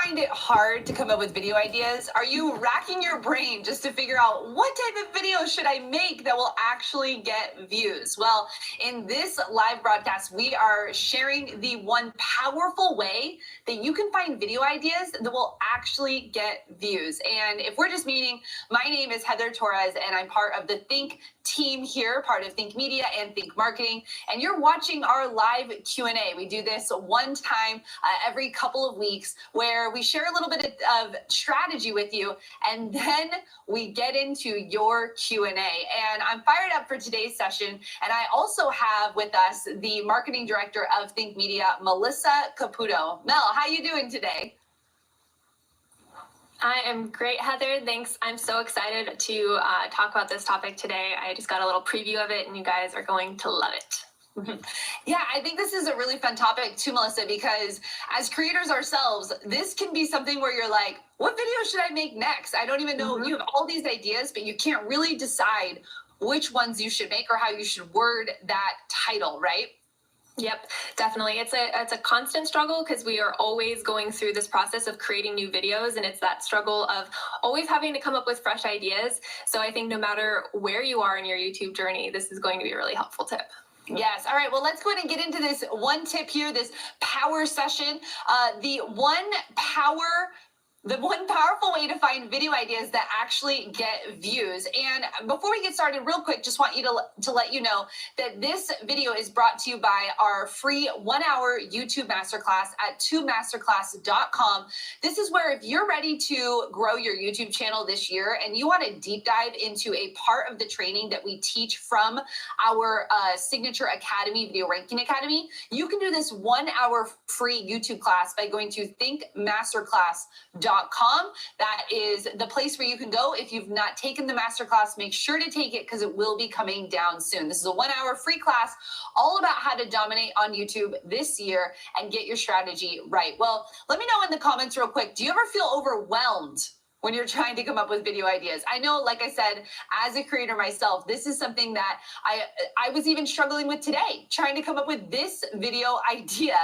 find it hard to come up with video ideas? Are you racking your brain just to figure out what type of video should I make that will actually get views? Well, in this live broadcast, we are sharing the one powerful way that you can find video ideas that will actually get views. And if we're just meeting, my name is Heather Torres, and I'm part of the Think team here, part of Think Media and Think Marketing, and you're watching our live Q&A. We do this one time every couple of weeks where we share a little bit of strategy with you, and then we get into your Q&A. And I'm fired up for today's session, and I also have with us the marketing director of Think Media, Melissa Caputo. Mel, how you doing today? I am great, Heather. Thanks. I'm so excited to talk about this topic today. I just got a little preview of it, and you guys are going to love it. Yeah, I think this is a really fun topic too, Melissa, because as creators ourselves, this can be something where you're like, what video should I make next? I don't even know. You have all these ideas, but you can't really decide which ones you should make or how you should word that title, right? Yep, definitely. It's a constant struggle because we are always going through this process of creating new videos, and it's that struggle of always having to come up with fresh ideas. So I think no matter where you are in your YouTube journey, this is going to be a really helpful tip. Yes. All right. Well, let's go ahead and get into this one tip here, this power session. The one powerful way to find video ideas that actually get views. And before we get started, real quick, just want you to let you know that this video is brought to you by our free 1-hour YouTube masterclass at 2masterclass.com. This is where if you're ready to grow your YouTube channel this year and you want to deep dive into a part of the training that we teach from our signature academy, Video Ranking Academy, you can do this 1-hour free YouTube class by going to thinkmasterclass.com. That is the place where you can go. If you've not taken the masterclass, make sure to take it because it will be coming down soon. This is a 1-hour free class all about how to dominate on YouTube this year and get your strategy right. Well, let me know in the comments real quick. Do you ever feel overwhelmed when you're trying to come up with video ideas? I know, like I said, as a creator myself, this is something that I was even struggling with today, trying to come up with this video idea.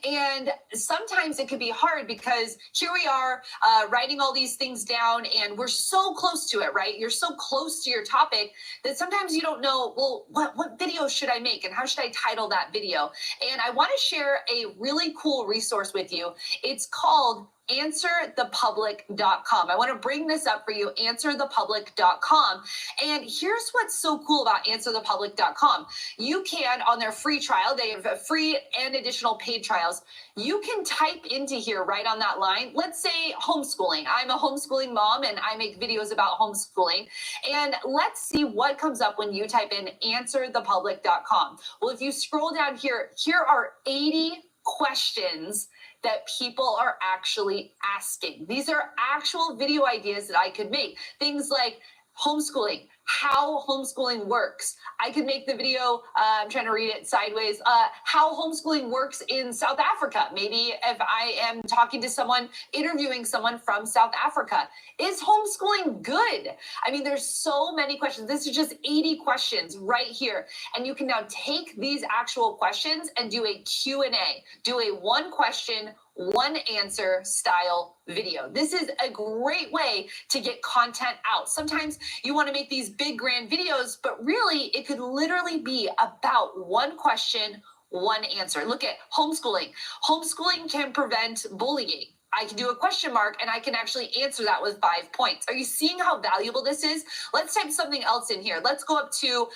And sometimes it could be hard because here we are writing all these things down and we're so close to it, right? You're so close to your topic that sometimes you don't know, well, what video should I make and how should I title that video? And I want to share a really cool resource with you. It's called answerthepublic.com. I want to bring this up for you, answerthepublic.com. And here's what's so cool about answerthepublic.com. You can, on their free trial, they have free and additional paid trials, you can type into here right on that line, let's say homeschooling. I'm a homeschooling mom and I make videos about homeschooling. And let's see what comes up when you type in answerthepublic.com. Well, if you scroll down here, here are 80 questions that people are actually asking. These are actual video ideas that I could make. Things like homeschooling, how homeschooling works. I could make the video, I'm trying to read it sideways, how homeschooling works in South Africa. Maybe if I am talking to someone, interviewing someone from South Africa. Is homeschooling good? I mean, there's so many questions. This is just 80 questions right here. And you can now take these actual questions and do a Q&A, do a one question, one answer style video. This is a great way to get content out. Sometimes you want to make these big grand videos, but really it could literally be about one question, one answer. Look at homeschooling. Homeschooling can prevent bullying. I can do a question mark and I can actually answer that with 5 points. Are you seeing how valuable this is? Let's type something else in here. Let's go up to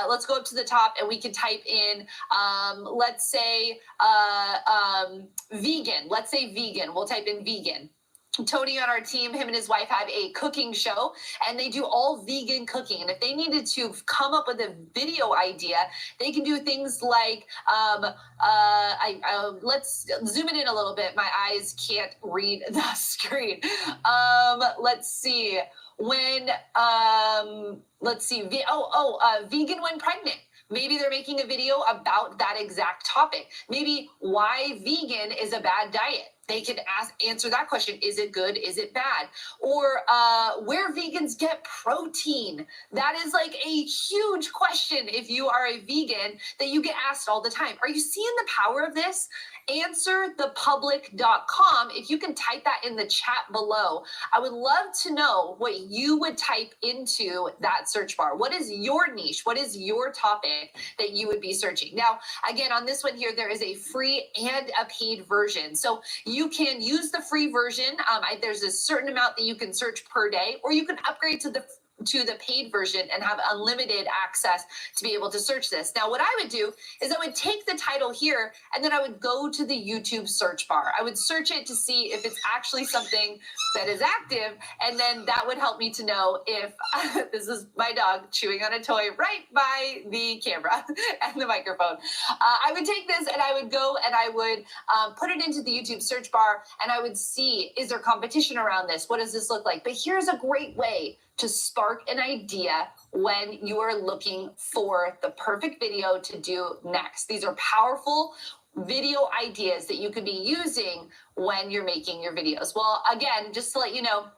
the top and we can type in, let's say vegan. Let's say vegan. We'll type in vegan. Tony on our team, him and his wife have a cooking show and they do all vegan cooking. And if they needed to come up with a video idea, they can do things like, let's zoom it in a little bit. My eyes can't read the screen. Let's see. Vegan when pregnant. Maybe they're making a video about that exact topic. Maybe why vegan is a bad diet. They could answer that question. Is it good? Is it bad? Or where vegans get protein. That is like a huge question if you are a vegan that you get asked all the time. Are you seeing the power of this? answerthepublic.com. If you can type that in the chat below, I would love to know what you would type into that search bar. What is your niche? What is your topic that you would be searching? Now, again, on this one here, there is a free and a paid version. So you can use the free version. There's a certain amount that you can search per day, or you can upgrade to the paid version and have unlimited access to be able to search this. Now, what I would do is I would take the title here and then I would go to the YouTube search bar. I would search it to see if it's actually something that is active, and then that would help me to know if this is my dog chewing on a toy right by the camera and the microphone. I would take this and I would go and I would put it into the YouTube search bar, and I would see, is there competition around this? What does this look like? But here's a great way to spark an idea when you are looking for the perfect video to do next. These are powerful video ideas that you could be using when you're making your videos. Well, again, just to let you know,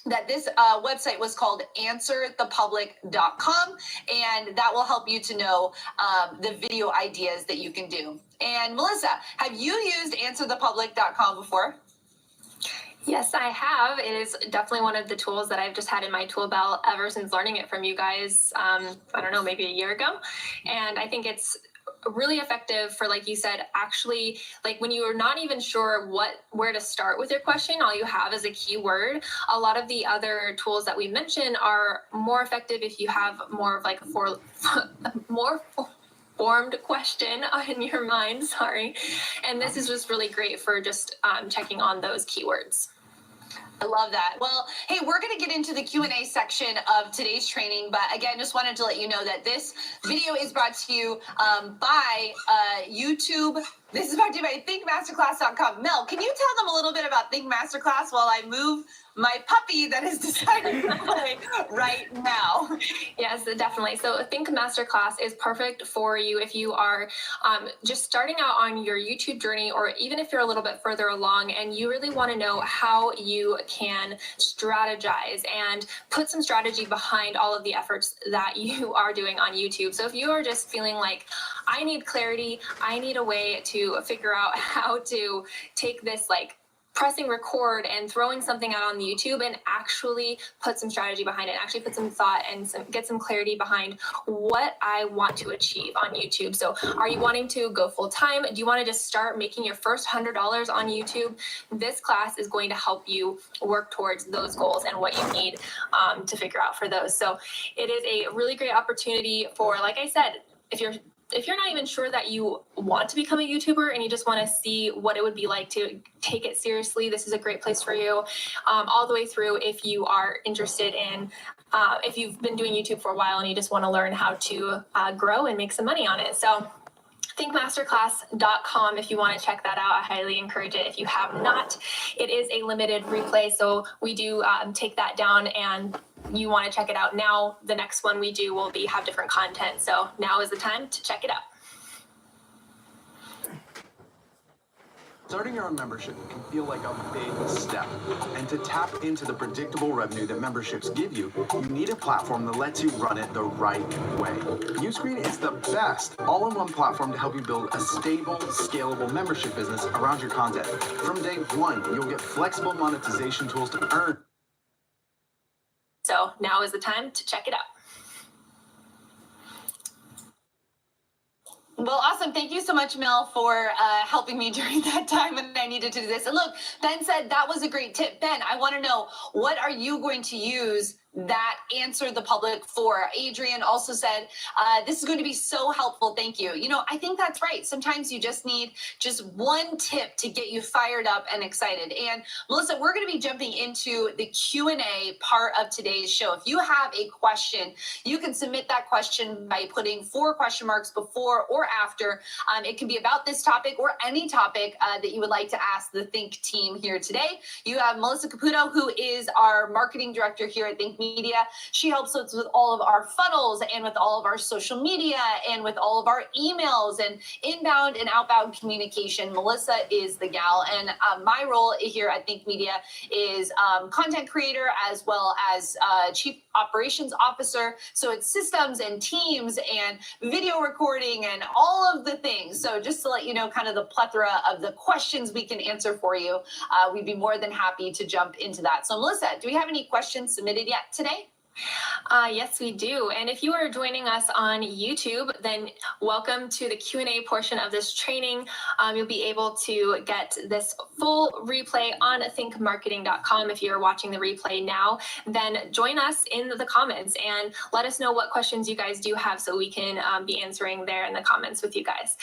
that this website was called answerthepublic.com, and that will help you to know the video ideas that you can do. And Melissa, have you used answerthepublic.com before? Yes, I have. It is definitely one of the tools that I've just had in my tool belt ever since learning it from you guys, I don't know, maybe a year ago. And I think it's really effective for, like you said, actually, like when you are not even sure where to start with your question, all you have is a keyword. A lot of the other tools that we mentioned are more effective if you have more of like more formed question in your mind, sorry. And this is just really great for just checking on those keywords. I love that. Well, hey, we're going to get into the Q&A section of today's training, but again, just wanted to let you know that this video is brought to you by YouTube. This is brought to you by thinkmasterclass.com. Mel, can you tell them a little bit about Think Masterclass while I move my puppy that has decided to play right now? Yes, definitely. So Think Masterclass is perfect for you if you are just starting out on your YouTube journey, or even if you're a little bit further along and you really want to know how you can strategize and put some strategy behind all of the efforts that you are doing on YouTube. So if you are just feeling like, I need clarity, I need a way to figure out how to take this like pressing record and throwing something out on the YouTube and actually put some strategy behind it, actually put some thought and get some clarity behind what I want to achieve on YouTube. So are you wanting to go full time? Do you want to just start making your first $100 on YouTube? This class is going to help you work towards those goals and what you need to figure out for those. So it is a really great opportunity for, like I said, if you're not even sure that you want to become a YouTuber and you just want to see what it would be like to take it seriously, this is a great place for you. All the way through, if you are interested in, if you've been doing YouTube for a while and you just want to learn how to grow and make some money on it. So thinkmasterclass.com if you want to check that out. I highly encourage it if you have not. It is a limited replay, so we do take that down, and you want to check it out now. The next one we do will have different content, so now is the time to check it out. Starting your own membership can feel like a big step, and to tap into the predictable revenue that memberships give you, you need a platform that lets you run it the right way. Uscreen is the best all-in-one platform to help you build a stable, scalable membership business around your content. From day one, you'll get flexible monetization tools to earn. So now is the time to check it out. Well, awesome. Thank you so much, Mel, for helping me during that time when I needed to do this. And look, Ben said that was a great tip. Ben, I want to know, what are you going to use that Answer the Public for? Adrian also said, this is going to be so helpful. Thank you. You know, I think that's right. Sometimes you just need just one tip to get you fired up and excited. And Melissa, we're going to be jumping into the Q&A part of today's show. If you have a question, you can submit that question by putting 4 question marks before or after. It can be about this topic or any topic that you would like to ask the Think team here today. You have Melissa Caputo, who is our marketing director here at Think Media. She helps us with all of our funnels and with all of our social media and with all of our emails and inbound and outbound communication. Melissa is the gal, and my role here at Think Media is content creator as well as chief operations officer. So it's systems and teams and video recording and all of the things. So just to let you know kind of the plethora of the questions we can answer for you, we'd be more than happy to jump into that. So Melissa, do we have any questions submitted yet today? Yes, we do. And if you are joining us on YouTube, then welcome to the Q&A portion of this training. You'll be able to get this full replay on thinkmarketing.com. If you're watching the replay now, then join us in the comments and let us know what questions you guys do have so we can be answering there in the comments with you guys.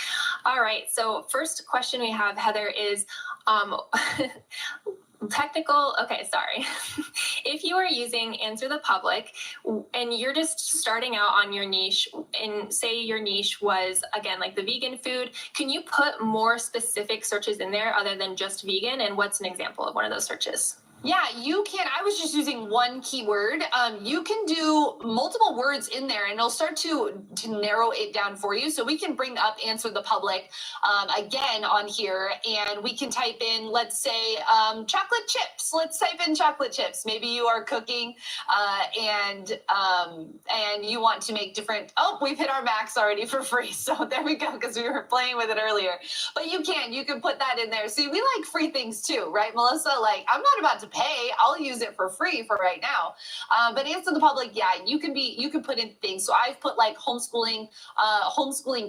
All right, so first question we have, Heather, is technical. Okay, sorry. If you are using Answer the Public and you're just starting out on your niche, and say your niche was, again, like the vegan food, can you put more specific searches in there other than just vegan? And what's an example of one of those searches? Yeah, you can. I was just using one keyword. You can do multiple words in there and it'll start to narrow it down for you. So we can bring up Answer the Public again on here, and we can type in, let's say, chocolate chips. Let's type in chocolate chips. Maybe you are cooking and you want to make different, oh, we've hit our max already for free. So there we go, because we were playing with it earlier. But you can put that in there. See, we like free things too, right, Melissa? Like, I'm not about to pay. I'll use it for free for right now. But Answer the Public, yeah, you can put in things. So I've put like homeschooling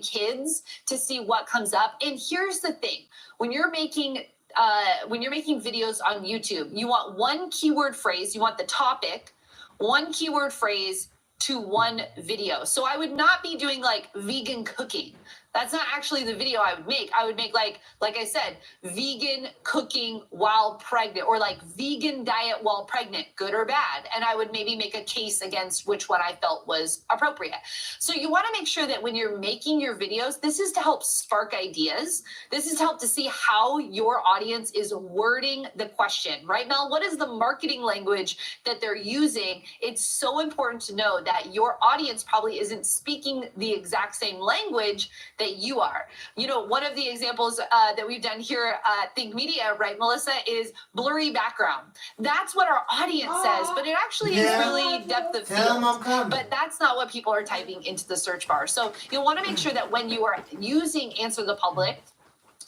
kids to see what comes up. And here's the thing: when you're making videos on YouTube, you want one keyword phrase, you want the topic, one keyword phrase to one video. So I would not be doing like vegan cooking. That's not actually the video I would make. I would make like I said, vegan cooking while pregnant, or like vegan diet while pregnant, good or bad. And I would maybe make a case against which one I felt was appropriate. So you want to make sure that when you're making your videos, this is to help spark ideas. This is to help to see how your audience is wording the question, right, Mel? What is the marketing language that they're using? It's so important to know that your audience probably isn't speaking the exact same language that you are. You know, one of the examples that we've done here at Think Media, right, Melissa, is blurry background. That's what our audience says, but it actually is really depth of field. But that's not what people are typing into the search bar. So you'll want to make sure that when you are using Answer the Public,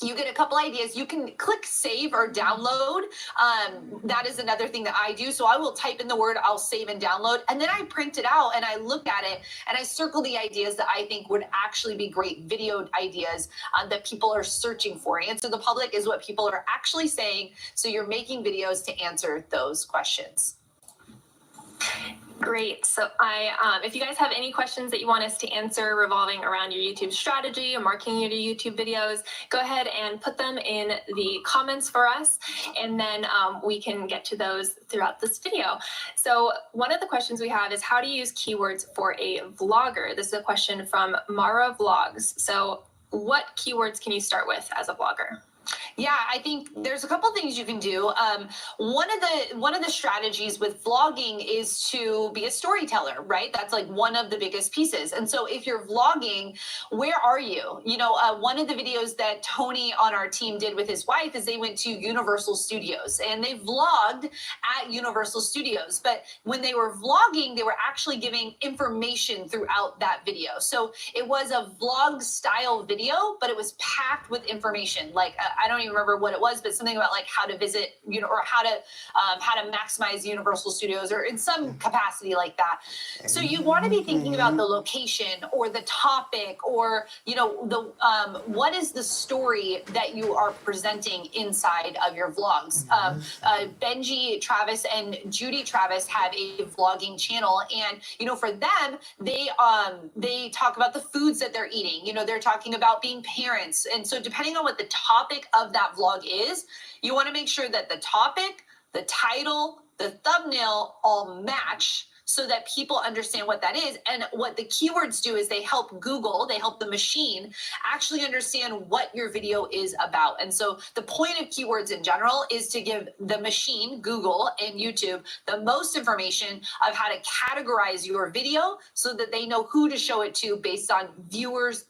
you get a couple ideas. You can click save or download. That is another thing that I do. So I will type in the word, I'll save and download, and then I print it out and I look at it and I circle the ideas that I think would actually be great video ideas that people are searching for. Answer the Public is what people are actually saying. So you're making videos to answer those questions. Great. So if you guys have any questions that you want us to answer revolving around your YouTube strategy or marketing your YouTube videos, go ahead and put them in the comments for us, and then we can get to those throughout this video. So one of the questions we have is how to use keywords for a vlogger. This is a question from Mara Vlogs. So what keywords can you start with as a vlogger? Yeah, I think there's a couple things you can do. One of the strategies with vlogging is to be a storyteller, right? That's like one of the biggest pieces. And so if you're vlogging, where are you? You know, one of the videos that Tony on our team did with his wife is they went to Universal Studios and they vlogged at Universal Studios. But when they were vlogging, they were actually giving information throughout that video. So it was a vlog style video, but it was packed with information. Like, I don't even remember what it was, but something about like how to visit, you know, or how to maximize Universal Studios, or in some capacity like that. So you want to be thinking about the location or the topic, or, you know, the what is the story that you are presenting inside of your vlogs. Benji Travis and Judy Travis have a vlogging channel, and you know, for them, they talk about the foods that they're eating. You know, they're talking about being parents, and so depending on what the topic of that vlog is, you want to make sure that the topic, the title, the thumbnail all match, so that people understand what that is. And what the keywords do is they help Google, they help the machine actually understand what your video is about. And so the point of keywords in general is to give the machine, Google and YouTube, the most information of how to categorize your video so that they know who to show it to based on viewers,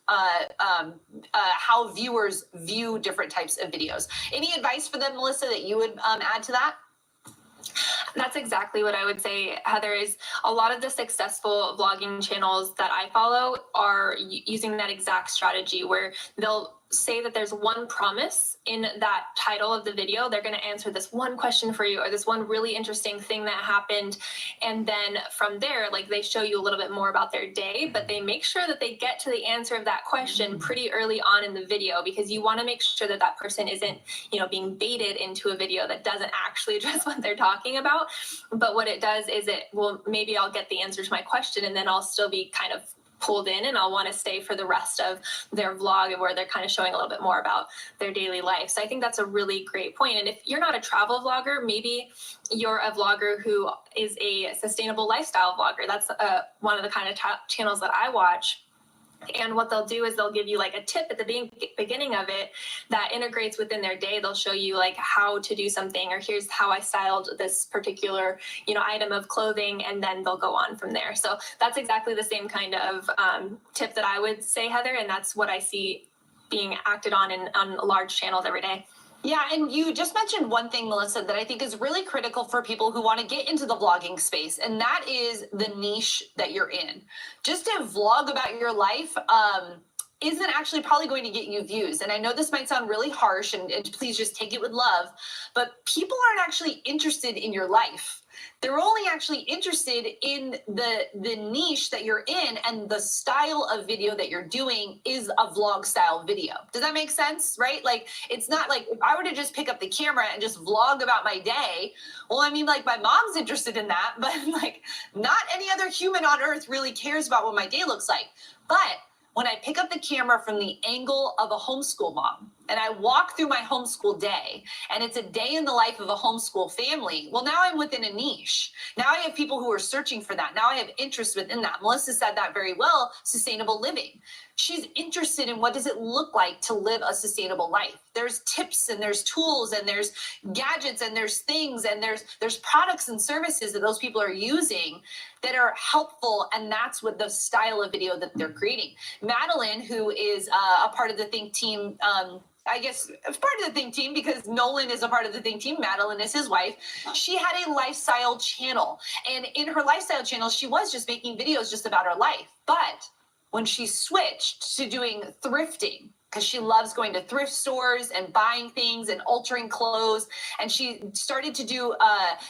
how viewers view different types of videos. Any advice for them, Melissa, that you would add to that? That's exactly what I would say, Heather, is a lot of the successful vlogging channels that I follow are using that exact strategy where they'll say that there's one promise in that title of the video. They're going to answer this one question for you or this one really interesting thing that happened. And then from there, like they show you a little bit more about their day, but they make sure that they get to the answer of that question pretty early on in the video, because you want to make sure that that person isn't, being baited into a video that doesn't actually address what they're talking about. But what it does is maybe I'll get the answer to my question and then I'll still be kind of pulled in and I'll want to stay for the rest of their vlog where they're kind of showing a little bit more about their daily life. So I think that's a really great point. And if you're not a travel vlogger, maybe you're a vlogger who is a sustainable lifestyle vlogger. That's one of the kind of channels that I watch. And what they'll do is they'll give you like a tip at the beginning of it that integrates within their day. They'll show you like how to do something, or here's how I styled this particular, item of clothing, and then they'll go on from there. So that's exactly the same kind of tip that I would say, Heather, and that's what I see being acted on on large channels every day. Yeah, and you just mentioned one thing, Melissa, that I think is really critical for people who want to get into the vlogging space, and that is the niche that you're in. Just to vlog about your life isn't actually probably going to get you views. And I know this might sound really harsh, and please just take it with love, but people aren't actually interested in your life. They're only actually interested in the niche that you're in, and the style of video that you're doing is a vlog style video. Does that make sense? Right? Like, it's not like if I were to just pick up the camera and just vlog about my day. Well, I mean, like, my mom's interested in that, but like not any other human on earth really cares about what my day looks like. But when I pick up the camera from the angle of a homeschool mom and I walk through my homeschool day, and it's a day in the life of a homeschool family, well, now I'm within a niche. Now I have people who are searching for that. Now I have interest within that. Melissa said that very well, sustainable living. She's interested in what does it look like to live a sustainable life. There's tips and there's tools and there's gadgets and there's things and there's products and services that those people are using that are helpful, and that's what the style of video that they're creating. Madeline, who is a part of the Think team, I guess part of the Think team, because Nolan is a part of the Think team. Madeline is his wife. She had a lifestyle channel, and in her lifestyle channel, she was just making videos just about her life. But when she switched to doing thrifting, because she loves going to thrift stores and buying things and altering clothes, and she started to do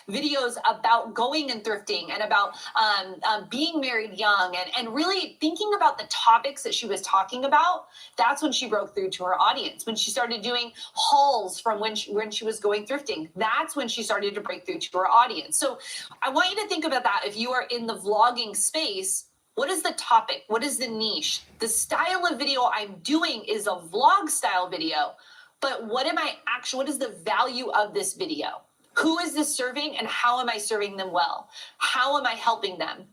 videos about going and thrifting and about being married young and really thinking about the topics that she was talking about. That's when she broke through to her audience. When she started doing hauls from when she was going thrifting, that's when she started to break through to her audience. So I want you to think about that. If you are in the vlogging space, what is the topic? What is the niche? The style of video I'm doing is a vlog style video, but what is the value of this video? Who is this serving, and how am I serving them well? How am I helping them?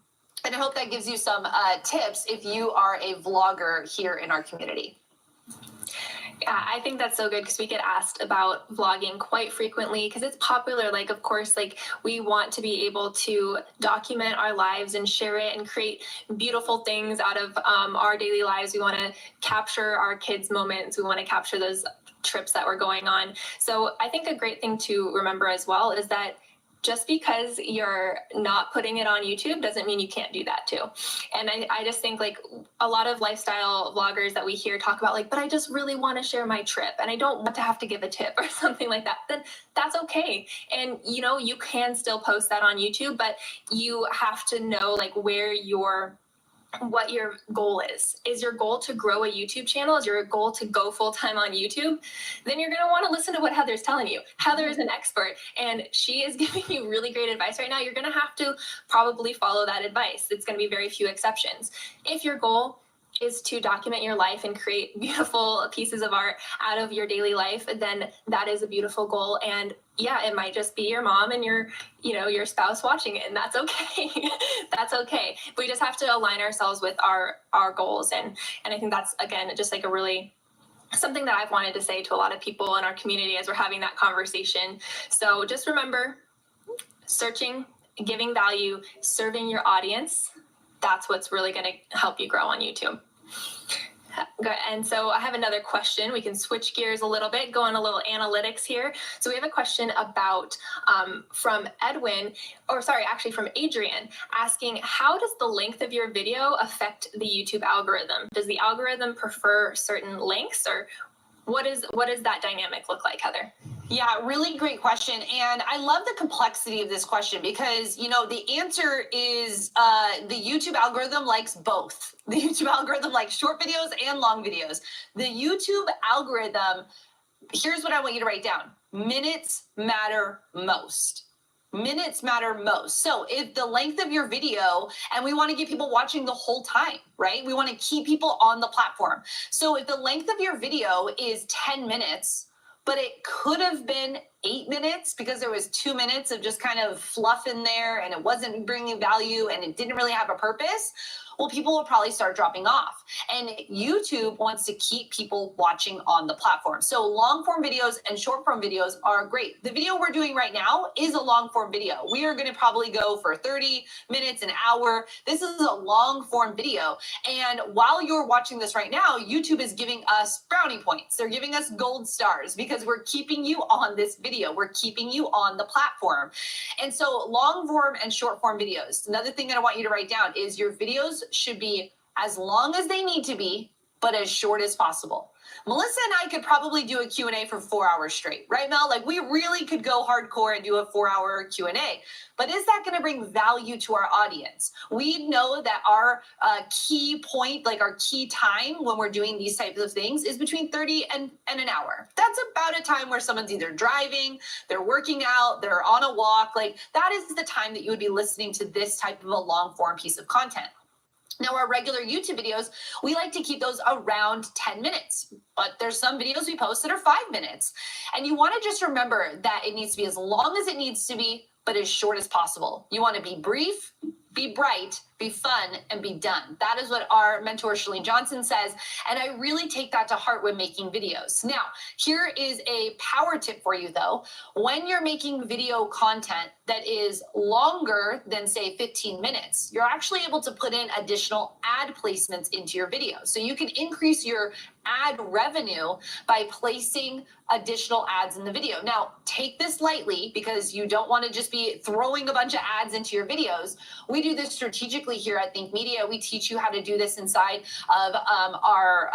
And I hope that gives you some tips if you are a vlogger here in our community. Yeah, I think that's so good because we get asked about vlogging quite frequently because it's popular. Like, of course, like we want to be able to document our lives and share it and create beautiful things out of our daily lives. We want to capture our kids' moments. We want to capture those trips that we're going on. So I think a great thing to remember as well is that just because you're not putting it on YouTube doesn't mean you can't do that too. And I just think like a lot of lifestyle vloggers that we hear talk about like, but I just really want to share my trip and I don't want to have to give a tip or something like that, then that's okay. And you can still post that on YouTube, but you have to know like what your goal is. Is your goal to grow a YouTube channel? Is your goal to go full-time on YouTube? Then you're going to want to listen to what Heather's telling you. Heather is an expert and she is giving you really great advice right now. You're going to have to probably follow that advice. It's going to be very few exceptions. If your goal is to document your life and create beautiful pieces of art out of your daily life, then that is a beautiful goal. And yeah, it might just be your mom and your spouse watching it, and that's okay. That's okay. We just have to align ourselves with our goals. And I think that's, again, just like a really something that I've wanted to say to a lot of people in our community as we're having that conversation. So just remember, searching, giving value, serving your audience, that's what's really going to help you grow on YouTube. Good. And so I have another question. We can switch gears a little bit, go on a little analytics here. So we have a question about from Edwin, or sorry, actually from Adrian, asking, how does the length of your video affect the YouTube algorithm? Does the algorithm prefer certain lengths, or what does that dynamic look like, Heather? Yeah, really great question. And I love the complexity of this question because, the answer is the YouTube algorithm likes both. The YouTube algorithm likes short videos and long videos. The YouTube algorithm, here's what I want you to write down. Minutes matter most. Minutes matter most. So if the length of your video, and we want to get people watching the whole time, right? We want to keep people on the platform. So if the length of your video is 10 minutes, but it could have been 8 minutes because there was 2 minutes of just kind of fluff in there and it wasn't bringing value and it didn't really have a purpose, well, people will probably start dropping off. And YouTube wants to keep people watching on the platform. So long form videos and short form videos are great. The video we're doing right now is a long form video. We are going to probably go for 30 minutes, an hour. This is a long form video. And while you're watching this right now, YouTube is giving us brownie points. They're giving us gold stars because we're keeping you on this video. We're keeping you on the platform. And so long form and short form videos. Another thing that I want you to write down is your videos should be as long as they need to be, but as short as possible. Melissa and I could probably do a Q&A for 4 hours straight, right, Mel? Like we really could go hardcore and do a 4-hour Q&A, but is that going to bring value to our audience? We know that our key point, like our key time when we're doing these types of things is between 30 and an hour. That's about a time where someone's either driving, they're working out, they're on a walk. Like that is the time that you would be listening to this type of a long form piece of content. Now, our regular YouTube videos, we like to keep those around 10 minutes, but there's some videos we post that are 5 minutes. And you want to just remember that it needs to be as long as it needs to be, but as short as possible. You want to be brief, be bright, be fun, and be done. That is what our mentor, Shalene Johnson, says. And I really take that to heart when making videos. Now, here is a power tip for you, though. When you're making video content that is longer than, say, 15 minutes, you're actually able to put in additional ad placements into your video. So you can increase your ad revenue by placing additional ads in the video. Now, take this lightly because you don't want to just be throwing a bunch of ads into your videos. We do this strategically here at Think Media. We teach you how to do this inside of our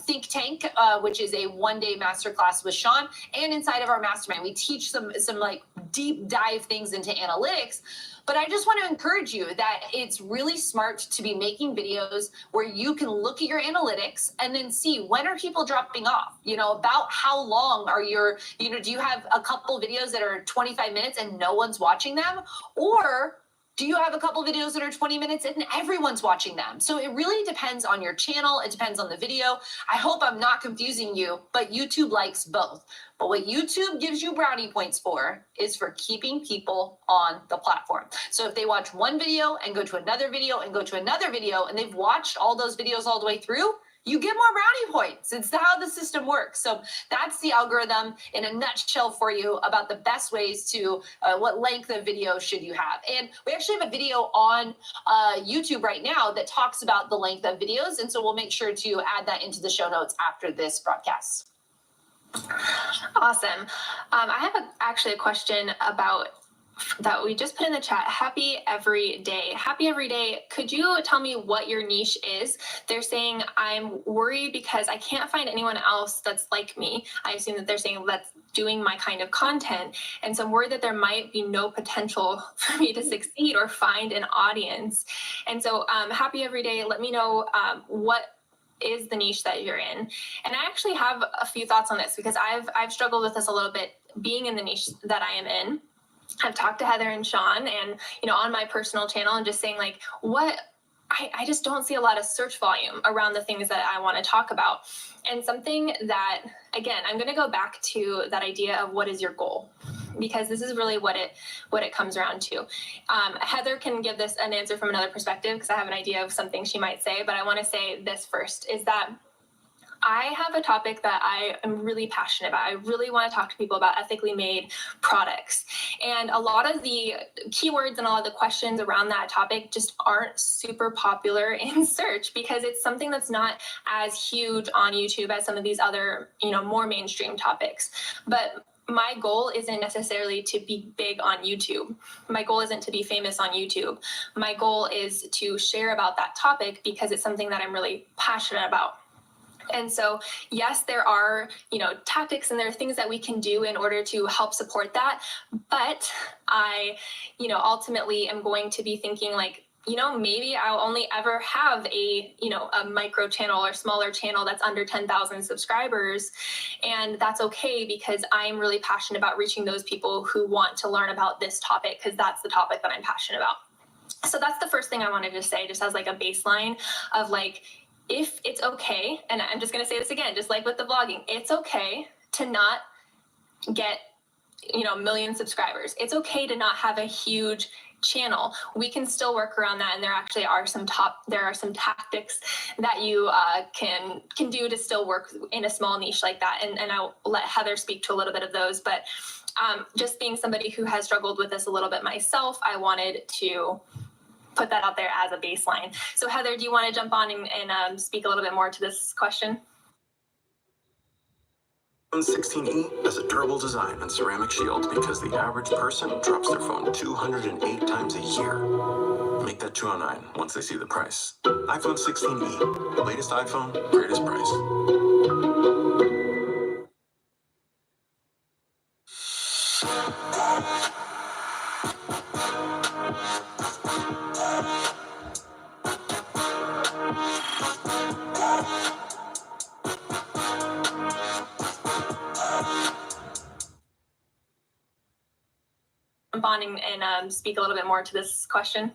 Think Tank, which is a one-day masterclass with Sean, and inside of our mastermind. We teach some like deep dive things into analytics. But I just want to encourage you that it's really smart to be making videos where you can look at your analytics and then see when are people dropping off, about how long are your, do you have a couple videos that are 25 minutes and no one's watching them? Or do you have a couple videos that are 20 minutes and everyone's watching them? So it really depends on your channel. It depends on the video. I hope I'm not confusing you, but YouTube likes both. But what YouTube gives you brownie points for is for keeping people on the platform. So if they watch one video and go to another video and go to another video and they've watched all those videos all the way through, you get more brownie points. It's how the system works. So that's the algorithm in a nutshell for you about the best ways to what length of video should you have. And we actually have a video on YouTube right now that talks about the length of videos. And so we'll make sure to add that into the show notes after this broadcast. Awesome. I have actually a question about that we just put in the chat. Happy every day. Happy every day. Could you tell me what your niche is? They're saying, I'm worried because I can't find anyone else that's like me. I assume that they're saying that's doing my kind of content. And so I'm worried that there might be no potential for me to succeed or find an audience. And so happy every day. Let me know what is the niche that you're in. And I actually have a few thoughts on this because I've struggled with this a little bit being in the niche that I am in. I've talked to Heather and Sean and, on my personal channel and just saying like, I just don't see a lot of search volume around the things that I want to talk about. And something that, again, I'm going to go back to that idea of what is your goal, because this is really what it comes around to. Heather can give this an answer from another perspective because I have an idea of something she might say, but I want to say this first is that I have a topic that I am really passionate about. I really want to talk to people about ethically made products. And a lot of the keywords and a lot of the questions around that topic just aren't super popular in search because it's something that's not as huge on YouTube as some of these other, more mainstream topics. But my goal isn't necessarily to be big on YouTube. My goal isn't to be famous on YouTube. My goal is to share about that topic because it's something that I'm really passionate about. And so, yes, there are, tactics and there are things that we can do in order to help support that. But I, ultimately am going to be thinking like, maybe I'll only ever have a micro channel or smaller channel that's under 10,000 subscribers. And that's okay because I'm really passionate about reaching those people who want to learn about this topic because that's the topic that I'm passionate about. So that's the first thing I wanted to say, just as like a baseline of like, if it's okay, and I'm just going to say this again, just like with the vlogging, it's okay to not get, a million subscribers. It's okay to not have a huge channel. We can still work around that. And there actually are some tactics that you can do to still work in a small niche like that. And I'll let Heather speak to a little bit of those, but just being somebody who has struggled with this a little bit myself, I wanted to put that out there as a baseline. So Heather, do you want to jump on and speak a little bit more to this question? iPhone 16e has a durable design and ceramic shield because the average person drops their phone 208 times a year. Make that 209 once they see the price. iPhone 16e, latest iPhone, greatest price. Jump on and speak a little bit more to this question.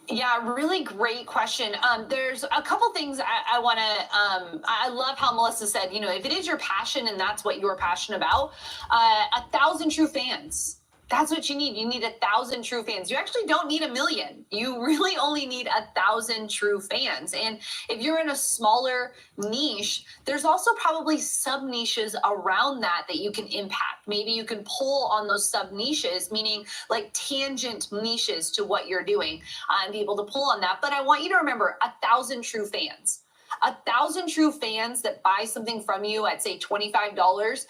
Yeah, really great question. There's a couple things I want to, I love how Melissa said, if it is your passion and that's what you're passionate about, 1,000 true fans. That's what you need. You need 1,000 true fans. You actually don't need 1 million. You really only need 1,000 true fans. And if you're in a smaller niche, there's also probably sub niches around that you can impact. Maybe you can pull on those sub niches, meaning like tangent niches to what you're doing, and be able to pull on that. But I want you to remember 1,000 true fans. 1,000 true fans that buy something from you at say $25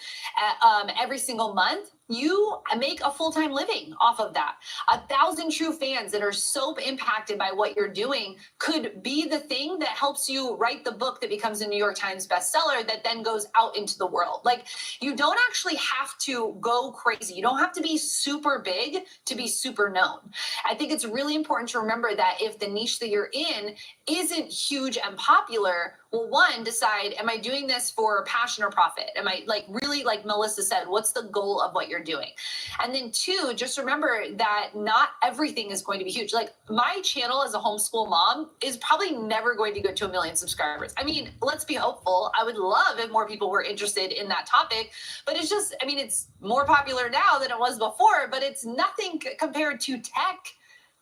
every single month, you make a full-time living off of that. 1,000 true fans that are so impacted by what you're doing could be the thing that helps you write the book that becomes a New York Times bestseller that then goes out into the world. Like, you don't actually have to go crazy. You don't have to be super big to be super known. I think it's really important to remember that if the niche that you're in isn't huge and popular, well, one, decide, am I doing this for passion or profit? Am I really, like Melissa said, what's the goal of what you're doing? And then two, just remember that not everything is going to be huge. Like, my channel as a homeschool mom is probably never going to go to 1 million subscribers. I mean, let's be hopeful. I would love if more people were interested in that topic, but it's just, it's more popular now than it was before, but it's nothing compared to tech.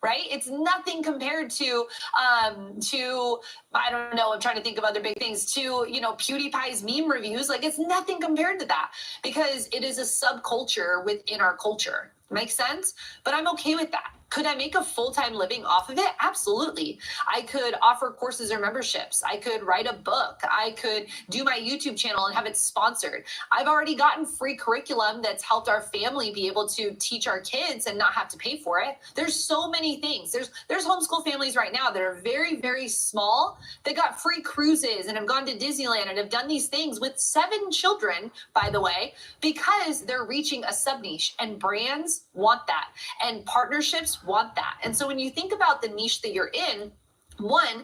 Right? It's nothing compared to, I don't know, I'm trying to think of other big things, to, PewDiePie's meme reviews. Like, it's nothing compared to that because it is a subculture within our culture. Makes sense? But I'm okay with that. Could I make a full-time living off of it? Absolutely. I could offer courses or memberships. I could write a book. I could do my YouTube channel and have it sponsored. I've already gotten free curriculum that's helped our family be able to teach our kids and not have to pay for it. There's so many things. There's homeschool families right now that are very, very small that got free cruises and have gone to Disneyland and have done these things with 7 children, by the way, because they're reaching a sub niche, and brands want that and partnerships want that. And so when you think about the niche that you're in, one,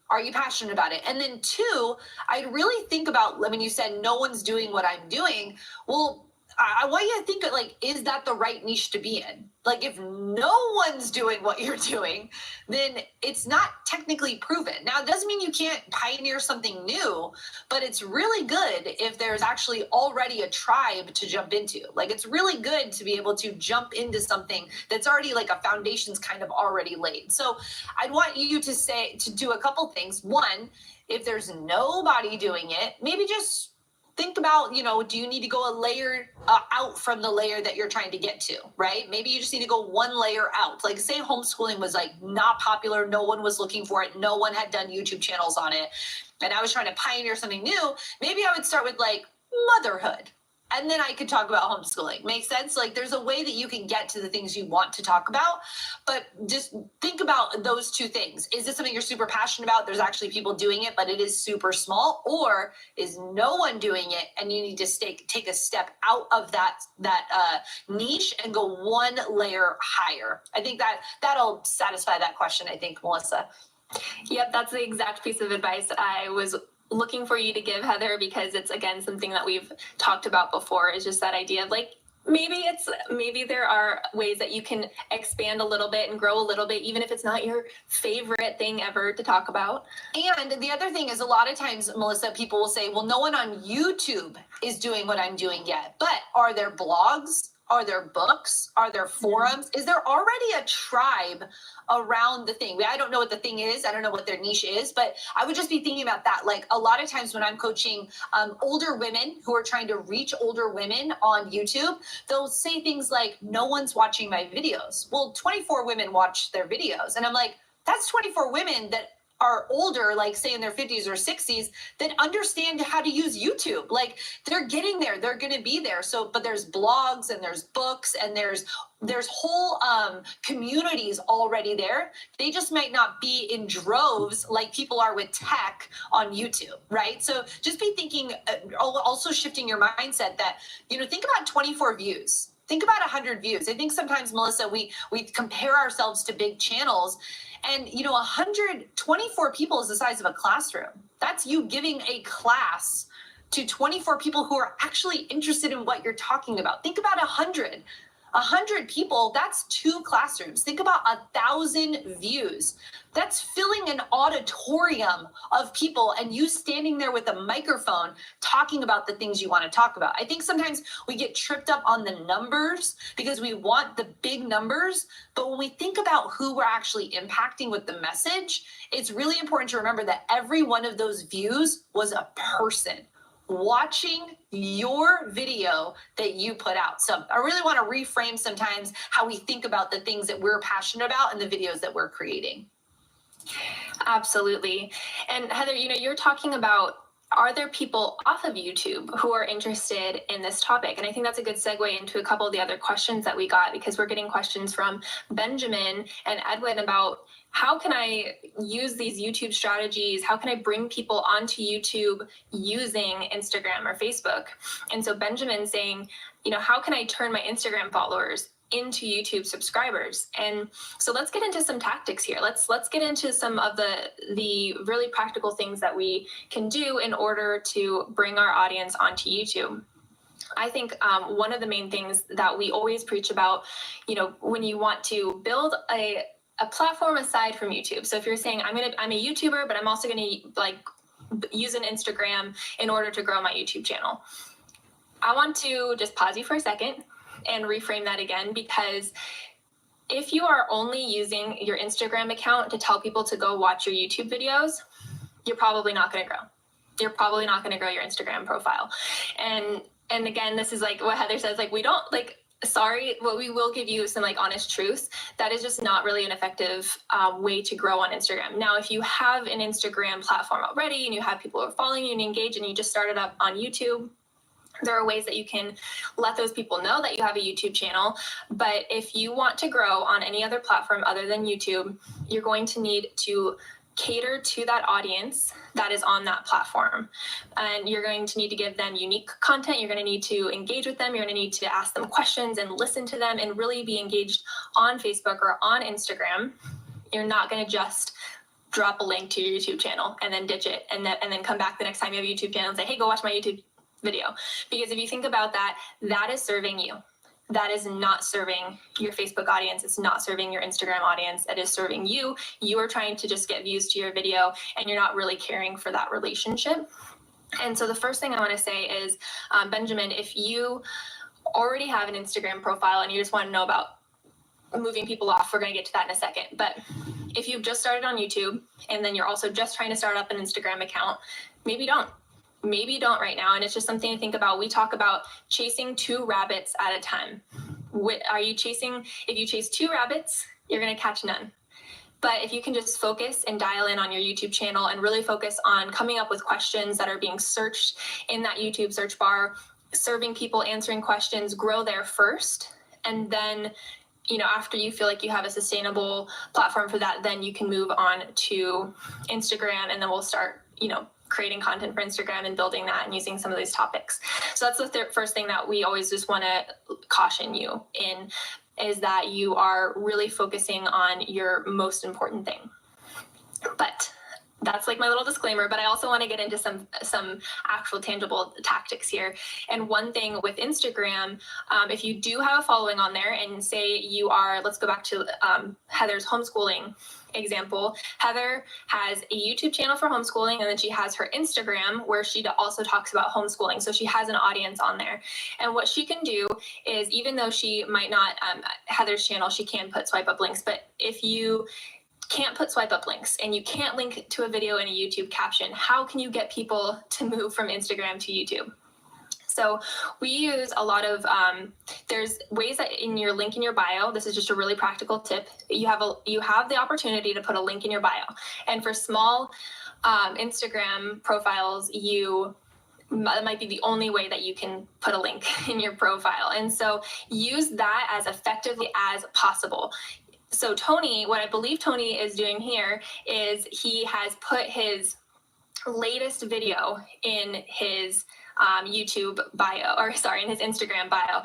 are you passionate about it? And then two, I'd really think about, you said no one's doing what I'm doing. Well, I want you to think like, is that the right niche to be in? Like, if no one's doing what you're doing, then it's not technically proven. Now, it doesn't mean you can't pioneer something new, but it's really good if there's actually already a tribe to jump into. Like, it's really good to be able to jump into something that's already like a foundation's kind of already laid. So I'd want you to do a couple things. One, if there's nobody doing it, maybe just think about, do you need to go a layer out from the layer that you're trying to get to, right? Maybe you just need to go one layer out. Like, say homeschooling was like not popular. No one was looking for it. No one had done YouTube channels on it. And I was trying to pioneer something new. Maybe I would start with like motherhood. And then I could talk about homeschooling. Make sense? Like, there's a way that you can get to the things you want to talk about, but just think about those two things. Is this something you're super passionate about? There's actually people doing it, but it is super small, or is no one doing it and you need to take a step out of that niche and go one layer higher? I think that'll satisfy that question, I think, Melissa. Yep, that's the exact piece of advice I was looking for you to give, Heather, because it's, again, something that we've talked about before, is just that idea of like, maybe there are ways that you can expand a little bit and grow a little bit, even if it's not your favorite thing ever to talk about. And the other thing is, a lot of times, Melissa, people will say, well, no one on YouTube is doing what I'm doing yet. But are there blogs? Are there books? Are there forums? Is there already a tribe around the thing? I don't know what the thing is. I don't know what their niche is, but I would just be thinking about that. Like, a lot of times when I'm coaching older women who are trying to reach older women on YouTube, they'll say things like, no one's watching my videos. Well, 24 women watch their videos. And I'm like, that's 24 women that are older, like say in their 50s or 60s, that understand how to use YouTube. Like, they're getting there, they're going to be there. So, but there's blogs and there's books and there's whole communities already there. They just might not be in droves like people are with tech on YouTube, right? So just be thinking, also shifting your mindset that, think about 24 views. Think about 100 views. I think sometimes, Melissa, we compare ourselves to big channels, and 124 people is the size of a classroom. That's you giving a class to 24 people who are actually interested in what you're talking about. Think about 100 people, that's 2 classrooms. Think about 1,000 views. That's filling an auditorium of people and you standing there with a microphone talking about the things you want to talk about. I think sometimes we get tripped up on the numbers because we want the big numbers. But when we think about who we're actually impacting with the message, it's really important to remember that every one of those views was a person watching your video that you put out. So I really want to reframe sometimes how we think about the things that we're passionate about and the videos that we're creating. Absolutely. And Heather, you're talking about, are there people off of YouTube who are interested in this topic? And I think that's a good segue into a couple of the other questions that we got, because we're getting questions from Benjamin and Edwin about, how can I use these YouTube strategies? How can I bring people onto YouTube using Instagram or Facebook? And so Benjamin's saying, how can I turn my Instagram followers into YouTube subscribers? And so let's get into some tactics here. Let's get into some of the really practical things that we can do in order to bring our audience onto YouTube. I think one of the main things that we always preach about, when you want to build a platform aside from YouTube. So if you're saying, I'm a YouTuber, but I'm also going to use an Instagram in order to grow my YouTube channel, I want to just pause you for a second and reframe that again, because if you are only using your Instagram account to tell people to go watch your YouTube videos, you're probably not going to grow. You're probably not going to grow your Instagram profile. And again, this is like what Heather says, like, we don't sorry, well, we will give you some honest truths. That is just not really an effective way to grow on Instagram. Now, if you have an Instagram platform already and you have people who are following you and engaged and you just started up on YouTube, there are ways that you can let those people know that you have a YouTube channel. But if you want to grow on any other platform other than YouTube, you're going to need to cater to that audience that is on that platform. And you're going to need to give them unique content. You're going to need to engage with them. You're going to need to ask them questions and listen to them and really be engaged on Facebook or on Instagram. You're not going to just drop a link to your YouTube channel and then ditch it and then come back the next time you have a YouTube channel and say, hey, go watch my YouTube video. Because if you think about that, that is serving you. That is not serving your Facebook audience. It's not serving your Instagram audience. It is serving you. You are trying to just get views to your video, and you're not really caring for that relationship. And so the first thing I want to say is, Benjamin, if you already have an Instagram profile and you just want to know about moving people off, we're going to get to that in a second. But if you've just started on YouTube and then you're also just trying to start up an Instagram account, maybe don't. Maybe don't right now. And it's just something to think about. We talk about chasing 2 rabbits at a time. Are you chasing? If you chase 2 rabbits, you're going to catch none. But if you can just focus and dial in on your YouTube channel and really focus on coming up with questions that are being searched in that YouTube search bar, serving people, answering questions, grow there first. And then, after you feel like you have a sustainable platform for that, then you can move on to Instagram, and then we'll start, creating content for Instagram and building that and using some of these topics. So that's the first thing that we always just want to caution you in, is that you are really focusing on your most important thing. But that's like my little disclaimer, but I also want to get into some actual tangible tactics here. And one thing with Instagram, if you do have a following on there, and say you are, let's go back to Heather's homeschooling example. Heather has a YouTube channel for homeschooling, and then she has her Instagram where she also talks about homeschooling. So she has an audience on there. And what she can do is, even though she might not, Heather's channel, she can put swipe up links, but if you can't put swipe up links and you can't link to a video in a YouTube caption, how can you get people to move from Instagram to YouTube? So we use a lot of, there's ways that in your link in your bio, this is just a really practical tip, you have the opportunity to put a link in your bio. And for small Instagram profiles, that might be the only way that you can put a link in your profile. And so use that as effectively as possible. So Tony, what I believe Tony is doing here is he has put his latest video in his YouTube bio, in his Instagram bio.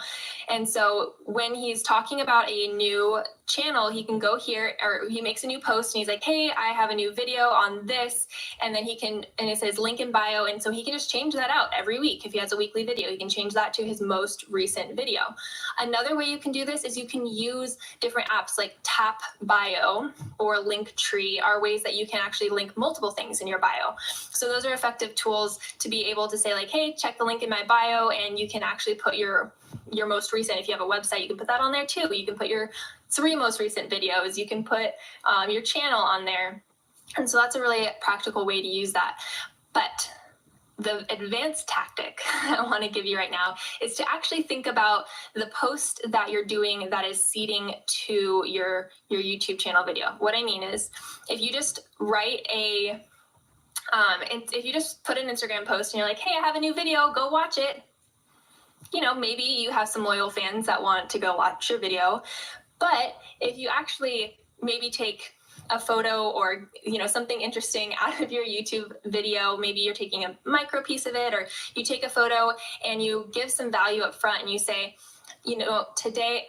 And so when he's talking about a new channel, he can go here, or he makes a new post and he's like, hey, I have a new video on this. And then and it says link in bio. And so he can just change that out every week. If he has a weekly video, he can change that to his most recent video. Another way you can do this is you can use different apps like Tap Bio or Linktree are ways that you can actually link multiple things in your bio. So those are effective tools to be able to say like, hey, check the link in my bio, and you can actually put your most recent, if you have a website, you can put that on there too. You can put your 3 most recent videos. You can put your channel on there. And so that's a really practical way to use that. But the advanced tactic I want to give you right now is to actually think about the post that you're doing that is seeding to your YouTube channel video. What I mean is, if you just write if you just put an Instagram post and you're like, hey, I have a new video, go watch it. Maybe you have some loyal fans that want to go watch your video. But if you actually maybe take a photo or, something interesting out of your YouTube video, maybe you're taking a micro piece of it, or you take a photo and you give some value up front and you say, today,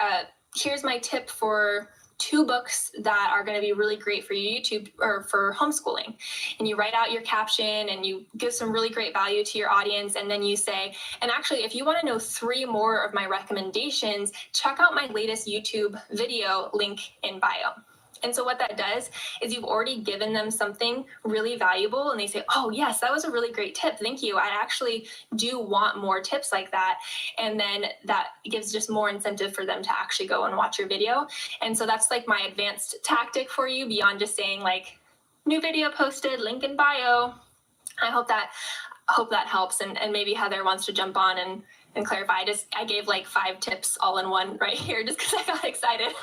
here's my tip for 2 books that are going to be really great for your YouTube or for homeschooling. And you write out your caption and you give some really great value to your audience. And then you say, and actually, if you want to know 3 more of my recommendations, check out my latest YouTube video, link in bio. And so what that does is you've already given them something really valuable, and they say, oh yes, that was a really great tip. Thank you. I actually do want more tips like that. And then that gives just more incentive for them to actually go and watch your video. And so that's like my advanced tactic for you, beyond just saying like, new video posted, link in bio. I hope that helps. And maybe Heather wants to jump on and clarify. I gave like 5 tips all in one right here just because I got excited.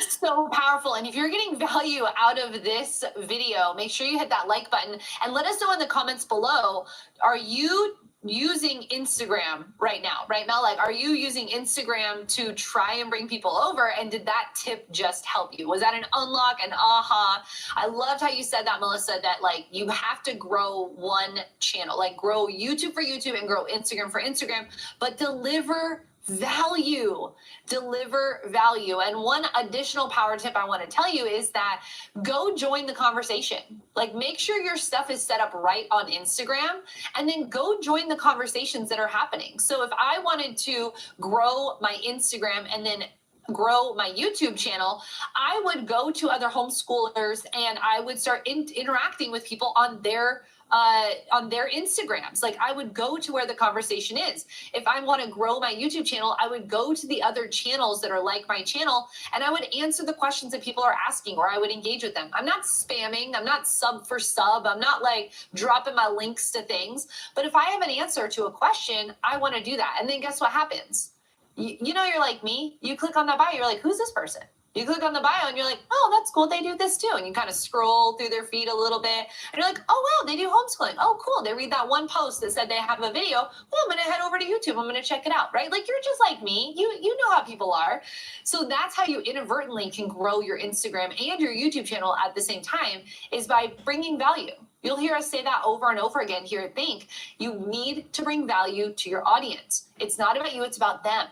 So powerful. And if you're getting value out of this video, make sure you hit that like button and let us know in the comments below, are you using Instagram right now, right, Mel? Like, are you using Instagram to try and bring people over? And did that tip just help you? Was that an unlock, an aha? I loved how you said that, Melissa, that like you have to grow one channel, like grow YouTube for YouTube and grow Instagram for Instagram, but deliver value. Deliver value. And one additional power tip I want to tell you is that go join the conversation. Like, make sure your stuff is set up right on Instagram, and then go join the conversations that are happening. So if I wanted to grow my Instagram and then grow my YouTube channel, I would go to other homeschoolers and I would start interacting with people on their Instagrams. Like, I would go to where the conversation is. If I want to grow my YouTube channel, I would go to the other channels that are like my channel, and I would answer the questions that people are asking, or I would engage with them. I'm not spamming. I'm not sub for sub. I'm not like dropping my links to things. But if I have an answer to a question, I want to do that. And then guess what happens? You know, you're like me. You click on that bio, you're like, who's this person? You click on the bio and you're like, oh, that's cool. They do this too. And you kind of scroll through their feed a little bit and you're like, oh, wow, they do homeschooling. Oh, cool. They read that one post that said they have a video. Well, I'm going to head over to YouTube. I'm going to check it out, right? Like, you're just like me. You know how people are. So that's how you inadvertently can grow your Instagram and your YouTube channel at the same time, is by bringing value. You'll hear us say that over and over again here at Think. You need to bring value to your audience. It's not about you. It's about them.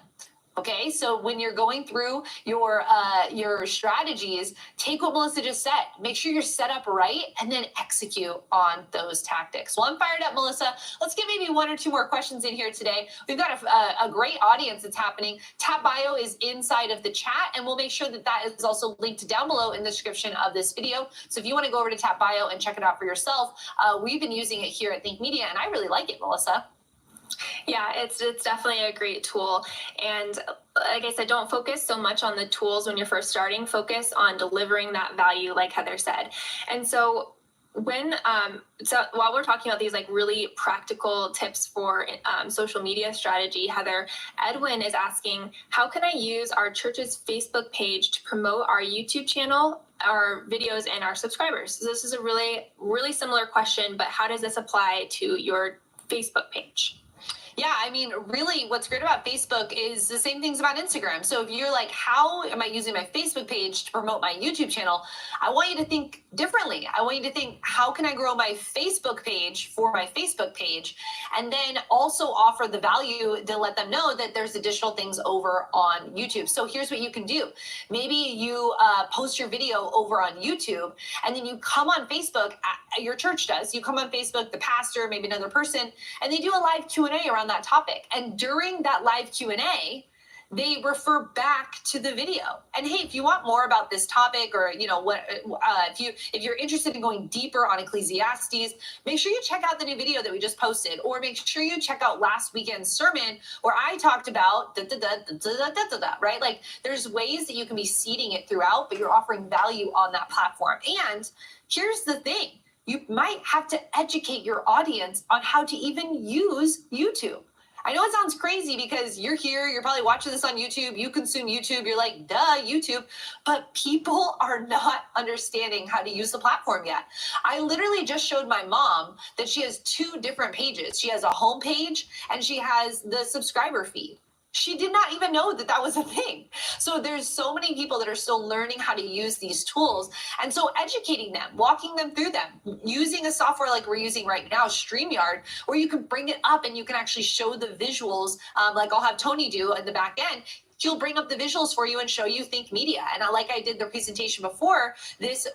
Okay, so when you're going through your strategies, take what Melissa just said. Make sure you're set up right, and then execute on those tactics. Well, I'm fired up, Melissa. Let's get maybe one or two more questions in here today. We've got a great audience that's happening. Tap Bio is inside of the chat, and we'll make sure that that is also linked down below in the description of this video. So if you want to go over to Tap Bio and check it out for yourself, we've been using it here at Think Media, and I really like it, Melissa. Yeah, it's definitely a great tool. And like I said, don't focus so much on the tools when you're first starting. Focus on delivering that value, like Heather said. And so while we're talking about these like really practical tips for social media strategy, Heather, Edwin is asking, how can I use our church's Facebook page to promote our YouTube channel, our videos, and our subscribers? So this is a really, really similar question, but how does this apply to your Facebook page? Yeah, I mean, really what's great about Facebook is the same things about Instagram. So if you're like, how am I using my Facebook page to promote my YouTube channel? I want you to think differently. I want you to think, how can I grow my Facebook page for my Facebook page? And then also offer the value to let them know that there's additional things over on YouTube. So here's what you can do. Maybe you post your video over on YouTube, and then you come on Facebook, your church does, you come on Facebook, the pastor, maybe another person, and they do a live Q&A around that topic. And during that live Q&A, they refer back to the video. And hey, if you want more about this topic, or if you're interested in going deeper on Ecclesiastes, make sure you check out the new video that we just posted, or make sure you check out last weekend's sermon where I talked about right? Like, there's ways that you can be seeding it throughout, but you're offering value on that platform. And here's the thing. You might have to educate your audience on how to even use YouTube. I know it sounds crazy because you're here, you're probably watching this on YouTube, you consume YouTube, you're like, duh, YouTube, but people are not understanding how to use the platform yet. I literally just showed my mom that she has two different pages. She has a home page and she has the subscriber feed. She did not even know that that was a thing. So there's so many people that are still learning how to use these tools. And so educating them, walking them through them, using a software like we're using right now, StreamYard, where you can bring it up and you can actually show the visuals, like I'll have Tony do at the back end. He'll bring up the visuals for you and show you Think Media. And like I did the presentation before, this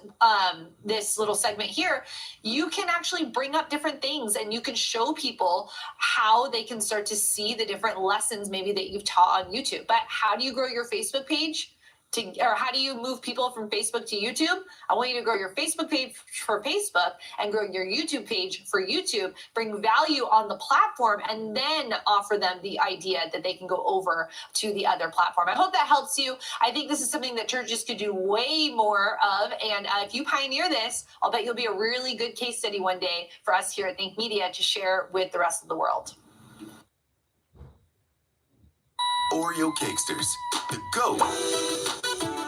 little segment here, you can actually bring up different things and you can show people how they can start to see the different lessons maybe that you've taught on YouTube. But how do you grow your Facebook page? Or how do you move people from Facebook to YouTube? I want you to grow your Facebook page for Facebook and grow your YouTube page for YouTube, bring value on the platform, and then offer them the idea that they can go over to the other platform. I hope that helps you. I think this is something that churches could do way more of. And if you pioneer this, I'll bet you'll be a really good case study one day for us here at Think Media to share with the rest of the world. Oreo Cakesters, the GOAT,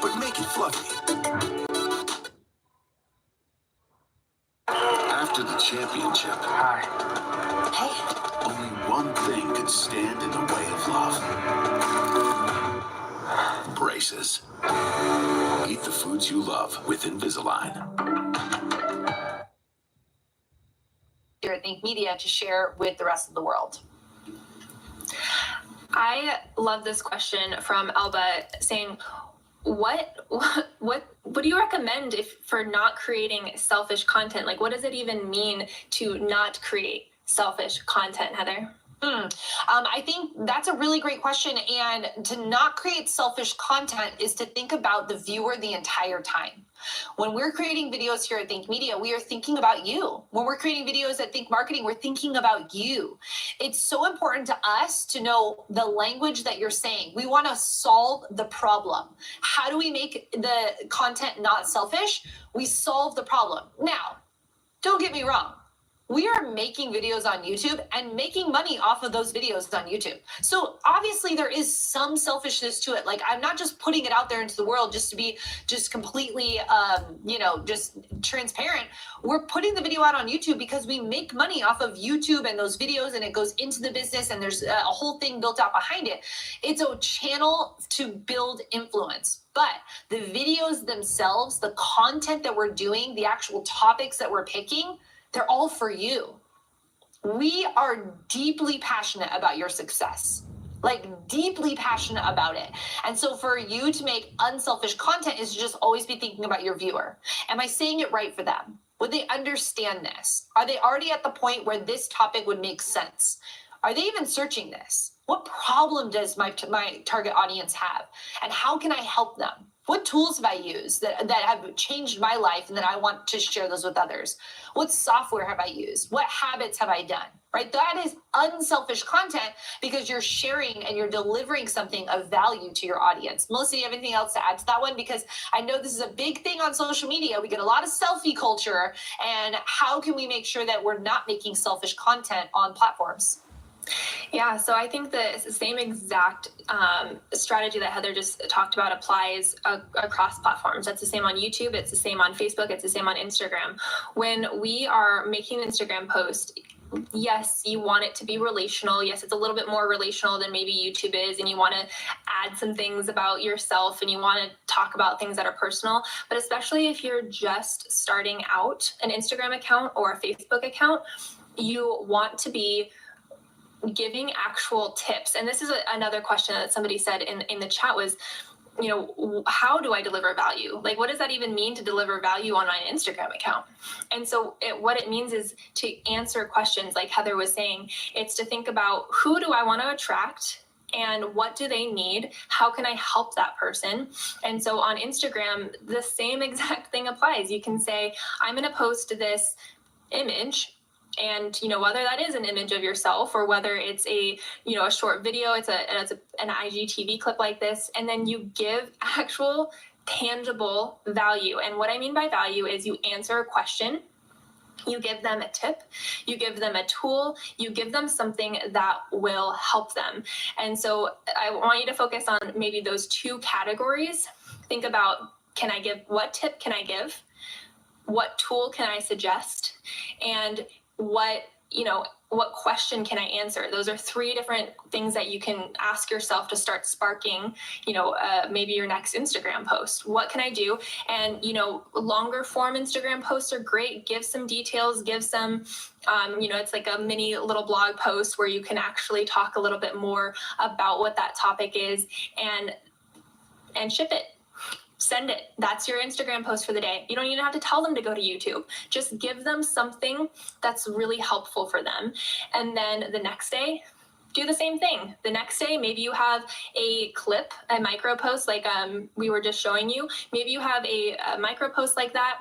but make it fluffy. After the championship, only one thing could stand in the way of love. Braces. Eat the foods you love with Invisalign. Here at Think Media to share with the rest of the world. I love this question from Elba saying, what do you recommend for not creating selfish content? Like, what does it even mean to not create selfish content, Heather? I think that's a really great question. And to not create selfish content is to think about the viewer the entire time. When we're creating videos here at Think Media, we are thinking about you. When we're creating videos at Think Marketing, we're thinking about you. It's so important to us to know the language that you're saying. We want to solve the problem. How do we make the content not selfish? We solve the problem. Now, don't get me wrong. We are making videos on YouTube and making money off of those videos on YouTube. So obviously there is some selfishness to it. Like, I'm not just putting it out there into the world just to be just completely, just transparent. We're putting the video out on YouTube because we make money off of YouTube and those videos, and it goes into the business, and there's a whole thing built out behind it. It's a channel to build influence. But the videos themselves, the content that we're doing, the actual topics that we're picking, they're all for you. We are deeply passionate about your success, like deeply passionate about it. And so for you to make unselfish content is to just always be thinking about your viewer. Am I saying it right for them? Would they understand this? Are they already at the point where this topic would make sense? Are they even searching this? What problem does my target audience have? And how can I help them? What tools have I used that have changed my life and that I want to share those with others? What software have I used? What habits have I done? Right? That is unselfish content because you're sharing and you're delivering something of value to your audience. Melissa, you have anything else to add to that one? Because I know this is a big thing on social media. We get a lot of selfie culture. And how can we make sure that we're not making selfish content on platforms? Yeah, so I think the same exact strategy that Heather just talked about applies across platforms. That's the same on YouTube. It's the same on Facebook. It's the same on Instagram. When we are making an Instagram post, yes, you want it to be relational. Yes, it's a little bit more relational than maybe YouTube is, and you want to add some things about yourself and you want to talk about things that are personal. But especially if you're just starting out an Instagram account or a Facebook account, you want to be giving actual tips. And this is another question that somebody said in the chat was, how do I deliver value? Like, what does that even mean to deliver value on my Instagram account? And so what it means is to answer questions like Heather was saying. It's to think about, who do I want to attract? And what do they need? How can I help that person? And so on Instagram, the same exact thing applies. You can say, I'm going to post this image. And, whether that is an image of yourself or whether it's a short video, it's an IGTV clip like this, and then you give actual tangible value. And what I mean by value is you answer a question, you give them a tip, you give them a tool, you give them something that will help them. And so I want you to focus on maybe those two categories. Think about, what tip can I give? What tool can I suggest? And what question can I answer? Those are three different things that you can ask yourself to start sparking, maybe your next Instagram post. What can I do? And, longer form Instagram posts are great. Give some details, give some, it's like a mini little blog post where you can actually talk a little bit more about what that topic is and ship it. Send it. That's your Instagram post for the day. You don't even have to tell them to go to YouTube. Just give them something that's really helpful for them. And then the next day, do the same thing. The next day, maybe you have a clip, a micro post like we were just showing you. Maybe you have a micro post like that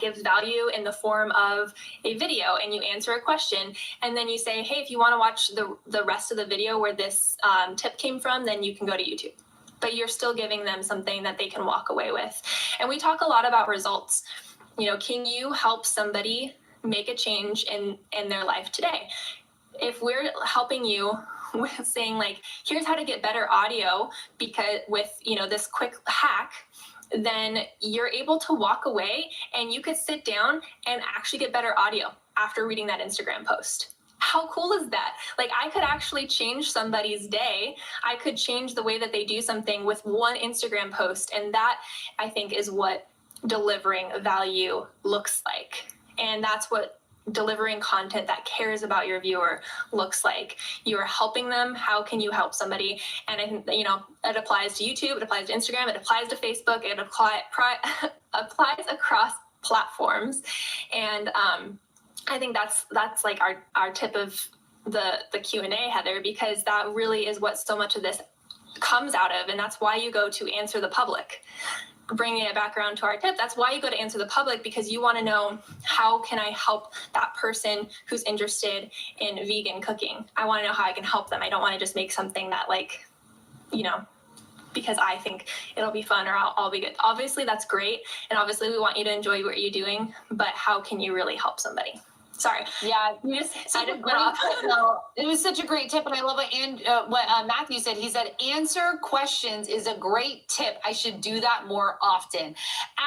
gives value in the form of a video, and you answer a question, and then you say, hey, if you want to watch the rest of the video where this tip came from, then you can go to YouTube. But you're still giving them something that they can walk away with. And we talk a lot about results. Can you help somebody make a change in their life today? If we're helping you with saying, like, here's how to get better audio because with, this quick hack, then you're able to walk away and you could sit down and actually get better audio after reading that Instagram post. How cool is that? Like, I could actually change somebody's day. I could change the way that they do something with one Instagram post. And that, I think, is what delivering value looks like. And that's what delivering content that cares about your viewer looks like. You are helping them. How can you help somebody? And I think that, it applies to YouTube, it applies to Instagram, it applies to Facebook, it applies across platforms. And I think that's like our tip of the Q&A, Heather, because that really is what so much of this comes out of. And that's why you go to Answer the Public. Bringing it back around to our tip, that's why you go to Answer the Public, because you want to know, how can I help that person who's interested in vegan cooking? I want to know how I can help them. I don't want to just make something that because I think it'll be fun or I'll be good. Obviously that's great. And obviously we want you to enjoy what you're doing, but how can you really help somebody? Sorry. Yeah, I didn't it was such a great tip, and I love what Matthew said. He said, answer questions is a great tip. I should do that more often.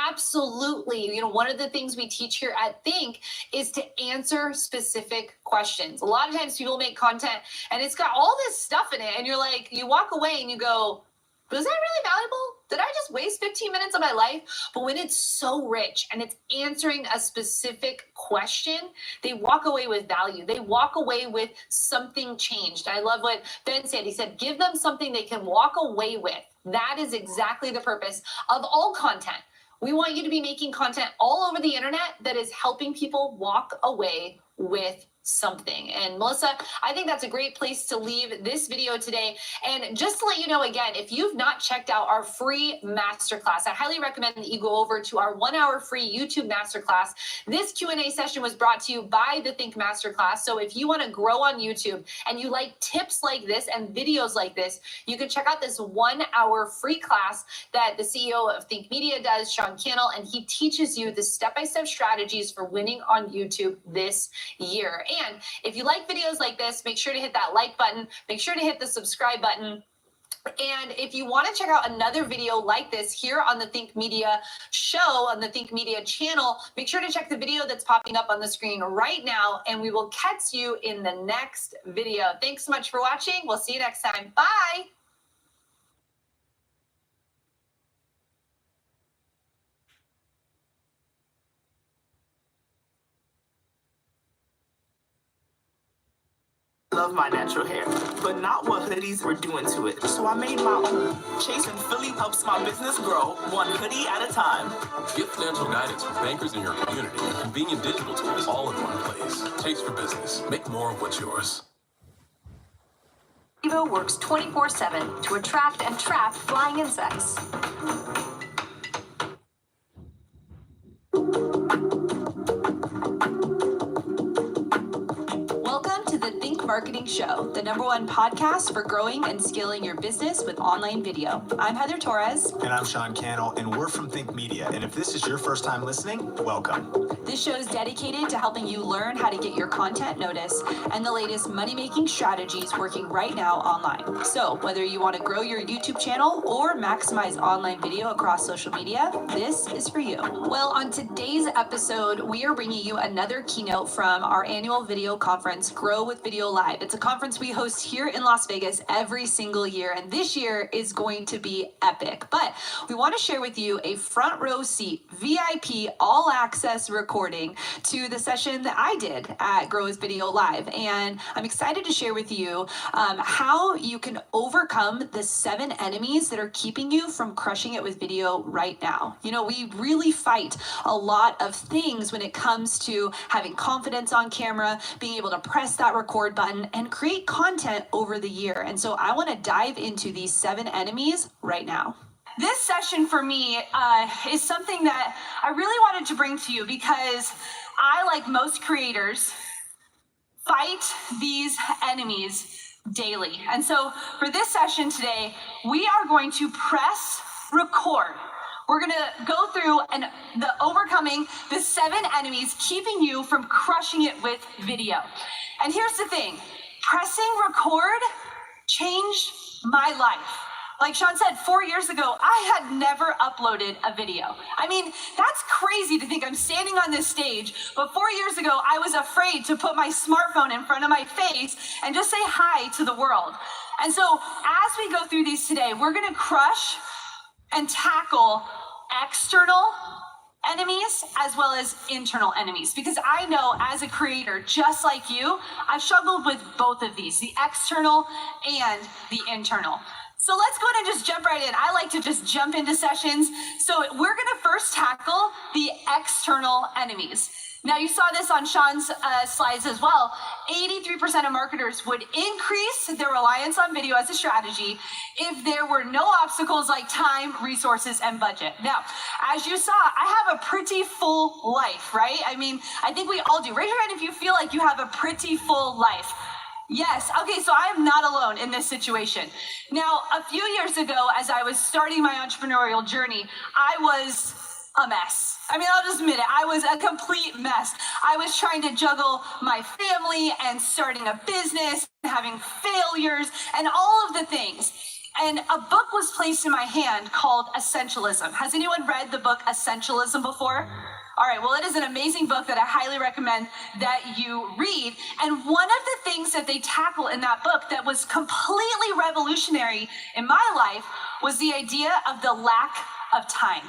Absolutely. One of the things we teach here at Think is to answer specific questions. A lot of times people make content and it's got all this stuff in it, and you're like, you walk away and you go, was that really valuable? Did I just waste 15 minutes of my life? But when it's so rich and it's answering a specific question, they walk away with value. They walk away with something changed. I love what Ben said. He said, give them something they can walk away with. That is exactly the purpose of all content. We want you to be making content all over the internet that is helping people walk away with something. And Melissa, I think that's a great place to leave this video today. And just to let you know, again, if you've not checked out our free masterclass, I highly recommend that you go over to our 1-hour free YouTube masterclass. This Q&A session was brought to you by the Think Masterclass. So if you want to grow on YouTube and you like tips like this and videos like this, you can check out this 1-hour free class that the CEO of Think Media does, Sean Cannell, and he teaches you the step-by-step strategies for winning on YouTube this year. And if you like videos like this, make sure to hit that like button, make sure to hit the subscribe button. And if you want to check out another video like this here on the Think Media show, on the Think Media channel, make sure to check the video that's popping up on the screen right now, and we will catch you in the next video. Thanks so much for watching. We'll see you next time. Bye. Love my natural hair, but not what hoodies were doing to it. So I made my own. Chase and Philly helps my business grow, one hoodie at a time. Get financial guidance from bankers in your community and convenient digital tools all in one place. Chase for business. Make more of what's yours. Evo works 24/7 to attract and trap flying insects. Welcome to the Think Marketing Show, the #1 podcast for growing and scaling your business with online video. I'm Heather Torres. And I'm Sean Cannell, and we're from Think Media. And if this is your first time listening, welcome. This show is dedicated to helping you learn how to get your content noticed and the latest money-making strategies working right now online. So whether you want to grow your YouTube channel or maximize online video across social media, this is for you. Well, on today's episode, we are bringing you another keynote from our annual video conference, Grow with Video Live. It's a conference we host here in Las Vegas every single year, and this year is going to be epic. But we want to share with you a front row seat, VIP, all access recording to the session that I did at Grow with Video Live. And I'm excited to share with you how you can overcome the 7 enemies that are keeping you from crushing it with video right now. We really fight a lot of things when it comes to having confidence on camera, being able to press that record button and create content over the year. And so I want to dive into these 7 enemies right now. This session for me is something that I really wanted to bring to you because I, like most creators, fight these enemies daily. And so for this session today, we are going to press record. We're going to go through overcoming the 7 enemies keeping you from crushing it with video. And here's the thing, pressing record changed my life. Like Sean said, 4 years ago, I had never uploaded a video. I mean, that's crazy to think I'm standing on this stage, but 4 years ago, I was afraid to put my smartphone in front of my face and just say hi to the world. And so as we go through these today, we're gonna crush and tackle external enemies as well as internal enemies, because I know as a creator, just like you, I've struggled with both of these, the external and the internal. So let's go ahead and just jump right in. I like to just jump into sessions. So we're gonna first tackle the external enemies. Now you saw this on Sean's slides as well. 83% of marketers would increase their reliance on video as a strategy if there were no obstacles like time, resources, and budget. Now, as you saw, I have a pretty full life, right? I mean, I think we all do. Raise your hand if you feel like you have a pretty full life. Yes, okay, so I am not alone in this situation. Now, a few years ago, as I was starting my entrepreneurial journey, I was a mess. I mean, I'll just admit it. I was a complete mess. I was trying to juggle my family and starting a business, having failures, and all of the things. And a book was placed in my hand called Essentialism. Has anyone read the book Essentialism before? All right, well, it is an amazing book that I highly recommend that you read. And one of the things that they tackle in that book that was completely revolutionary in my life was the idea of the lack of time.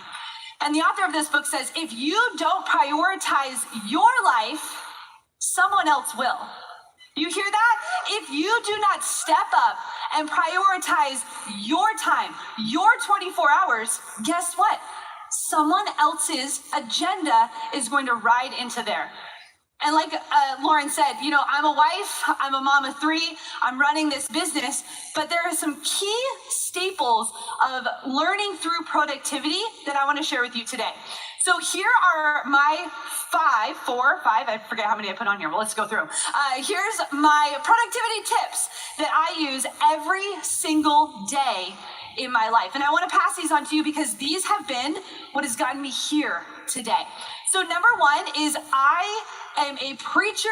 And the author of this book says, if you don't prioritize your life, someone else will. You hear that? If you do not step up and prioritize your time, your 24 hours, guess what? Someone else's agenda is going to ride into there. And like Lauren said, you know, I'm a wife, I'm a mom of 3, I'm running this business, but there are some key staples of learning through productivity that I want to share with you today. So here are my 5, I forget how many I put on here. Well, let's go through. Here's my productivity tips that I use every single day in my life. And I want to pass these on to you because these have been what has gotten me here today. So number 1 is I am a preacher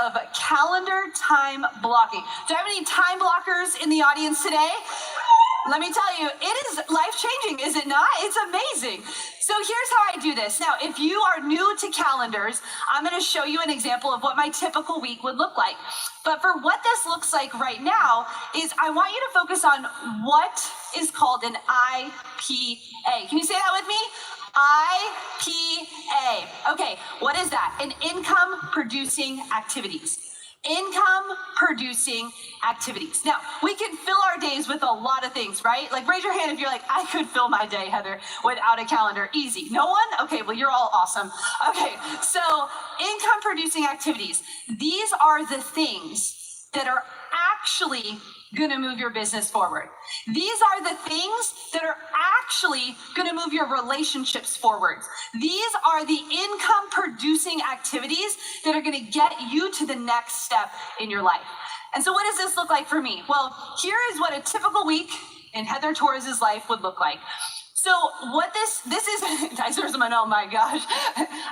of calendar time blocking. Do I have any time blockers in the audience today? Let me tell you, it is life-changing, is it not? It's amazing. So here's how I do this. Now, if you are new to calendars, I'm going to show you an example of what my typical week would look like. But for what this looks like right now is I want you to focus on what is called an IPA. Can you say that with me? IPA. Okay, what is that? An income producing activities. Income producing activities. Now, we can fill our days with a lot of things, right? Like raise your hand if you're like, I could fill my day, Heather, without a calendar. Easy. No one? Okay, well, you're all awesome. Okay, so income producing activities. These are the things that are actually gonna move your business forward. These are the things that are actually gonna move your relationships forward. These are the income producing activities that are gonna get you to the next step in your life. And so what does this look like for me? Well, here is what a typical week in Heather Torres's life would look like. So what this is, oh my gosh,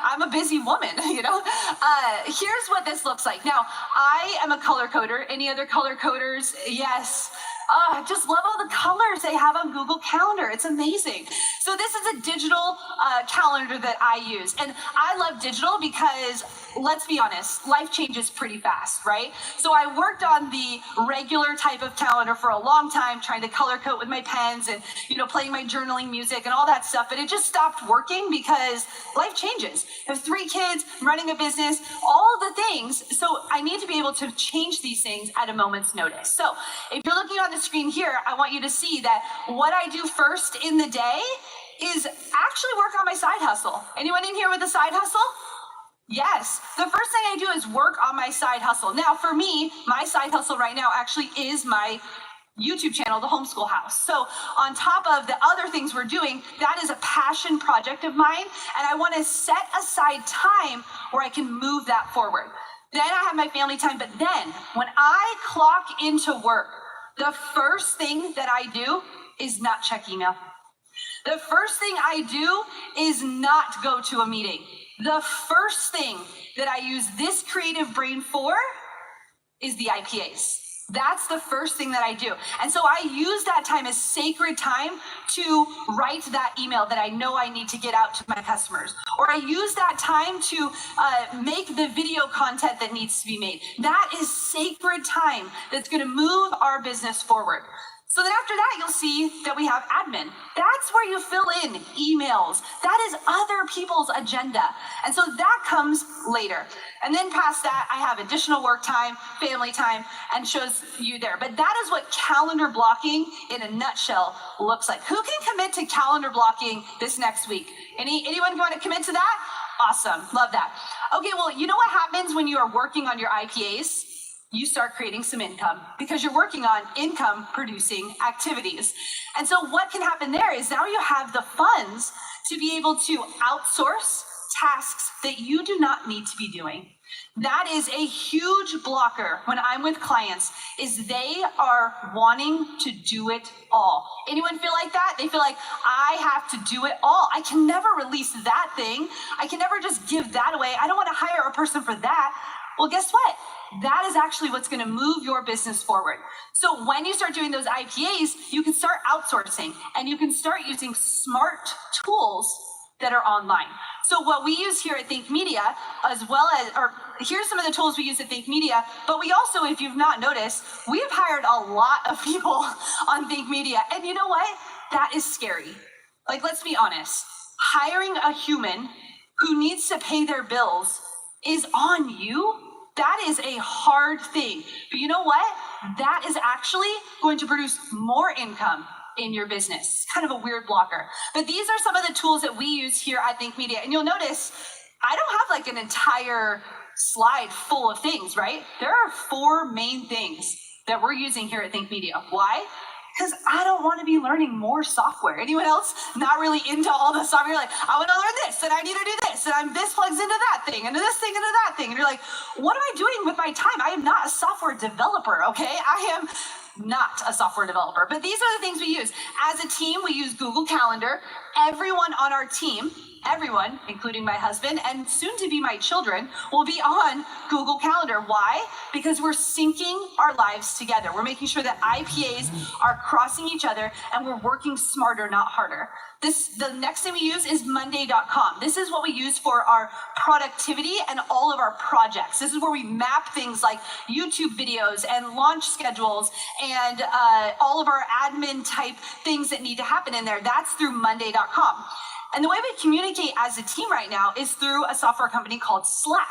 I'm a busy woman, you know? Here's what this looks like. Now, I am a color coder. Any other color coders? Yes. I just love all the colors they have on Google Calendar. It's amazing. So this is a digital calendar that I use. And I love digital because, let's be honest, life changes pretty fast, right? So I worked on the regular type of calendar for a long time, trying to color code with my pens and, you know, playing my journaling music and all that stuff. But it just stopped working because life changes. I have 3 kids, I'm running a business, all the things. So I need to be able to change these things at a moment's notice. So if you're looking on the screen here, I want you to see that what I do first in the day is actually work on my side hustle. Anyone in here with a side hustle? Yes. The first thing I do is work on my side hustle. Now, for me, my side hustle right now actually is my YouTube channel, The Homeschool House. So on top of the other things we're doing, that is a passion project of mine. And I want to set aside time where I can move that forward. Then I have my family time. But then when I clock into work, the first thing that I do is not check email. The first thing I do is not go to a meeting. The first thing that I use this creative brain for is the IPAs. That's the first thing that I do. And so I use that time as sacred time to write that email that I know I need to get out to my customers. Or I use that time to make the video content that needs to be made. That is sacred time that's going to move our business forward. So then after that, you'll see that we have admin. That's where you fill in emails. That is other people's agenda. And so that comes later. And then past that, I have additional work time, family time, and shows you there. But that is what calendar blocking in a nutshell looks like. Who can commit to calendar blocking this next week? Anyone want to commit to that? Awesome, love that. Okay, well, you know what happens when you are working on your IPAs? You start creating some income because you're working on income producing activities. And so what can happen there is now you have the funds to be able to outsource tasks that you do not need to be doing. That is a huge blocker when I'm with clients, is they are wanting to do it all. Anyone feel like that? They feel like, I have to do it all. I can never release that thing. I can never just give that away. I don't want to hire a person for that. Well, guess what? That is actually what's going to move your business forward. So when you start doing those IPAs, you can start outsourcing and you can start using smart tools that are online. So what we use here at Think Media, as well as, or here's some of the tools we use at Think Media, but we also, if you've not noticed, we have hired a lot of people on Think Media. And you know what? That is scary. Like, let's be honest. Hiring a human who needs to pay their bills is on you. That is a hard thing. But you know what? That is actually going to produce more income in your business. It's kind of a weird blocker. But these are some of the tools that we use here at Think Media. And you'll notice I don't have like an entire slide full of things, right? There are 4 main things that we're using here at Think Media. Why? Because I don't want to be learning more software. Anyone else not really into all the software? You're like, I want to learn this, and I need to do this, and this plugs into that thing, and this thing into that thing. And you're like, what am I doing with my time? I am not a software developer, okay? I am not a software developer. But these are the things we use. As a team, we use Google Calendar. Everyone on our team, everyone, including my husband and soon to be my children, will be on Google Calendar. Why? Because we're syncing our lives together. We're making sure that IPAs are crossing each other and we're working smarter, not harder. The next thing we use is Monday.com. This is what we use for our productivity and all of our projects. This is where we map things like YouTube videos and launch schedules and all of our admin type things that need to happen in there. That's through Monday.com. And the way we communicate as a team right now is through a software company called Slack.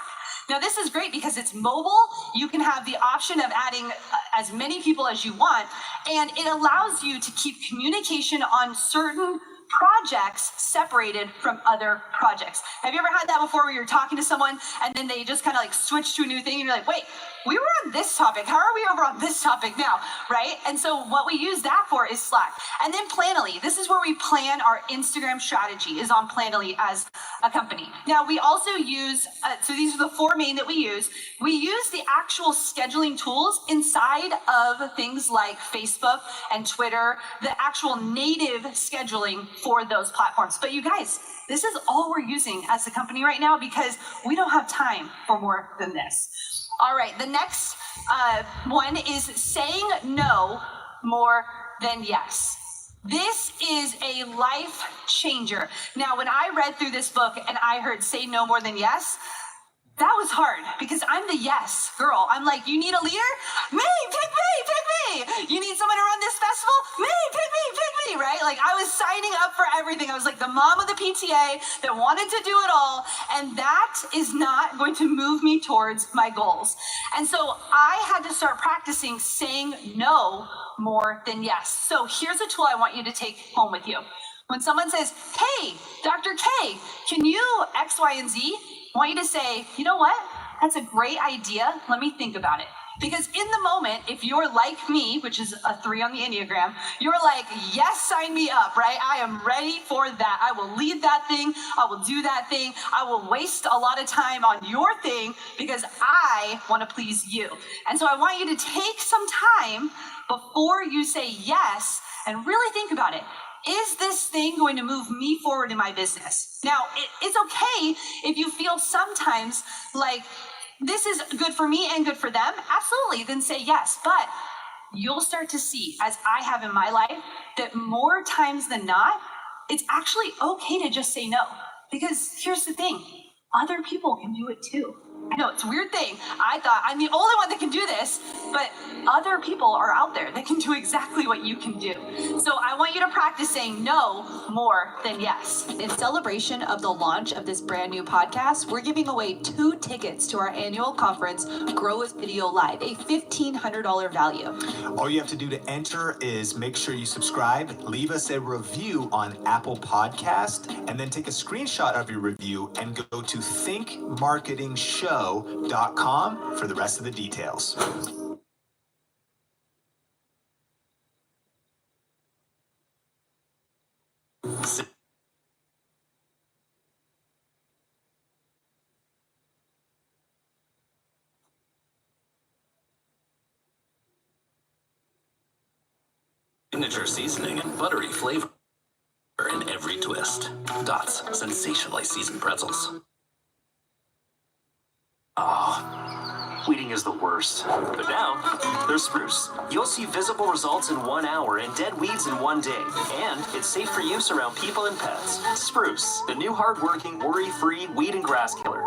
Now, this is great because it's mobile. You can have the option of adding as many people as you want, and it allows you to keep communication on certain projects separated from other projects. Have you ever had that before where you're talking to someone and then they just kind of like switch to a new thing and you're like, wait, we were on this topic. How are we over on this topic now, right? And so what we use that for is Slack. And then Planoly. This is where we plan our Instagram strategy, is on Planoly as a company. Now, we also use, so these are the 4 main that we use. We use the actual scheduling tools inside of things like Facebook and Twitter, the actual native scheduling for those platforms. But you guys, this is all we're using as a company right now because we don't have time for more than this. All right, the next one is saying no more than yes. This is a life changer. Now, when I read through this book and I heard say no more than yes, that was hard because I'm the yes girl. I'm like, you need a leader? Me, pick me, pick me. You need someone to run this festival? Me, pick me, right? Like I was signing up for everything. I was like the mom of the PTA that wanted to do it all. And that is not going to move me towards my goals. And so I had to start practicing saying no more than yes. So here's a tool I want you to take home with you. When someone says, hey, Dr. K, can you X, Y, and Z? I want you to say, you know what? That's a great idea. Let me think about it. Because in the moment, if you're like me, which is a 3 on the Enneagram, you're like, yes, sign me up, right? I am ready for that. I will lead that thing. I will do that thing. I will waste a lot of time on your thing because I want to please you. And so I want you to take some time before you say yes and really think about it. Is this thing going to move me forward in my business? Now, it's okay if you feel sometimes like this is good for me and good for them. Absolutely, then say yes. But you'll start to see, as I have in my life, that more times than not, it's actually okay to just say no. Because here's the thing, other people can do it too. I know it's a weird thing. I thought I'm the only one that can do this. but other people are out there that can do exactly what you can do. So I want you to practice saying no more than yes. In celebration of the launch of this brand new podcast, we're giving away 2 tickets to our annual conference, Grow with Video Live, a $1,500 value. All you have to do to enter is make sure you subscribe, leave us a review on Apple Podcast, and then take a screenshot of your review and go to thinkmarketingshow.com for the rest of the details. Signature seasoning and buttery flavor in every twist. Dots, sensationally seasoned pretzels. Weeding is the worst. But now, there's Spruce. You'll see visible results in 1 hour and dead weeds in 1 day. And it's safe for use around people and pets. Spruce, the new hard-working, worry-free weed and grass killer.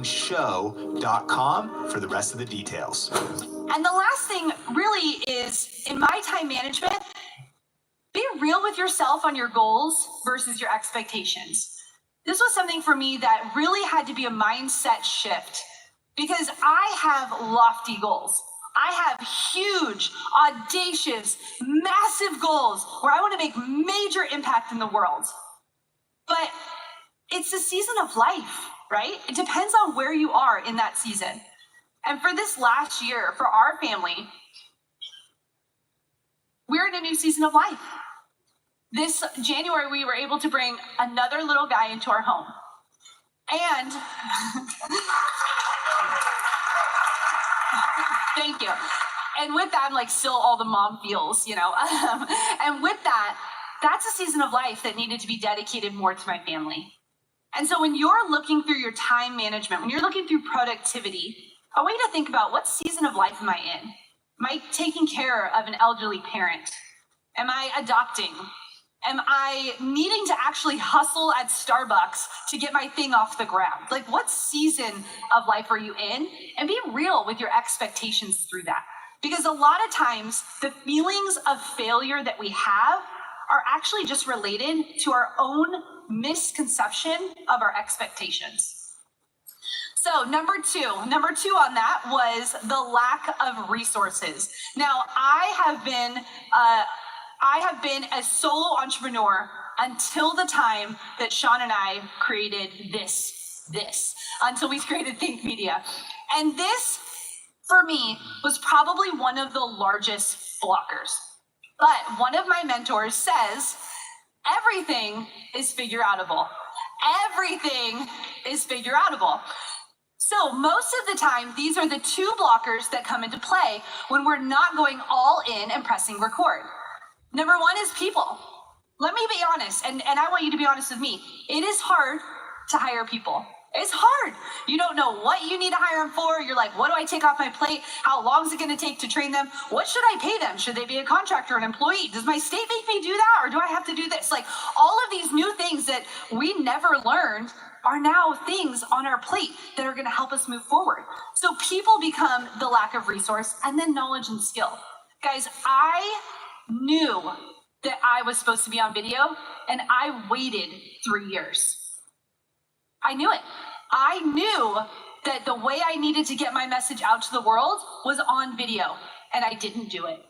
Show.com for the rest of the details. And the last thing really is, in my time management, be real with yourself on your goals versus your expectations. This was something for me that really had to be a mindset shift because I have lofty goals. I have huge, audacious, massive goals where I want to make major impact in the world. But it's a season of life, right? It depends on where you are in that season. And for this last year, for our family, we're in a new season of life. This January, we were able to bring another little guy into our home. And thank you. And with that, I'm like still all the mom feels, you know. And with that, that's a season of life that needed to be dedicated more to my family. And so when you're looking through your time management, when you're looking through productivity, I want you to think about what season of life am I in? Am I taking care of an elderly parent? Am I adopting? Am I needing to actually hustle at Starbucks to get my thing off the ground? Like, what season of life are you in? And be real with your expectations through that. Because a lot of times, the feelings of failure that we have are actually just related to our own misconception of our expectations. So number two on that was the lack of resources. Now, I have been a solo entrepreneur until the time that Sean and I created this, until we created Think Media. And this, for me, was probably one of the largest blockers. But one of my mentors says, everything is figure-outable. Everything is figure-outable. So most of the time, these are the 2 blockers that come into play when we're not going all in and pressing record. Number 1 is people. Let me be honest, and I want you to be honest with me. It is hard to hire people. It's hard. You don't know what you need to hire them for. You're like, what do I take off my plate? How long is it going to take to train them? What should I pay them? Should they be a contractor or an employee? Does my state make me do that, or do I have to do this? Like, all of these new things that we never learned are now things on our plate that are going to help us move forward. So people become the lack of resource, and then knowledge and skill. Guys, I knew that I was supposed to be on video, and I waited 3 years. I knew it. I knew that the way I needed to get my message out to the world was on video, and I didn't do it.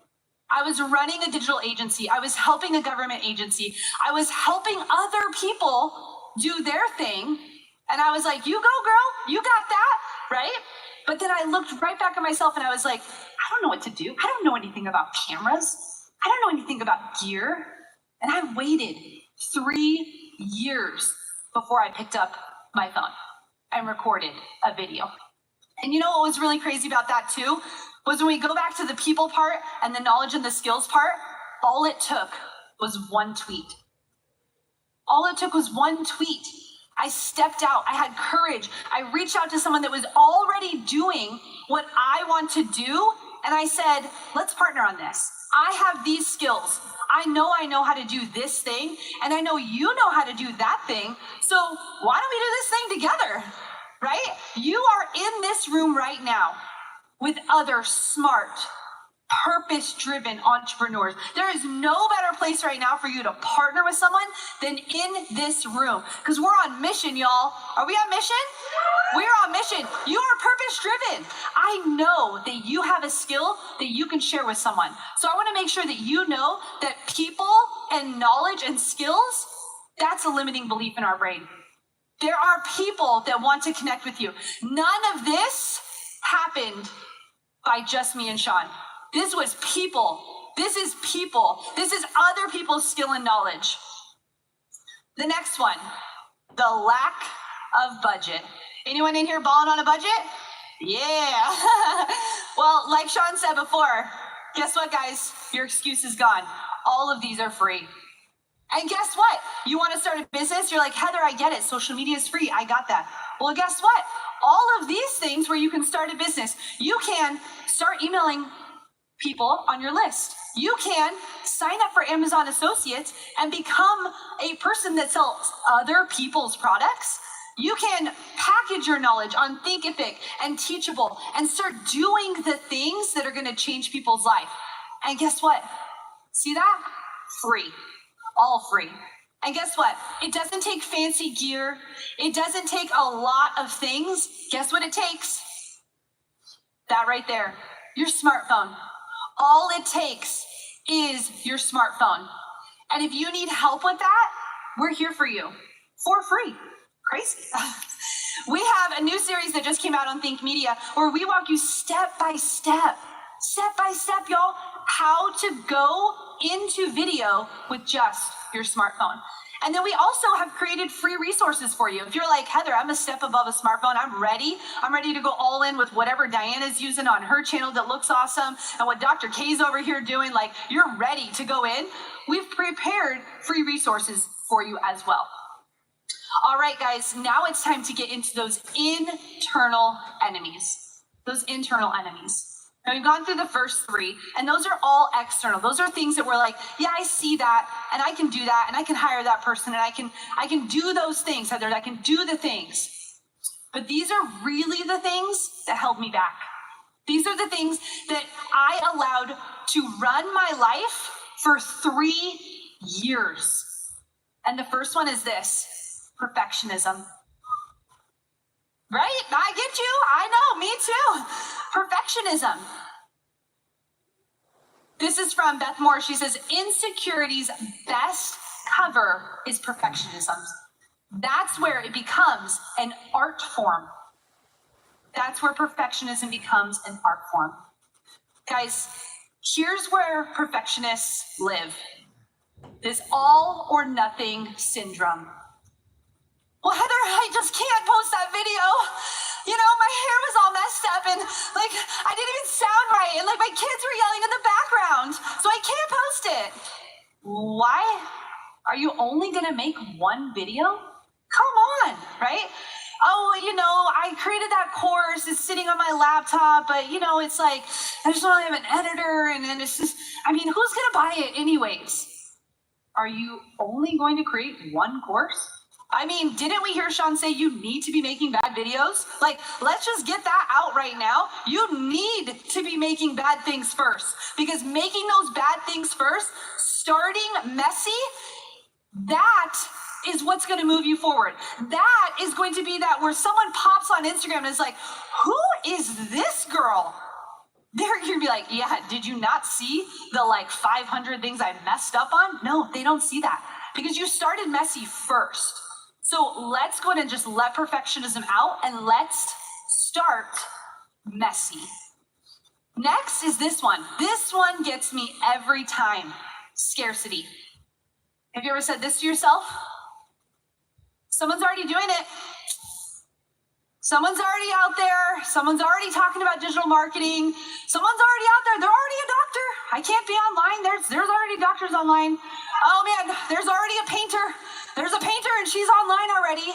I was running a digital agency. I was helping a government agency. I was helping other people do their thing, and I was like, you go, girl, you got that, right? But then I looked right back at myself, and I was like, I don't know what to do. I don't know anything about cameras. I don't know anything about gear. And I waited 3 years before I picked up my phone and recorded a video. And you know what was really crazy about that too? Was when we go back to the people part and the knowledge and the skills part, all it took was 1 tweet. All it took was 1 tweet. I stepped out. I had courage. I reached out to someone that was already doing what I want to do. And I said, let's partner on this. I have these skills. I know how to do this thing, and I know you know how to do that thing. So why don't we do this thing together? right? You are in this room right now with other smart, purpose-driven entrepreneurs. There is no better place right now for you to partner with someone than in this room, because we're on mission, y'all. Are we on mission? We're on mission. You are purpose-driven. I know that you have a skill that you can share with someone. So I want to make sure that you know that people and knowledge and skills, that's a limiting belief in our brain. There are people that want to connect with you. None of this happened by just me and Sean. This was people. This is people. This is other people's skill and knowledge. The next one, the lack of budget. Anyone in here balling on a budget? Yeah. Well, like Sean said before, guess what, guys? Your excuse is gone. All of these are free. And guess what? You want to start a business? You're like, Heather, I get it. Social media is free. I got that. Well, guess what? All of these things where you can start a business, you can start emailing people on your list. You can sign up for Amazon Associates and become a person that sells other people's products. You can package your knowledge on Thinkific and Teachable and start doing the things that are going to change people's life. And guess what? See that? Free. All free. And guess what? It doesn't take fancy gear. It doesn't take a lot of things. Guess what it takes? That right there. Your smartphone. All it takes is your smartphone. And if you need help with that, we're here for you for free. Crazy. We have a new series that just came out on Think Media where we walk you step by step, y'all, how to go into video with just your smartphone. And then we also have created free resources for you. If you're like, Heather, I'm a step above a smartphone. I'm ready to go all in with whatever Diana's using on her channel that looks awesome and what Dr. K's over here doing. Like, you're ready to go in. We've prepared free resources for you as well. All right, guys, now it's time to get into those internal enemies. Now, we've gone through the first three, and those are all external. Those are things that we're like, yeah, I see that, and I can do that, and I can hire that person, and I can do those things, Heather, I can do the things. But these are really the things that held me back. These are the things that I allowed to run my life for 3 years. And the first one is this: perfectionism. Right? I get you. I know, me too. Perfectionism. This is from Beth Moore. She says, insecurity's best cover is perfectionism. That's where it becomes an art form. That's where perfectionism becomes an art form. Guys, here's where perfectionists live. This all or nothing syndrome. Well, Heather, I just can't post that video. You know, my hair was all messed up and like I didn't even sound right and like my kids were yelling in the background, so I can't post it. Why? Are you only gonna make one video? Come on, right? Oh, you know, I created that course, it's sitting on my laptop, but you know, it's like, I just don't have an editor and it's just, I mean, who's gonna buy it anyways? Are you only going to create one course? I mean, didn't we hear Sean say you need to be making bad videos? Like, let's just get that out right now. You need to be making bad things first, because making those bad things first, starting messy, that is what's going to move you forward. That is going to be that where someone pops on Instagram and is like, who is this girl? They're going to be like, yeah, did you not see the like 500 things I messed up on? No, they don't see that because you started messy first. So let's go ahead and just let perfectionism out and let's start messy. Next is this one. This one gets me every time. Scarcity. Have you ever said this to yourself? Someone's already doing it. Someone's already out there. Someone's already talking about digital marketing. Someone's already out there. They're already a doctor. I can't be online. There's already doctors online. Oh man, there's already a painter. There's a painter and she's online already.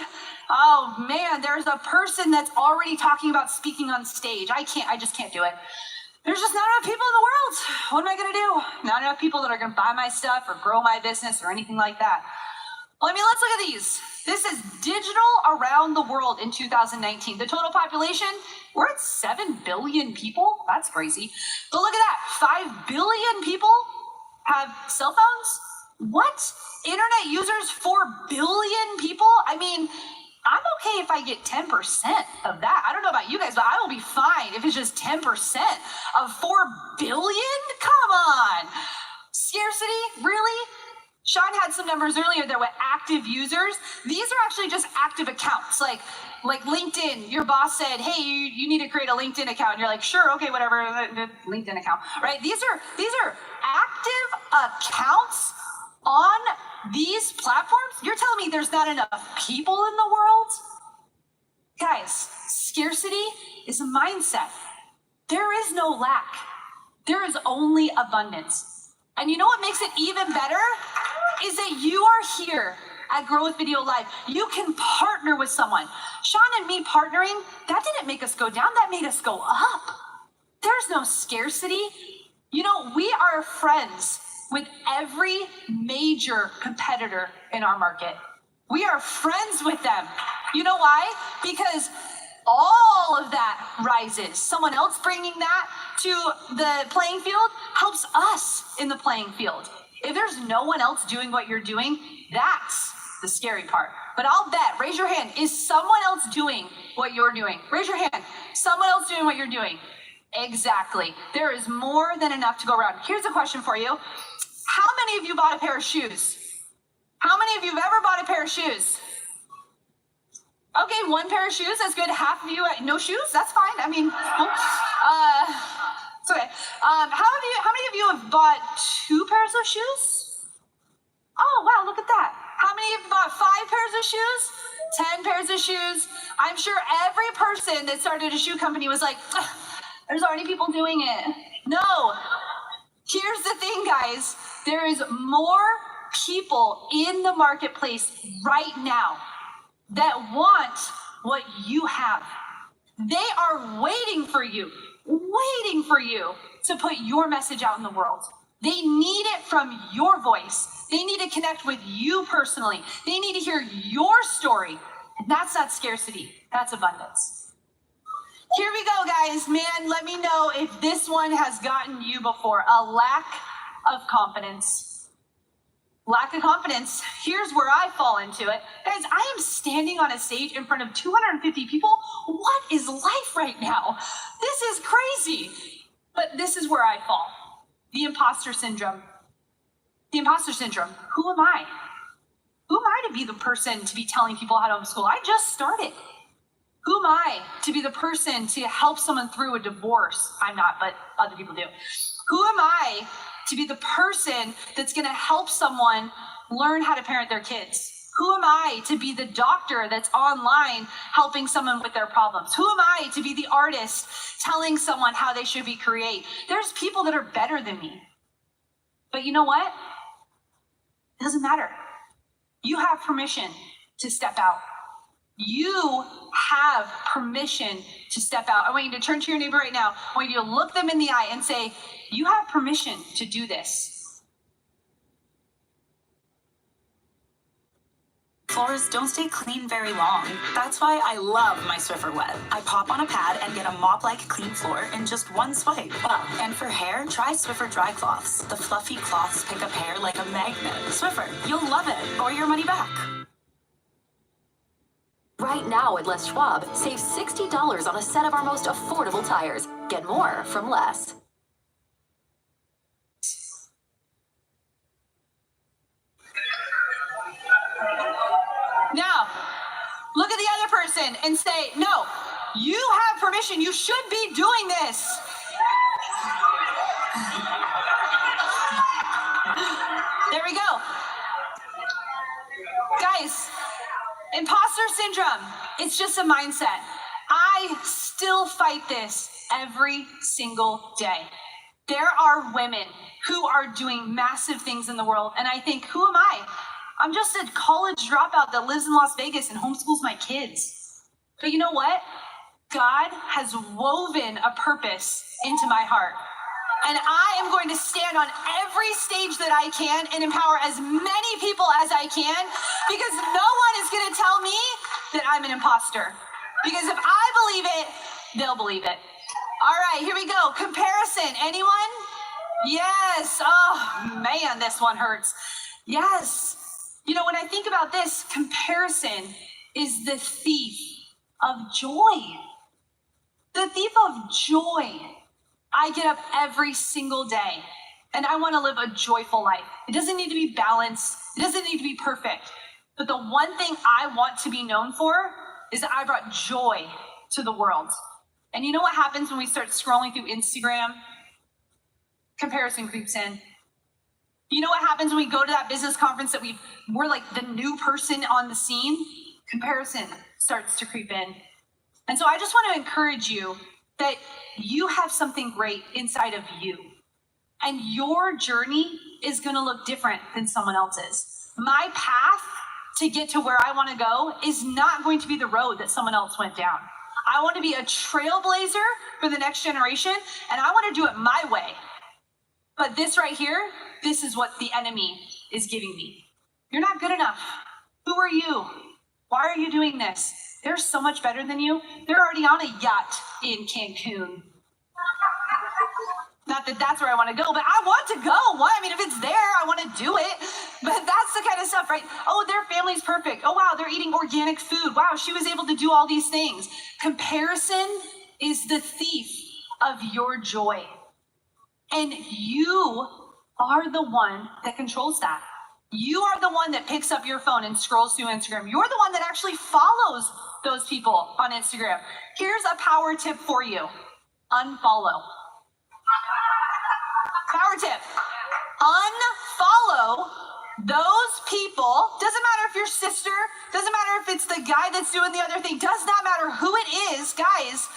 Oh man, there's a person that's already talking about speaking on stage. I just can't do it. There's just not enough people in the world. What am I gonna do? Not enough people that are gonna buy my stuff or grow my business or anything like that. Well, I mean, let's look at these. This is digital around the world in 2019. The total population, we're at 7 billion people. That's crazy. But look at that, 5 billion people have cell phones? What? Internet users, 4 billion people? I mean, I'm okay if I get 10% of that. I don't know about you guys, but I will be fine if it's just 10% of 4 billion? Come on. Scarcity, really? Sean had some numbers earlier there with active users. These are actually just active accounts. Like LinkedIn, your boss said, hey, you need to create a LinkedIn account. And you're like, sure, okay, whatever, LinkedIn account, right? These are active accounts on these platforms. You're telling me there's not enough people in the world? Guys, scarcity is a mindset. There is no lack. There is only abundance. And you know what makes it even better? Is that you are here at Grow with Video Live. You can partner with someone. Sean and me partnering, that didn't make us go down, that made us go up. There's no scarcity. You know, we are friends with every major competitor in our market. We are friends with them. You know why? Because all of that rises. Someone else bringing that to the playing field helps us in the playing field. If there's no one else doing what you're doing, that's the scary part. But I'll bet, raise your hand, is someone else doing what you're doing? Raise your hand. Someone else doing what you're doing. Exactly. There is more than enough to go around. Here's a question for you. How many of you bought a pair of shoes? How many of you have ever bought a pair of shoes? Okay, one pair of shoes, that's good. Half of you, no shoes, that's fine. I mean, it's okay. How many of you have bought 2 pairs of shoes? Oh, wow, look at that. How many of you bought 5 pairs of shoes? 10 pairs of shoes? I'm sure every person that started a shoe company was like, there's already people doing it. No. Here's the thing, guys. There is more people in the marketplace right now that want what you have. They are waiting for you to put your message out in the world. They need it from your voice. They need to connect with you personally. They need to hear your story. And that's not scarcity, that's abundance. Here we go, guys. Man, let me know if this one has gotten you before. A lack of confidence. Lack of confidence. Here's where I fall into it. Guys, I am standing on a stage in front of 250 people. What is life right now? This is crazy. But this is where I fall. The imposter syndrome. The imposter syndrome. Who am I? Who am I to be the person to be telling people how to homeschool? I just started. Who am I to be the person to help someone through a divorce? I'm not, but other people do. Who am I to be the person that's going to help someone learn how to parent their kids? Who am I to be the doctor that's online helping someone with their problems? Who am I to be the artist telling someone how they should be creative? There's people that are better than me. But you know what? It doesn't matter. You have permission to step out. You have permission to step out. I want you to turn to your neighbor right now. I want you to look them in the eye and say, you have permission to do this. Floors don't stay clean very long. That's why I love my Swiffer Wet. I pop on a pad and get a mop-like clean floor in just one swipe. Oh, and for hair, try Swiffer Dry Cloths. The fluffy cloths pick up hair like a magnet. Swiffer, you'll love it, or your money back. Right now at Les Schwab, save $60 on a set of our most affordable tires. Get more from less. Now, look at the other person and say, no, you have permission. You should be doing this. There we go. Guys, imposter syndrome, it's just a mindset. I still fight this every single day. There are women who are doing massive things in the world, and I think, who am I? I'm just a college dropout that lives in Las Vegas and homeschools my kids. But you know what? God has woven a purpose into my heart. And I am going to stand on every stage that I can and empower as many people as I can, because no one is going to tell me that I'm an imposter. Because if I believe it, they'll believe it. All right, here we go. Comparison. Anyone? Yes. Oh, man, this one hurts. Yes. You know, when I think about this, comparison is the thief of joy. The thief of joy. I get up every single day and I want to live a joyful life. It doesn't need to be balanced. It doesn't need to be perfect. But the one thing I want to be known for is that I brought joy to the world. And you know what happens when we start scrolling through Instagram? Comparison creeps in. You know what happens when we go to that business conference that we're like the new person on the scene? Comparison starts to creep in. And so I just want to encourage you that you have something great inside of you. And your journey is going to look different than someone else's. My path to get to where I want to go is not going to be the road that someone else went down. I want to be a trailblazer for the next generation, and I want to do it my way. But this right here, this is what the enemy is giving me. You're not good enough. Who are you? Why are you doing this? They're so much better than you. They're already on a yacht in Cancun. Not that that's where I want to go, but I want to go. Why? I mean, if it's there, I want to do it. But that's the kind of stuff, right? Oh, their family's perfect. Oh, wow, they're eating organic food. Wow, she was able to do all these things. Comparison is the thief of your joy. And you are the one that controls that. You are the one that picks up your phone and scrolls through Instagram. You're the one that actually follows those people on Instagram. Here's a power tip for you. Unfollow. Power tip. Unfollow those people. Doesn't matter if your sister, doesn't matter if it's the guy that's doing the other thing, does not matter who it is, guys.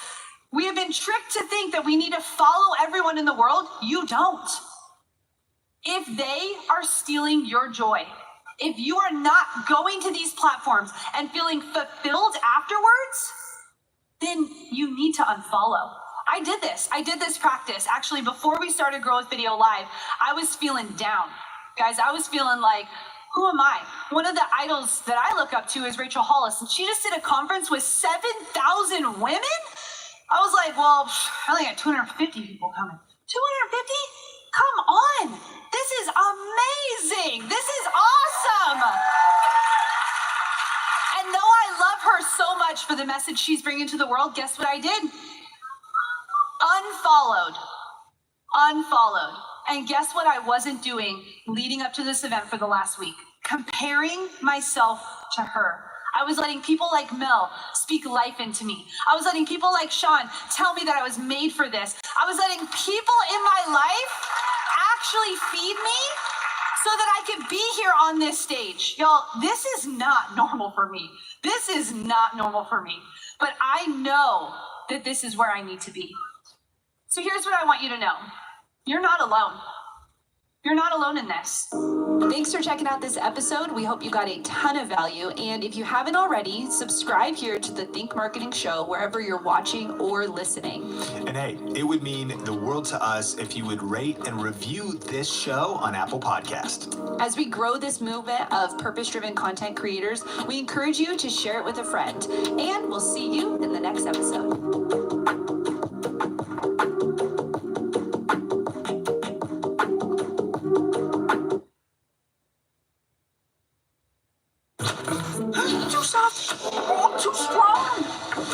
We have been tricked to think that we need to follow everyone in the world. You don't. If they are stealing your joy, if you are not going to these platforms and feeling fulfilled afterwards, then you need to unfollow. I did this practice. Actually, before we started Grow with Video Live, I was feeling down. Guys, I was feeling like, who am I? One of the idols that I look up to is Rachel Hollis, and she just did a conference with 7,000 women? I was like, well, I only got 250 people coming. 250? Come on. This is amazing. This is awesome. And though I love her so much for the message she's bringing to the world, guess what I did? Unfollowed. And guess what I wasn't doing leading up to this event for the last week? Comparing myself to her. I was letting people like Mel speak life into me. I was letting people like Sean tell me that I was made for this. I was letting people in my life actually feed me so that I could be here on this stage. Y'all, this is not normal for me. This is not normal for me. But I know that this is where I need to be. So here's what I want you to know. You're not alone. You're not alone in this. Thanks for checking out this episode. We hope you got a ton of value. And if you haven't already, subscribe here to the Think Marketing Show wherever you're watching or listening. And hey, it would mean the world to us if you would rate and review this show on Apple Podcast. As we grow this movement of purpose-driven content creators, we encourage you to share it with a friend. And we'll see you in the next episode. Too soft, too strong.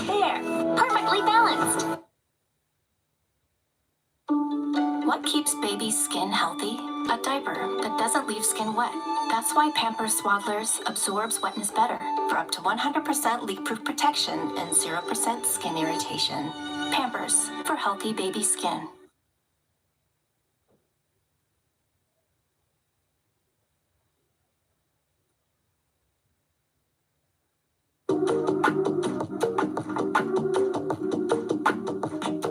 There, perfectly balanced. What keeps baby's skin healthy? A diaper that doesn't leave skin wet. That's why Pampers Swaddlers absorbs wetness better for up to 100% leak-proof protection and 0% skin irritation. Pampers for healthy baby skin.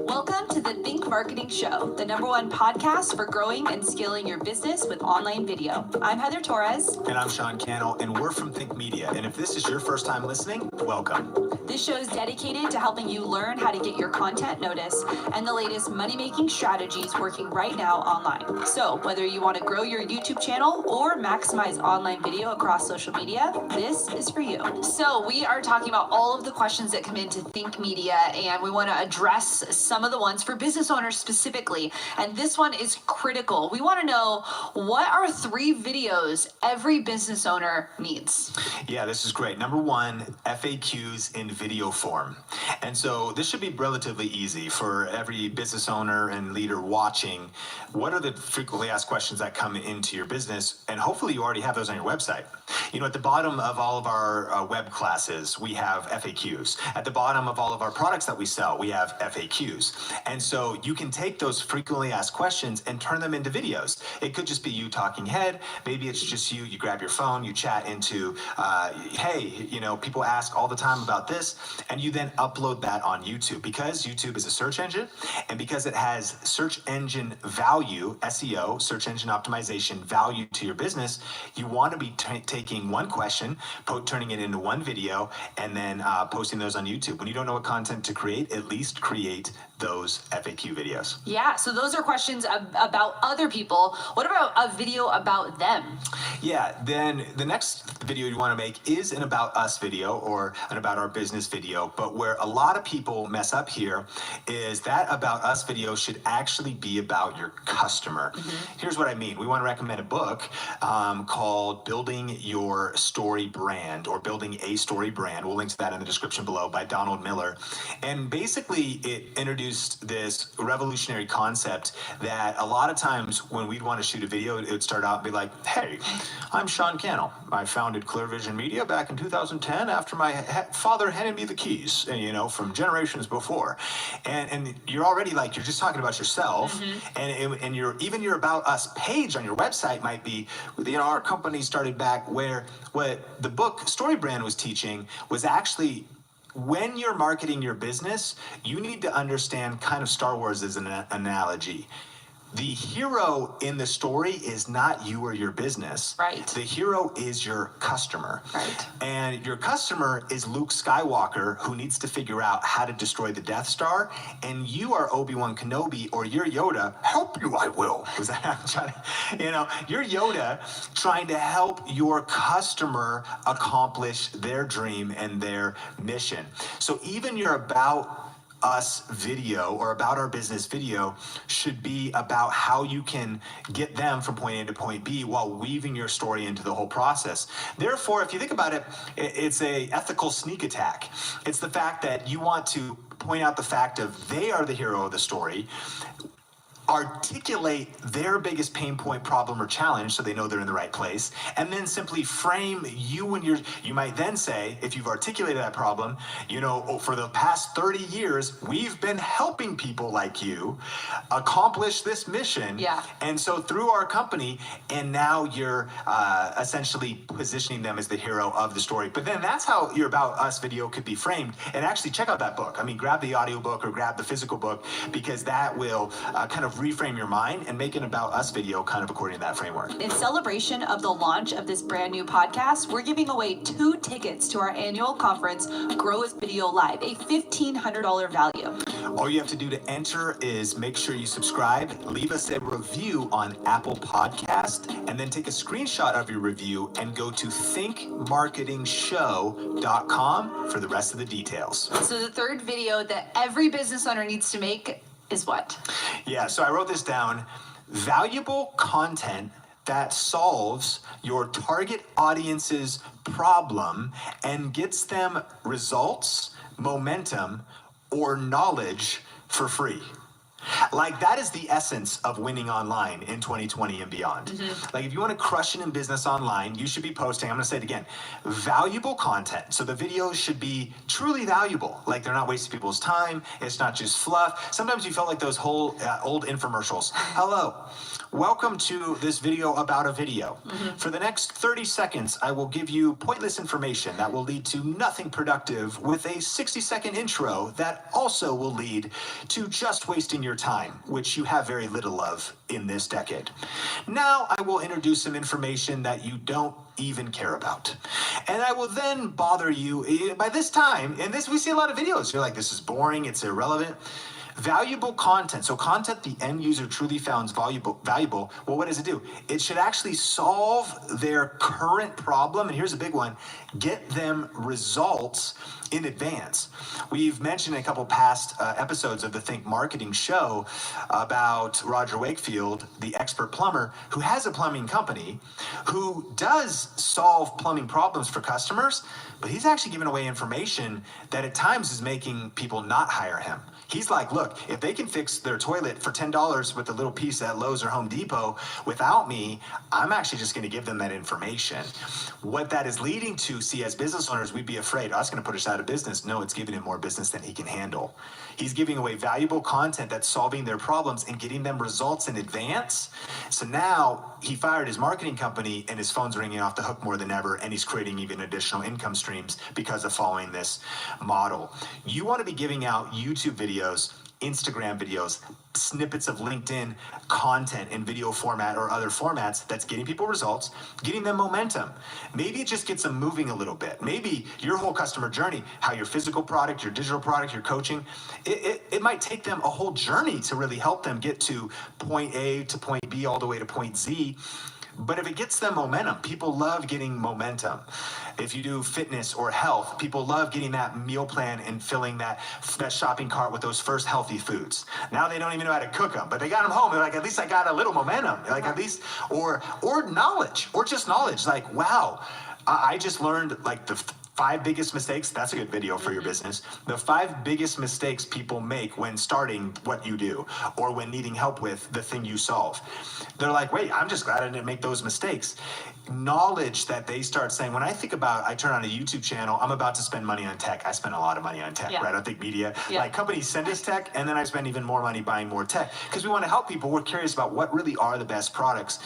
Welcome to the Think Marketing Show, the #1 podcast for growing and scaling your business with online video. I'm Heather Torres. And I'm Sean Cannell, and we're from Think Media. And if this is your first time listening, welcome. This show is dedicated to helping you learn how to get your content noticed and the latest money-making strategies working right now online. So whether you want to grow your YouTube channel or maximize online video across social media, this is for you. So we are talking about all of the questions that come into Think Media, and we want to address some of the ones for business owners specifically. And this one is critical. We want to know, what are 3 videos every business owner needs? Yeah, this is great. Number 1, FAQs in video form. And so this should be relatively easy for every business owner and leader watching. What are the frequently asked questions that come into your business? And hopefully you already have those on your website. You know, at the bottom of all of our web classes, we have FAQs. At the bottom of all of our products that we sell, we have FAQs. And so you can take those frequently asked questions and turn them into videos. It could just be you talking head. Maybe it's just you grab your phone, you chat into, hey, you know, people ask all the time about this, and you then upload that on YouTube. Because YouTube is a search engine, and because it has search engine value, SEO, search engine optimization value to your business, you want to be taking one question, turning it into one video, and then posting those on YouTube. When you don't know what content to create, at least create those FAQ videos. Yeah, so those are questions about other people. What about a video about them? Yeah, then the next video you want to make is an about us video or an about our business video. But where a lot of people mess up here is that about us video should actually be about your customer. Here's what I mean. We want to recommend a book called Building Your Story Brand, or Building a Story Brand. We'll link to that in the description below, by Donald Miller. And basically it introduced this revolutionary concept that a lot of times when we'd want to shoot a video, it would start out and be like, hey, I'm Sean Cannell. I founded Clear Vision Media back in 2010 after my father handed me the keys, you know, from generations before. And you're already like, you're just talking about yourself. And your About Us page on your website might be, you know, our company started back where what the book Story Brand was teaching was actually, when you're marketing your business, you need to understand kind of Star Wars as an analogy. The hero in the story is not you or your business. Right. The hero is your customer. Right. And your customer is Luke Skywalker, who needs to figure out how to destroy the Death Star. And you are Obi-Wan Kenobi, or you're Yoda. Help you, I will. Was that I'm trying to, you know, you're Yoda trying to help your customer accomplish their dream and their mission. So even your About Us video or about our business video should be about how you can get them from point A to point B while weaving your story into the whole process. Therefore, if you think about it, it's a ethical sneak attack. It's the fact that you want to point out the fact of they are the hero of the story, articulate their biggest pain point, problem, or challenge so they know they're in the right place, and then simply frame you and you might then say, if you've articulated that problem, you know, for the past 30 years, we've been helping people like you accomplish this mission. Yeah. And so through our company, and now you're essentially positioning them as the hero of the story. But then that's how your About Us video could be framed. And actually check out that book. I mean, grab the audiobook or grab the physical book, because that will kind of reframe your mind and make an About Us video kind of according to that framework. In celebration of the launch of this brand new podcast, we're giving away 2 tickets to our annual conference, Grow with Video Live, a $1,500 value. All you have to do to enter is make sure you subscribe, leave us a review on Apple Podcast, and then take a screenshot of your review and go to thinkmarketingshow.com for the rest of the details. So the third video that every business owner needs to make is what? Yeah, so I wrote this down. Valuable content that solves your target audience's problem and gets them results, momentum, or knowledge for free. Like, that is the essence of winning online in 2020 and beyond. Like, if you want to crush it in business online, you should be posting, I'm going to say it again, valuable content. So the videos should be truly valuable. Like, they're not wasting people's time. It's not just fluff. Sometimes you felt like those whole old infomercials. Hello, welcome to this video about a video. For the next 30 seconds, I will give you pointless information that will lead to nothing productive with a 60-second intro that also will lead to just wasting your time, which you have very little of in this decade. Now I will introduce some information that you don't even care about. And I will then bother you by this time, and this we see a lot of videos. You're like, this is boring, it's irrelevant. Valuable content. So content the end user truly finds valuable. Well, what does it do? It should actually solve their current problem. And here's a big one: get them results in advance. We've mentioned in a couple past episodes of the Think Marketing show about Roger Wakefield, the expert plumber, who has a plumbing company, who does solve plumbing problems for customers, but he's actually giving away information that at times is making people not hire him. He's like, look, if they can fix their toilet for $10 with a little piece at Lowe's or Home Depot without me, I'm actually just going to give them that information. What that is leading to, see, as business owners, we'd be afraid, oh, that's going to put us out of business. No, it's giving him more business than he can handle. He's giving away valuable content that's solving their problems and getting them results in advance. So now he fired his marketing company and his phone's ringing off the hook more than ever, and he's creating even additional income streams because of following this model. You want to be giving out YouTube videos, Instagram videos, snippets of LinkedIn content in video format or other formats that's getting people results, getting them momentum. Maybe it just gets them moving a little bit. Maybe your whole customer journey, how your physical product, your digital product, your coaching, it might take them a whole journey to really help them get to point A to point B all the way to point Z. But if it gets them momentum, people love getting momentum. If you do fitness or health, people love getting that meal plan and filling that shopping cart with those first healthy foods. Now they don't even know how to cook them, but they got them home. They're like, at least I got a little momentum. Like at least, or knowledge, or just knowledge. Like, wow, I just learned like the 5 biggest mistakes. That's a good video for your business. The 5 biggest mistakes people make when starting what you do or when needing help with the thing you solve. They're like, wait, I'm just glad I didn't make those mistakes. Knowledge that they start saying, when I think about, I turn on a YouTube channel, I'm about to spend money on tech. I spend a lot of money on tech, right? I think media, like companies send us tech, and then I spend even more money buying more tech because we want to help people. We're curious about what really are the best products.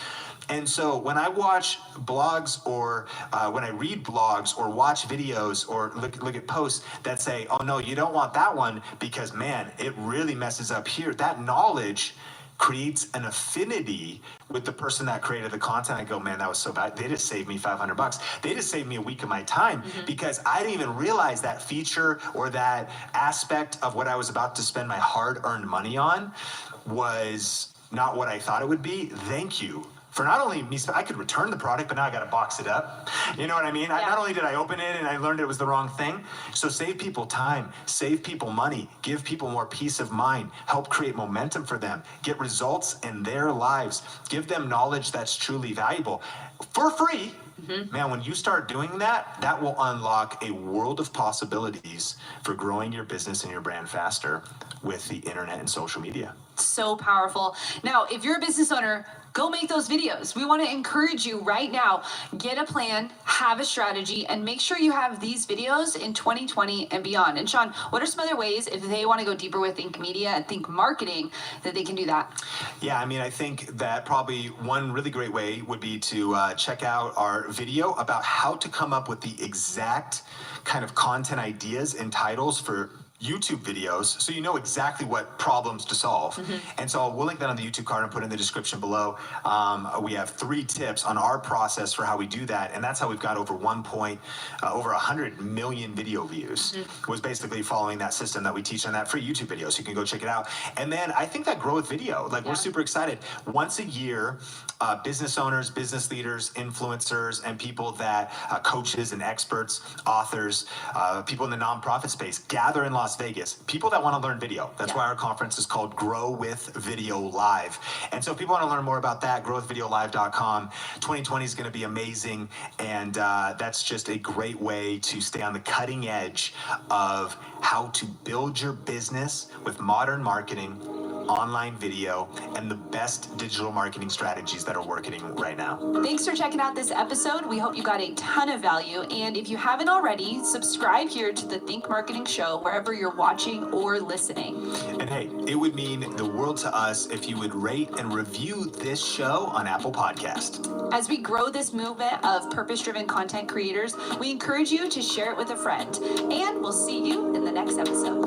And so when I watch blogs or when I read blogs or watch videos or look at posts that say, oh no, you don't want that one because man, it really messes up here. That knowledge creates an affinity with the person that created the content. I go, man, that was so bad. They just saved me $500. They just saved me a week of my time because I didn't even realize that feature or that aspect of what I was about to spend my hard-earned money on was not what I thought it would be. Thank you. For not only me, I could return the product, but now I got to box it up. You know what I mean? Not only did I open it and I learned it was the wrong thing. So save people time, save people money, give people more peace of mind, help create momentum for them, get results in their lives, give them knowledge that's truly valuable for free. Man, when you start doing that, that will unlock a world of possibilities for growing your business and your brand faster with the internet and social media. So powerful. Now, if you're a business owner, go make those videos. We want to encourage you right now. Get a plan, have a strategy, and make sure you have these videos in 2020 and beyond. And Sean, what are some other ways, if they want to go deeper with Think Media and Think Marketing, that they can do that? Yeah, I mean, I think that probably one really great way would be to check out our video about how to come up with the exact kind of content ideas and titles for YouTube videos, so you know exactly what problems to solve. And so we'll link that on the YouTube card and put in the description below. We have 3 tips on our process for how we do that, and that's how we've got over 100 million video views. Was basically following that system that we teach on that free YouTube video, so you can go check it out. And then I think that grow with video, like we're super excited. Once a year, business owners, business leaders, influencers, and people that coaches and experts, authors, people in the nonprofit space gather in Las Vegas, people that want to learn video. That's why our conference is called Grow with Video Live. And so if people want to learn more about that, growwithvideolive.com. 2020 is going to be amazing, and that's just a great way to stay on the cutting edge of how to build your business with modern marketing, online video and the best digital marketing strategies that are working right now. Thanks for checking out this episode. We hope you got a ton of value. And if you haven't already, subscribe here to the Think Marketing Show wherever you're watching or listening. And hey, it would mean the world to us if you would rate and review this show on Apple Podcast. As we grow this movement of purpose-driven content creators, we encourage you to share it with a friend. And we'll see you in the next episode.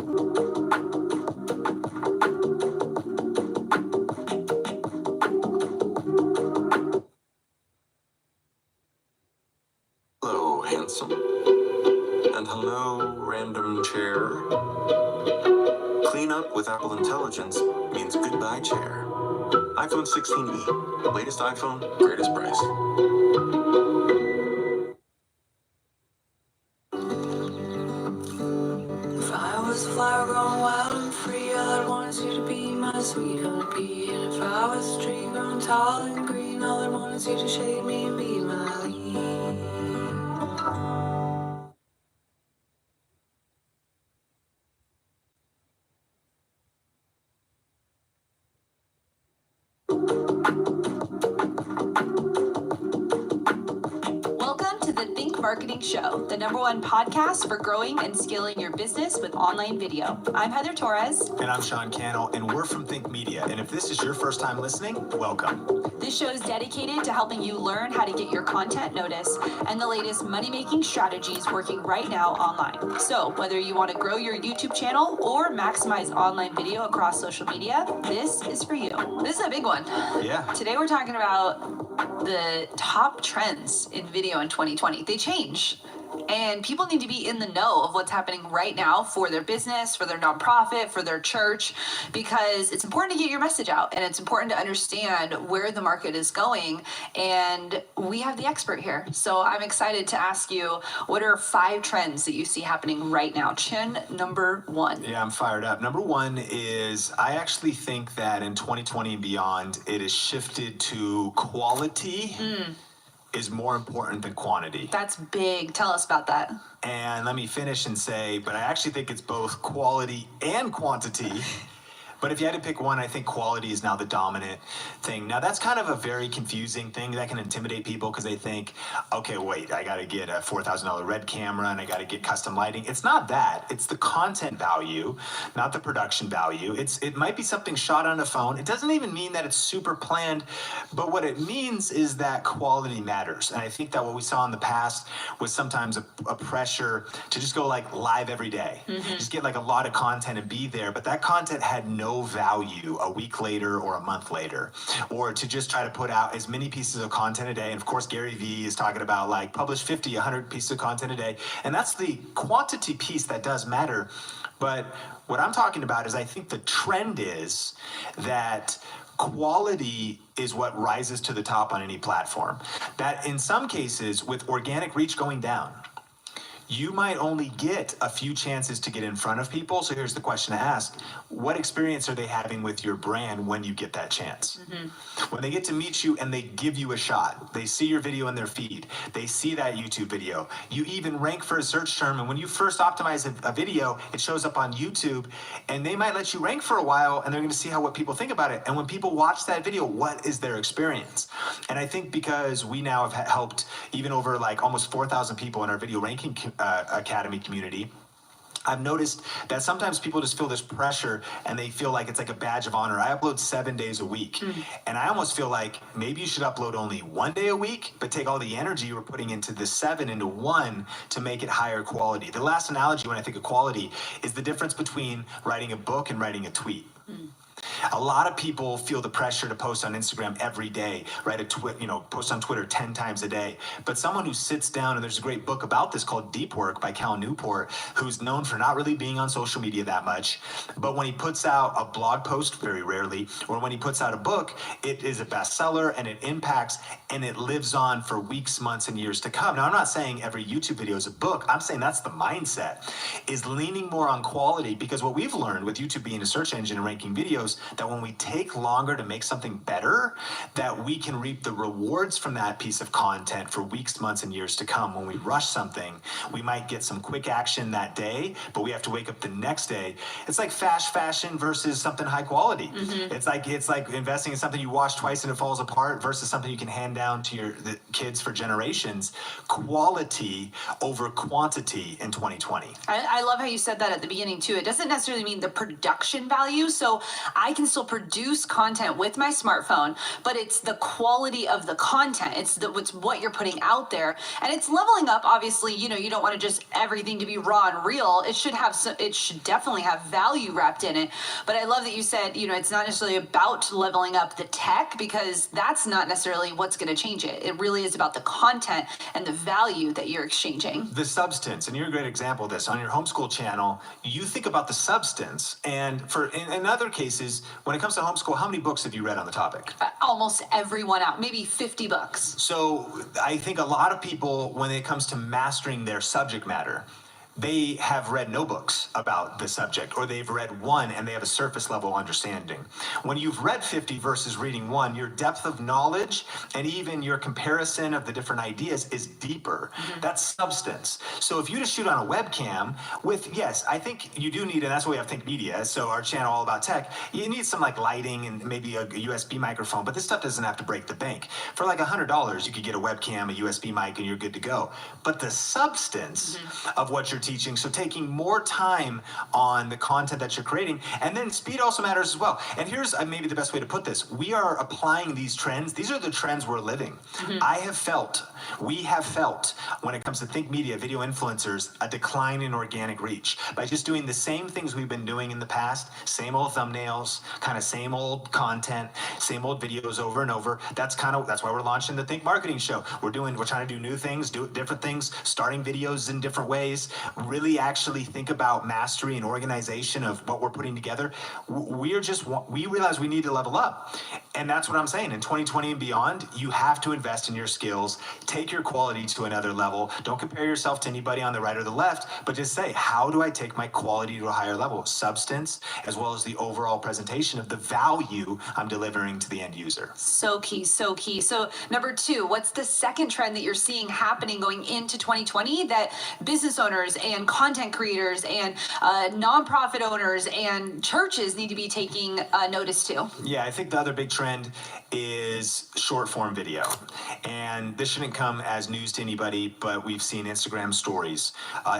Hello, handsome. And hello, random chair. Clean up with Apple Intelligence means goodbye, chair. iPhone 16e. Latest iPhone, greatest price. If I was a flower growing wild and free, all I'd want is you to be my sweet honeybee. And if I was a tree growing tall and green, all I'd want is you to shade me and be my leaf. Welcome to the Think Marketing Show, the #1 podcast for growing and scaling your business with online video. I'm Heather Torres. And I'm Sean Cannell, and we're from Think Media. And if this is your first time listening, welcome. This show is dedicated to helping you learn how to get your content noticed and the latest money-making strategies working right now online. So whether you want to grow your YouTube channel or maximize online video across social media, this is for you. This is a big one. Yeah. Today we're talking about the top trends in video in 2020. They change. And people need to be in the know of what's happening right now for their business, for their nonprofit, for their church, because it's important to get your message out and it's important to understand where the market is going. And we have the expert here. So I'm excited to ask you, what are 5 trends that you see happening right now? Chin, number 1. Yeah, I'm fired up. Number 1 is I actually think that in 2020 and beyond, it has shifted to quality. Is more important than quantity. That's big. Tell us about that. And let me finish and say, but I actually think it's both quality and quantity. But if you had to pick one, I think quality is now the dominant thing. Now, that's kind of a very confusing thing that can intimidate people because they think, okay, wait, I got to get a $4,000 red camera and I got to get custom lighting. It's not that. It's the content value, not the production value. It might be something shot on a phone. It doesn't even mean that it's super planned, but what it means is that quality matters. And I think that what we saw in the past was sometimes a pressure to just go like live every day. Just get like a lot of content and be there, but that content had no value a week later or a month later, or to just try to put out as many pieces of content a day. And of course, Gary Vee is talking about like publish 50, 100 pieces of content a day. And that's the quantity piece that does matter. But what I'm talking about is I think the trend is that quality is what rises to the top on any platform. That in some cases, with organic reach going down, you might only get a few chances to get in front of people. So here's the question to ask. What experience are they having with your brand when you get that chance? When they get to meet you and they give you a shot, they see your video in their feed, they see that YouTube video, you even rank for a search term, and when you first optimize a video, it shows up on YouTube, and they might let you rank for a while, and they're gonna see what people think about it. And when people watch that video, what is their experience? And I think because we now have helped even over like almost 4,000 people in our video ranking academy community, I've noticed that sometimes people just feel this pressure and they feel like it's like a badge of honor. I upload 7 days a week, and I almost feel like maybe you should upload only 1 day a week, but take all the energy you were putting into the 7 into 1 to make it higher quality. The last analogy when I think of quality is the difference between writing a book and writing a tweet. A lot of people feel the pressure to post on Instagram every day, write a post on Twitter 10 times a day. But someone who sits down, and there's a great book about this called Deep Work by Cal Newport, who's known for not really being on social media that much. But when he puts out a blog post, very rarely, or when he puts out a book, it is a bestseller and it impacts and it lives on for weeks, months, and years to come. Now, I'm not saying every YouTube video is a book. I'm saying that's the mindset, is leaning more on quality, because what we've learned with YouTube being a search engine and ranking videos videos, that when we take longer to make something better, that we can reap the rewards from that piece of content for weeks, months, and years to come. When we rush something, we might get some quick action that day, but we have to wake up the next day. It's like fast fashion versus something high quality. It's like investing in something you wash twice and it falls apart versus something you can hand down to the kids for generations. Quality over quantity in 2020. I love how you said that at the beginning too. It doesn't necessarily mean the production value. So I can still produce content with my smartphone, but it's the quality of the content. It's what you're putting out there, and it's leveling up. Obviously, you don't want to just everything to be raw and real. It should definitely have value wrapped in it. But I love that you said, it's not necessarily about leveling up the tech, because that's not necessarily what's going to change it. It really is about the content and the value that you're exchanging. The substance, and you're a great example of this. On your homeschool channel, you think about the substance. And in other cases, when it comes to homeschool, how many books have you read on the topic? Almost everyone out, maybe 50 books. So I think a lot of people, when it comes to mastering their subject matter, they have read no books about the subject, or they've read one and they have a surface level understanding. When you've read 50 versus reading one, your depth of knowledge and even your comparison of the different ideas is deeper. That's substance. So if you just shoot on a webcam with, yes, I think you do need, and that's why we have Think Media, so our channel all about tech, you need some like lighting and maybe a USB microphone, but this stuff doesn't have to break the bank. For like $100, you could get a webcam, a USB mic, and you're good to go. But the substance of what you're teaching, so taking more time on the content that you're creating, and then speed also matters as well. And here's maybe the best way to put this. We are applying these trends. These are the trends we're living. We have felt, when it comes to Think Media, video influencers, a decline in organic reach by just doing the same things we've been doing in the past, same old thumbnails, kind of same old content, same old videos over and over. That's why we're launching the Think Marketing Show. We're trying to do new things, do different things, starting videos in different ways, really actually think about mastery and organization of what we're putting together. We realize we need to level up. And that's what I'm saying. In 2020 and beyond, you have to invest in your skills, take your quality to another level. Don't compare yourself to anybody on the right or the left, but just say, how do I take my quality to a higher level? Substance, as well as the overall presentation of the value I'm delivering to the end user. So key, so key. So number 2, what's the second trend that you're seeing happening going into 2020 that business owners and content creators and nonprofit owners and churches need to be taking notice to? Yeah, I think the other big trend is short form video. And this shouldn't come as news to anybody, but we've seen Instagram stories.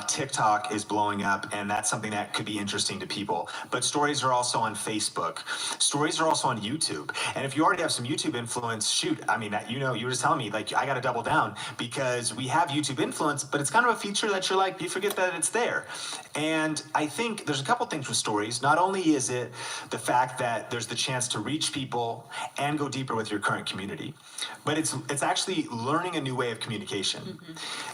TikTok is blowing up, and that's something that could be interesting to people. But stories are also on Facebook. Stories are also on YouTube. And if you already have some YouTube influence, shoot, I mean, you were just telling me, like, I got to double down, because we have YouTube influence, but it's kind of a feature that you're like, you forget that it's there. And I think there's a couple things with stories. Not only is it the fact that there's the chance to reach people and go deeper with your current community, but it's actually learning a new way of communication.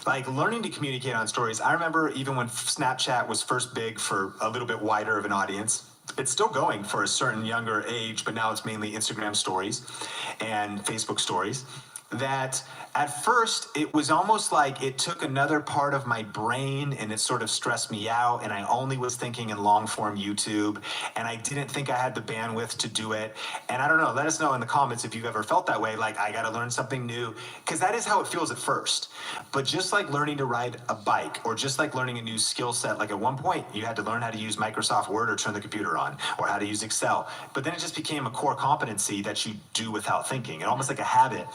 Like learning to communicate on stories. I remember even when Snapchat was first big for a little bit wider of an audience. It's still going for a certain younger age, but now it's mainly Instagram stories and Facebook stories. That at first it was almost like it took another part of my brain and it sort of stressed me out, and I only was thinking in long form YouTube, and I didn't think I had the bandwidth to do it. And I don't know, let us know in the comments if you've ever felt that way, like I got to learn something new, because that is how it feels at first. But just like learning to ride a bike, or just like learning a new skill set, like at one point you had to learn how to use Microsoft Word or turn the computer on, or how to use Excel, but then it just became a core competency that you do without thinking, and almost like a habit.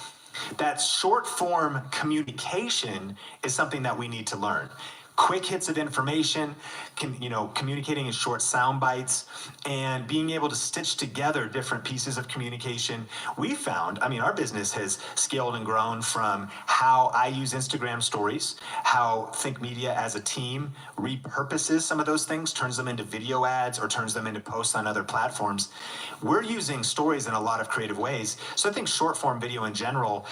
That short form communication is something that we need to learn. Quick hits of information, communicating in short sound bites, and being able to stitch together different pieces of communication. We found, our business has scaled and grown from how I use Instagram stories, how Think Media as a team repurposes some of those things, turns them into video ads or turns them into posts on other platforms. We're using stories in a lot of creative ways. So I think short form video in general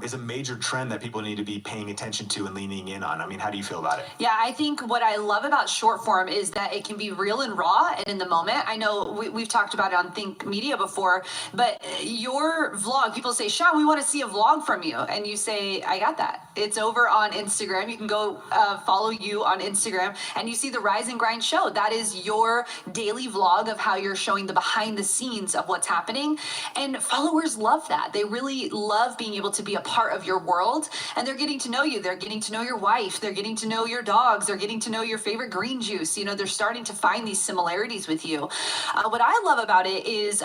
is a major trend that people need to be paying attention to and leaning in on. How do you feel about it? Yeah, Yeah, I think what I love about short form is that it can be real and raw and in the moment. I know we've talked about it on Think Media before, but your vlog, people say, Sean, we want to see a vlog from you. And you say, I got that. It's over on Instagram. You can go follow you on Instagram and you see the Rise and Grind show. That is your daily vlog of how you're showing the behind the scenes of what's happening. And followers love that. They really love being able to be a part of your world, and they're getting to know you. They're getting to know your wife. They're getting to know your dogs. They're getting to know your favorite green juice. You know, they're starting to find these similarities with you. What I love about it is,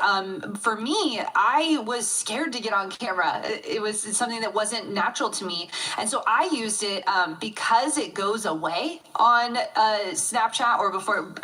for me, I was scared to get on camera. It was something that wasn't natural to me. And so I used it because it goes away on Snapchat or on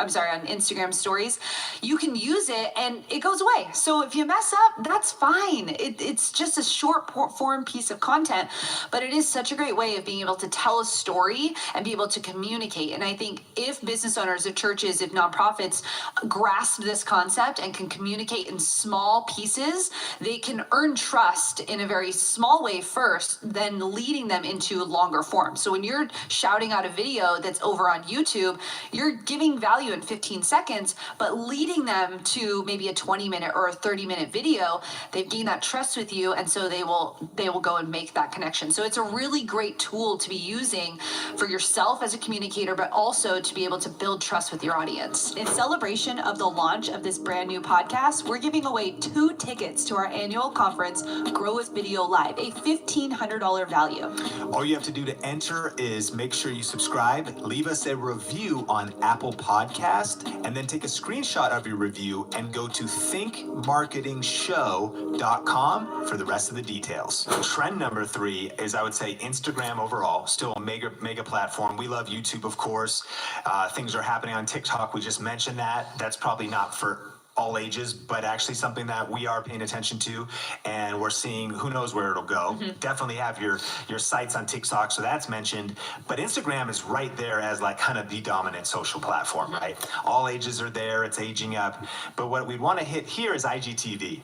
Instagram stories. You can use it and it goes away. So if you mess up, that's fine. It's just a short form piece of content, but it is such a great way of being able to tell a story and be able to communicate. And I think if business owners, if churches, if nonprofits grasp this concept and can communicate in small pieces, they can earn trust in a very small way first, then leading them into longer form. So when you're shouting out a video that's over on YouTube, you're giving value in 15 seconds, but leading them to maybe a 20-minute or a 30-minute video, they've gained that trust with you, and so they will go and make that connection. So it's a really great tool to be using for yourself as a communicator, but also to be able to build trust with your audience. In celebration of the launch of this brand new podcast, we're giving away 2 tickets to our annual conference, Grow with Video Live, a $1,500 value. All you have to do to enter is make sure you subscribe, leave us a review on Apple Podcast, and then take a screenshot of your review and go to thinkmarketingshow.com for the rest of the details. Trend number 3 is, I would say, Instagram overall, still a mega platform. We love YouTube, of course. Things are happening on TikTok. We just mentioned that. That's probably not for all ages, but actually something that we are paying attention to, and we're seeing, who knows where it'll go. Mm-hmm. Definitely have your sites on TikTok, so that's mentioned, but Instagram is right there as like kind of the dominant social platform, right? All ages are there, it's aging up, but what we want to hit here is IGTV.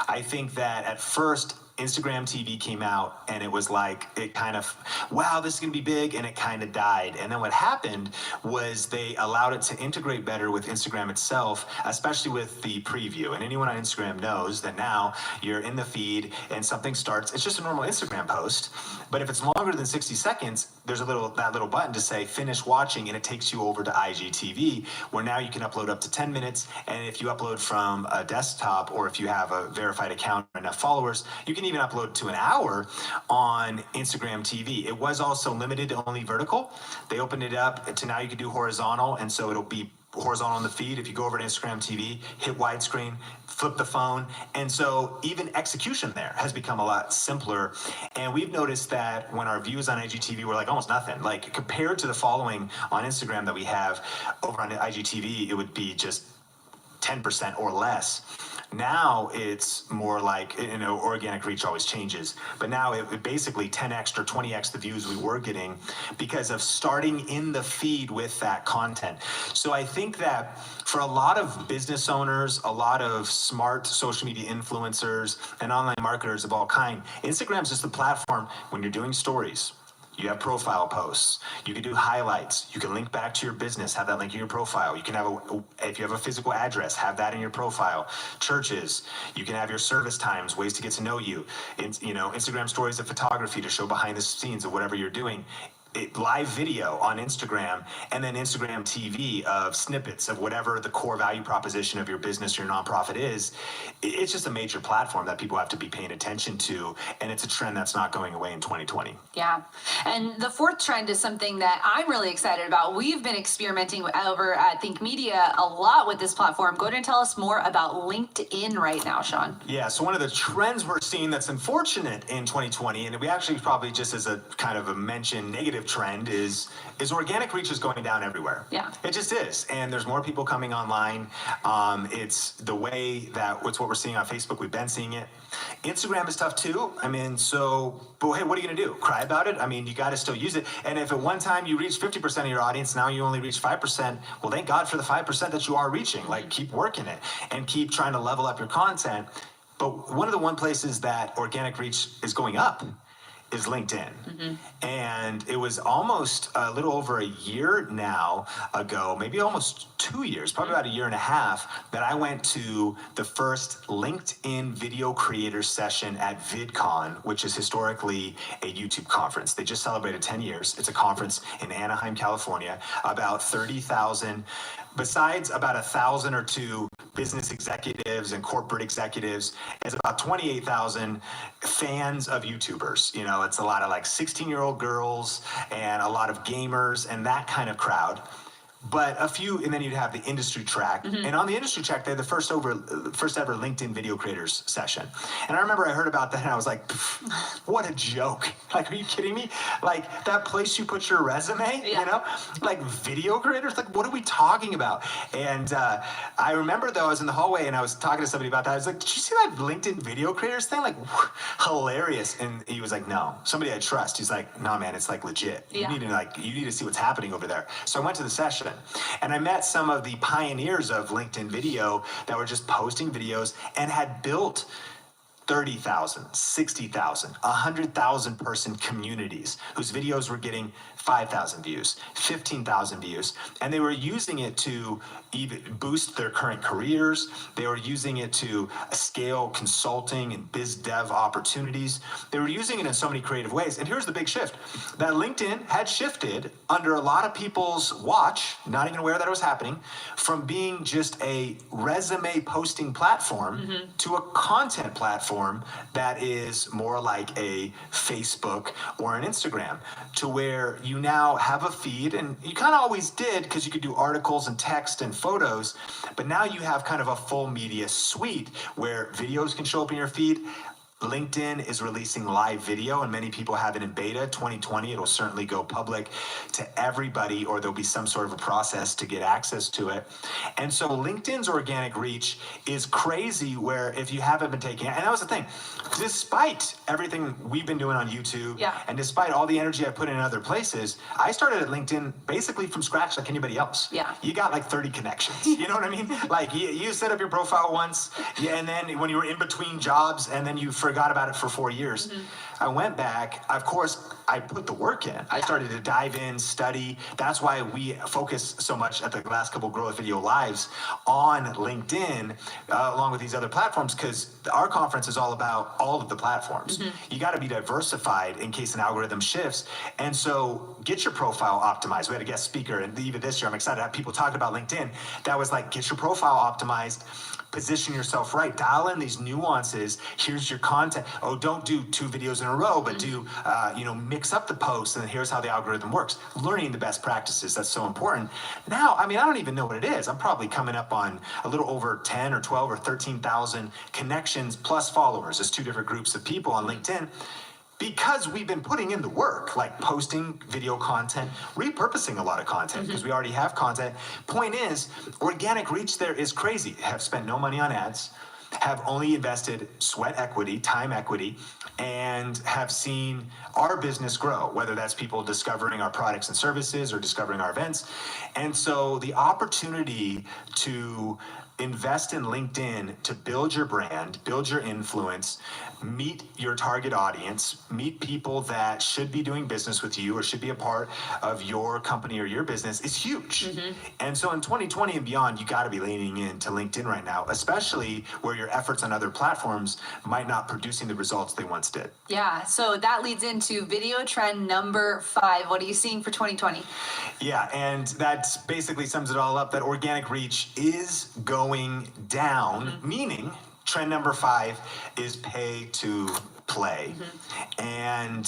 I think that at first, Instagram TV came out and it was like, it kind of, wow, this is going to be big, and it kind of died. And then what happened was they allowed it to integrate better with Instagram itself, especially with the preview. And anyone on Instagram knows that now you're in the feed and something starts, it's just a normal Instagram post, but if it's longer than 60 seconds, there's that little button to say finish watching, and it takes you over to IGTV, where now you can upload up to 10 minutes. And if you upload from a desktop, or if you have a verified account or enough followers, you can even upload to an hour on Instagram TV. It was also limited to only vertical. They opened it up to now you can do horizontal, and so it'll be horizontal on the feed. If you go over to Instagram TV, hit widescreen, flip the phone. And so even execution there has become a lot simpler. And we've noticed that when our views on IGTV were like almost nothing, like compared to the following on Instagram that we have over on IGTV, it would be just 10% or less. Now it's more like, organic reach always changes, but now it basically 10x or 20x the views we were getting because of starting in the feed with that content. So I think that for a lot of business owners, a lot of smart social media influencers and online marketers of all kind, Instagram's just the platform when you're doing stories. You have profile posts. You can do highlights. You can link back to your business, have that link in your profile. You can have if you have a physical address, have that in your profile. Churches, you can have your service times, ways to get to know you. Instagram stories of photography to show behind the scenes of whatever you're doing. Live video on Instagram, and then Instagram TV of snippets of whatever the core value proposition of your business, your nonprofit is. It's just a major platform that people have to be paying attention to, and it's a trend that's not going away in 2020. Yeah, and the 4th trend is something that I'm really excited about. We've been experimenting over at Think Media a lot with this platform. Go ahead and tell us more about LinkedIn right now, Sean. Yeah, so one of the trends we're seeing that's unfortunate in 2020, and we actually probably just as a kind of a mention negative trend is organic reach is going down everywhere. Yeah, it just is, and there's more people coming online. It's the way that it's what we're seeing on Facebook. We've been seeing it. Instagram is tough too. But hey, what are you gonna do? Cry about it? You got to still use it. And if at one time you reached 50% of your audience, now you only reach 5%. Well, thank God for the 5% that you are reaching. Like, keep working it and keep trying to level up your content. But one places that organic reach is going up is LinkedIn. And it was almost a little over a year now ago, maybe almost 2 years, probably about a year and a half, that I went to the first LinkedIn video creator session at VidCon, which is historically a YouTube conference. They just celebrated 10 years. It's a conference in Anaheim, California, about 30,000, besides about 1,000 or two business executives and corporate executives, is about 28,000 fans of YouTubers. You know, it's a lot of like 16-year-old girls and a lot of gamers and that kind of crowd. But a few, and then you'd have the industry track. And on the industry track, they had the first ever LinkedIn video creators session. And I remember I heard about that and I was like, what a joke. Like, are you kidding me? Like, that place you put your resume, you know? Like, video creators? Like, what are we talking about? And I remember, though, I was in the hallway and I was talking to somebody about that. I was like, did you see that LinkedIn video creators thing? Like, hilarious. And he was like, no. Somebody I trust. He's like, no, man, it's like legit. You need to see what's happening over there. So I went to the session. And I met some of the pioneers of LinkedIn video that were just posting videos and had built 30,000, 60,000, 100,000 person communities whose videos were getting 5,000 views, 15,000 views, and they were using it to even boost their current careers. They were using it to scale consulting and biz dev opportunities. They were using it in so many creative ways. And here's the big shift, that LinkedIn had shifted under a lot of people's watch, not even aware that it was happening, from being just a resume posting platform to a content platform that is more like a Facebook or an Instagram, to where you now have a feed, and you kind of always did because you could do articles and text and photos, but now you have kind of a full media suite where videos can show up in your feed. LinkedIn is releasing live video, and many people have it in beta. 2020, it'll certainly go public to everybody, or there'll be some sort of a process to get access to it. And so LinkedIn's organic reach is crazy, where if you haven't been taking it, and that was the thing, despite everything we've been doing on YouTube, and despite all the energy I put in other places, I started at LinkedIn basically from scratch like anybody else. You got like 30 connections. You know what I mean? Like you set up your profile once, and then when you were in between jobs, and then you forgot about it for 4 years. I went back. Of course, I put the work in. I started to dive in, study. That's why we focus so much at the last couple of Grow With Video Lives on LinkedIn, along with these other platforms, because our conference is all about all of the platforms. You got to be diversified in case an algorithm shifts. And so get your profile optimized. We had a guest speaker, and even this year, I'm excited to have people talking about LinkedIn. That was like, get your profile optimized, position yourself right, dial in these nuances. Here's your content. Oh, don't do 2 videos in a row, but do, mix up the posts, and here's how the algorithm works. Learning the best practices, that's so important. Now, I mean, I don't even know what it is. I'm probably coming up on a little over 10 or 12 or 13,000 connections plus followers. There's 2 different groups of people on LinkedIn, because we've been putting in the work, like posting video content, repurposing a lot of content, because we already have content. Point is, organic reach there is crazy. Have spent no money on ads, have only invested sweat equity, time equity, and have seen our business grow, whether that's people discovering our products and services or discovering our events. And so the opportunity to invest in LinkedIn to build your brand, build your influence, meet your target audience, meet people that should be doing business with you or should be a part of your company or your business is huge. And so in 2020 and beyond, you got to be leaning into LinkedIn right now, especially where your efforts on other platforms might not producing the results they once did. Yeah, so that leads into video trend number 5. What are you seeing for 2020? Yeah, and that basically sums it all up, that organic reach is going down, meaning trend number 5 is pay to play. And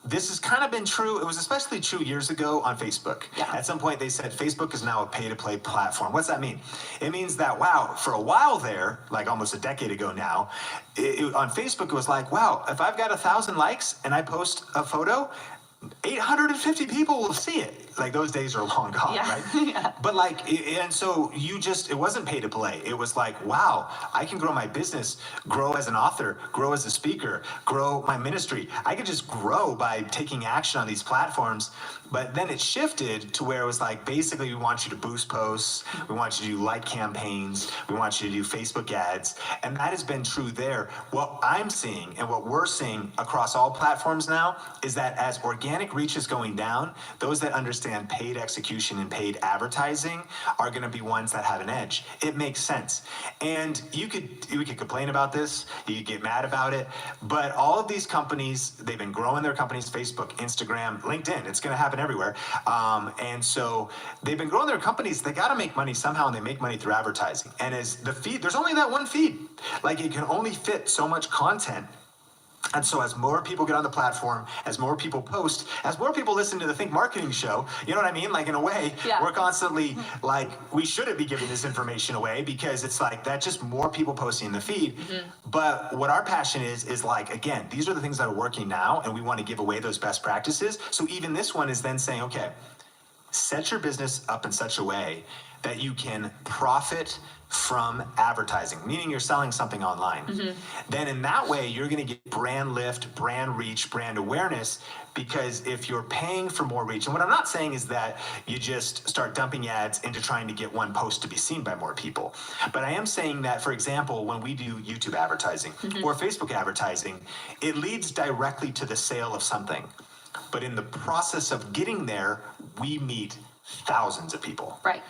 this has kind of been true. It was especially true years ago on Facebook. At some point, they said Facebook is now a pay-to-play platform. What's that mean? It means that, wow, for a while there, like almost a decade ago now, on Facebook, it was like, wow, if I've got 1,000 likes and I post a photo, 850 people will see it. like those days are long gone, right? Yeah. But and so it wasn't pay to play. It was like, wow, I can grow my business, grow as an author, grow as a speaker, grow my ministry. I could just grow by taking action on these platforms. But then it shifted to where it was like, basically, we want you to boost posts. We want you to do like campaigns. We want you to do Facebook ads. And that has been true there. What I'm seeing and what we're seeing across all platforms now is that as organic reach is going down, those that understand paid execution and paid advertising are going to be ones that have an edge. It makes sense. And we could complain about this. You could get mad about it. But all of these companies, they've been growing their companies, Facebook, Instagram, LinkedIn. It's going to happen everywhere. And so they've been growing their companies. They got to make money somehow, and they make money through advertising. And as the feed, there's only that one feed. Like, it can only fit so much content. And so as more people get on the platform, as more people post, as more people listen to the Think Marketing Show, you know what I mean? Like, in a way, we're constantly like, we shouldn't be giving this information away, because it's like that, just more people posting in the feed. But what our passion is like, again, these are the things that are working now, and we want to give away those best practices. So even this one is then saying, okay, set your business up in such a way that you can profit from advertising, meaning you're selling something online. Then in that way, you're going to get brand lift, brand reach, brand awareness, because if you're paying for more reach, and what I'm not saying is that you just start dumping ads into trying to get one post to be seen by more people. But I am saying that, for example, when we do YouTube advertising or Facebook advertising, it leads directly to the sale of something. But in the process of getting there, we meet thousands of people. Right.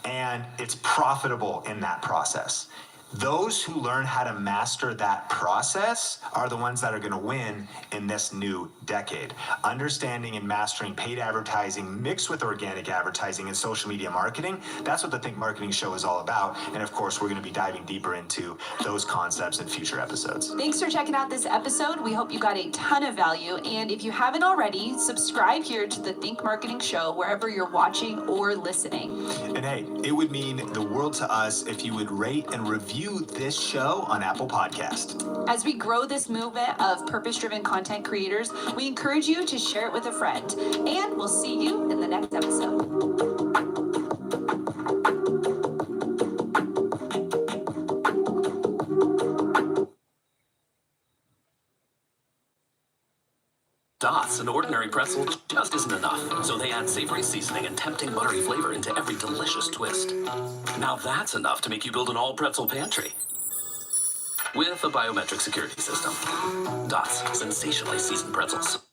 And it's profitable in that process. Those who learn how to master that process are the ones that are going to win in this new decade. Understanding and mastering paid advertising mixed with organic advertising and social media marketing, that's what the Think Marketing Show is all about. And of course, we're going to be diving deeper into those concepts in future episodes. Thanks for checking out this episode. We hope you got a ton of value. And if you haven't already, subscribe here to the Think Marketing Show wherever you're watching or listening. And hey, it would mean the world to us if you would rate and review this show on Apple Podcast. As we grow this movement of purpose-driven content creators, we encourage you to share it with a friend. And we'll see you in the next episode. Dots, an ordinary pretzel, just isn't enough, so they add savory seasoning and tempting buttery flavor into every delicious twist. Now that's enough to make you build an all-pretzel pantry. With a biometric security system. Dots, sensationally seasoned pretzels.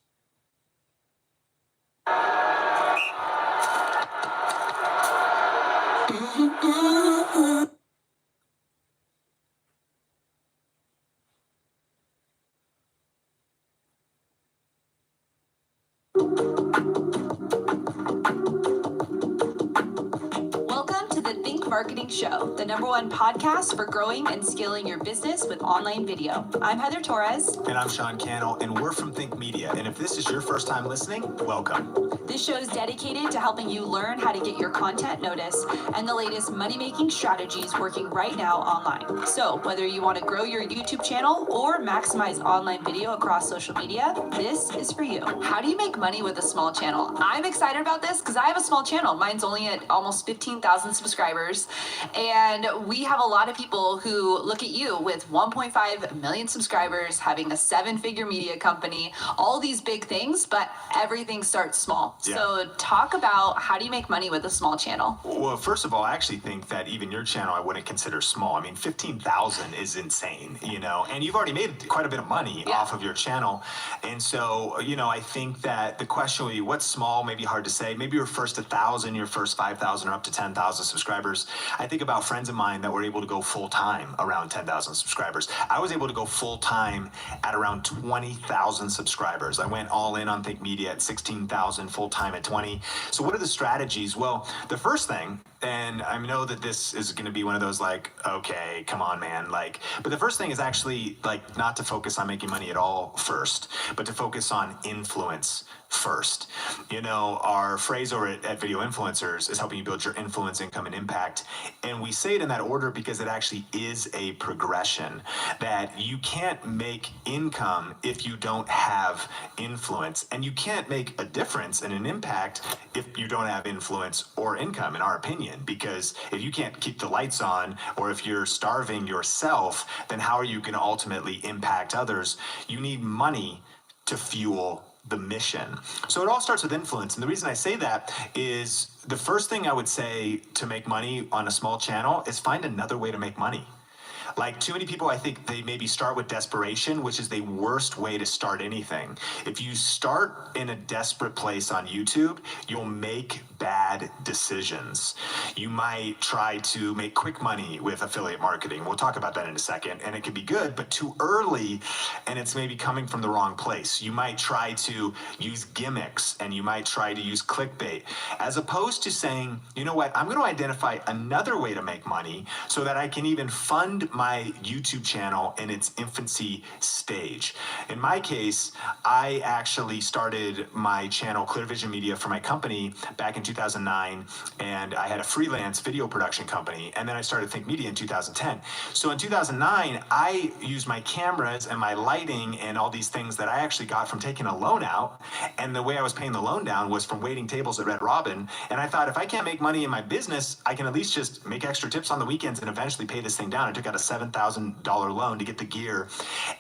Welcome to the Think Marketing Show, the #1 podcast for growing and scaling your business with online video. I'm Heather Torres. And I'm Sean Cannell, and we're from Think Media. And if this is your first time listening, welcome. This show is dedicated to helping you learn how to get your content noticed and the latest money-making strategies working right now online. So whether you want to grow your YouTube channel or maximize online video across social media, this is for you. How do you make money with a small channel? I'm excited about this because I have a small channel. Mine's only at almost 15,000 subscribers. And we have a lot of people who look at you with 1.5 million subscribers, having a 7-figure media company, all these big things, but everything starts small. Yeah. So talk about how do you make money with a small channel? Well, first of all, I actually think that even your channel I wouldn't consider small. I mean, 15,000 is insane, you know, and you've already made quite a bit of money off of your channel. And so, you know, I think that the question would be, what's small? Maybe hard to say. Maybe your first 1,000, your first 5,000, or up to 10,000 subscribers. I think about friends of mine that were able to go full-time around 10,000 subscribers. I was able to go full-time at around 20,000 subscribers. I went all in on Think Media at 16,000, full-time at 20. So what are the strategies? Well, the first thing And I know that this is going to be one of those like, okay, come on, man. Like, but the first thing is actually like not to focus on making money at all first, but to focus on influence first. You know, our phrase over at Video Influencers is helping you build your influence, income, and impact. And we say it in that order because it actually is a progression, that you can't make income if you don't have influence. And you can't make a difference and an impact if you don't have influence or income, in our opinion. Because if you can't keep the lights on, or if you're starving yourself, then how are you going to ultimately impact others? You need money to fuel the mission. So it all starts with influence. And the reason I say that is the first thing I would say to make money on a small channel is find another way to make money. Like, too many people, I think they maybe start with desperation, which is the worst way to start anything. If you start in a desperate place on YouTube, you'll make bad decisions. You might try to make quick money with affiliate marketing. We'll talk about that in a second. And it can be good, but too early, and it's maybe coming from the wrong place. You might try to use gimmicks, and you might try to use clickbait, as opposed to saying, you know what, I'm going to identify another way to make money so that I can even fund my YouTube channel in its infancy stage. In my case, I actually started my channel Clear Vision Media for my company back in 2009, and I had a freelance video production company, and then I started Think Media in 2010. So in 2009, I used my cameras and my lighting and all these things that I actually got from taking a loan out, and the way I was paying the loan down was from waiting tables at Red Robin, and I thought if I can't make money in my business, I can at least just make extra tips on the weekends and eventually pay this thing down. I took out a $7,000 loan to get the gear,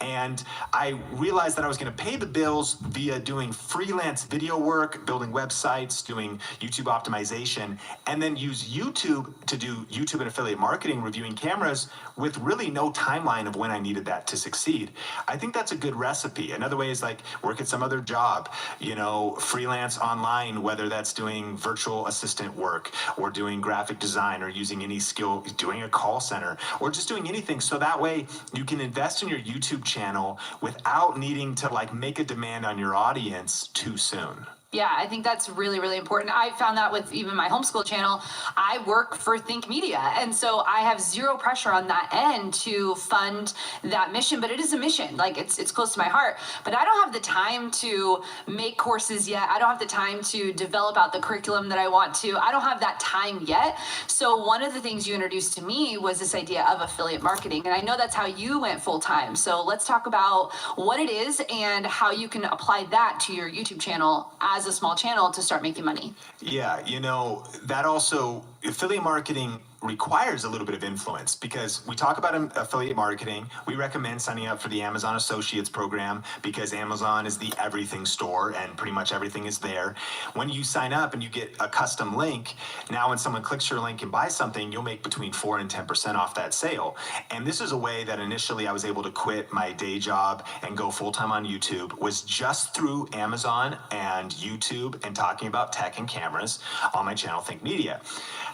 and I realized that I was going to pay the bills via doing freelance video work, building websites, doing YouTube optimization, and then use YouTube to do YouTube and affiliate marketing, reviewing cameras with really no timeline of when I needed that to succeed. I think that's a good recipe. Another way is like work at some other job, you know, freelance online, whether that's doing virtual assistant work or doing graphic design or using any skill, doing a call center or just doing anything. So that way you can invest in your YouTube channel without needing to like make a demand on your audience too soon. Yeah, I think that's really, really important. I found that with even my homeschool channel. I work for Think Media, and so I have zero pressure on that end to fund that mission, but it is a mission. Like, it's close to my heart, but I don't have the time to make courses yet. I don't have the time to develop out the curriculum that I want to. I don't have that time yet. So one of the things you introduced to me was this idea of affiliate marketing, and I know that's how you went full time. So let's talk about what it is and how you can apply that to your YouTube channel as a small channel to start making money. Yeah, you know, that also, affiliate marketing requires a little bit of influence because we talk about affiliate marketing. We recommend signing up for the Amazon Associates program because Amazon is the everything store and pretty much everything is there. When you sign up and you get a custom link, now when someone clicks your link and buys something, you'll make between 4 and 10% off that sale. And this is a way that initially I was able to quit my day job and go full-time on YouTube, was just through Amazon and YouTube and talking about tech and cameras on my channel Think Media.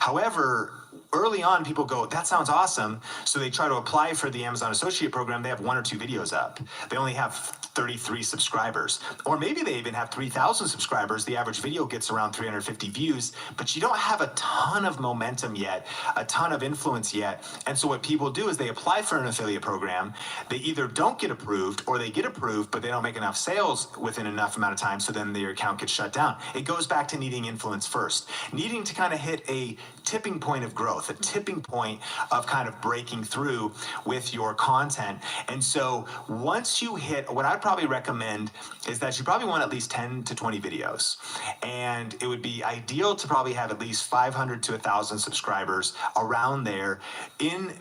However, early on, people go, that sounds awesome. So they try to apply for the Amazon Associate program. They have 1 or 2 videos up. They only have 33 subscribers. Or maybe they even have 3,000 subscribers. The average video gets around 350 views, but you don't have a ton of momentum yet, a ton of influence yet. And so what people do is they apply for an affiliate program. They either don't get approved or they get approved, but they don't make enough sales within enough amount of time. So then their account gets shut down. It goes back to needing influence first, needing to kind of hit a tipping point of growth, a tipping point of kind of breaking through with your content. And so once you hit, what I'd probably recommend is that you probably want at least 10 to 20 videos. And it would be ideal to probably have at least 500 to 1,000 subscribers around there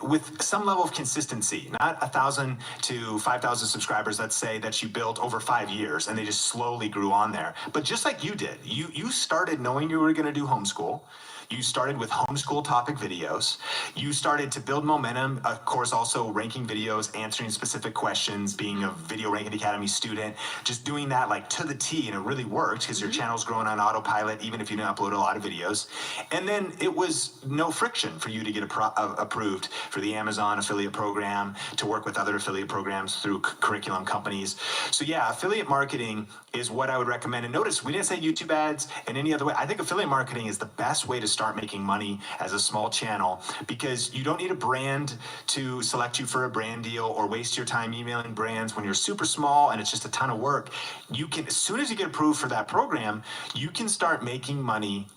with some level of consistency, not 1,000 to 5,000 subscribers, let's say, that you built over 5 years and they just slowly grew on there. But just like you did, you started knowing you were going to do homeschool. You started with homeschool topic videos. You started to build momentum, of course, also ranking videos, answering specific questions, being a Video Ranking Academy student, just doing that like to the T, and it really worked because your channel's growing on autopilot, even if you didn't upload a lot of videos. And then it was no friction for you to get approved for the Amazon affiliate program, to work with other affiliate programs through curriculum companies. So yeah, affiliate marketing is what I would recommend. And notice, we didn't say YouTube ads and any other way. I think affiliate marketing is the best way to start start making money as a small channel, because you don't need a brand to select you for a brand deal or waste your time emailing brands when you're super small and it's just a ton of work. You can, as soon as you get approved for that program, you can start making money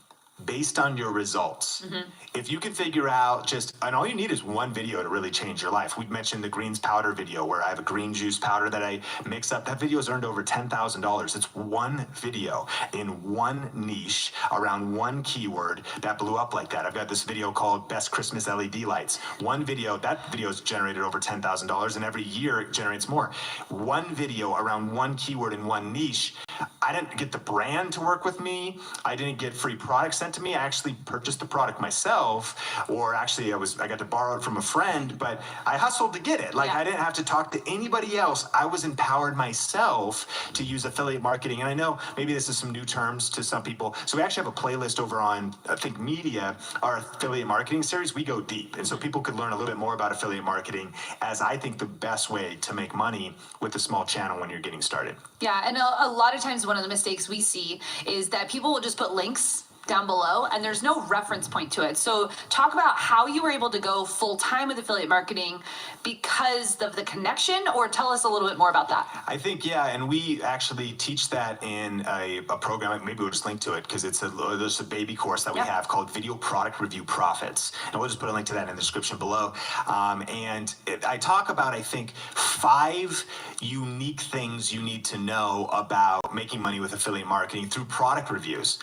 based on your results. If you can figure out and all you need is one video to really change your life. We mentioned the greens powder video where I have a green juice powder that I mix up. That video has earned over $10,000. It's one video in one niche around one keyword that blew up like that. I've got this video called Best Christmas LED Lights. One video, that video has generated over $10,000, and every year it generates more. One video around one keyword in one niche. I didn't get the brand to work with me. I didn't get free products sent to me. I actually purchased the product myself, or actually I got to borrow it from a friend, but I hustled to get it. I didn't have to talk to anybody else. I was empowered myself to use affiliate marketing. And I know maybe this is some new terms to some people. So we actually have a playlist over on Think Media, our affiliate marketing series. We go deep. And so people could learn a little bit more about affiliate marketing as I think the best way to make money with a small channel when you're getting started. Yeah, and a lot of times one of the mistakes we see is that people will just put links down below and there's no reference point to it. So talk about how you were able to go full time with affiliate marketing because of the connection, or tell us a little bit more about that. I think, and we actually teach that in a program. Maybe we'll just link to it because there's a baby course that we have called Video Product Review Profits. And we'll just put a link to that in the description below. I talk about, I think, 5 unique things you need to know about making money with affiliate marketing through product reviews.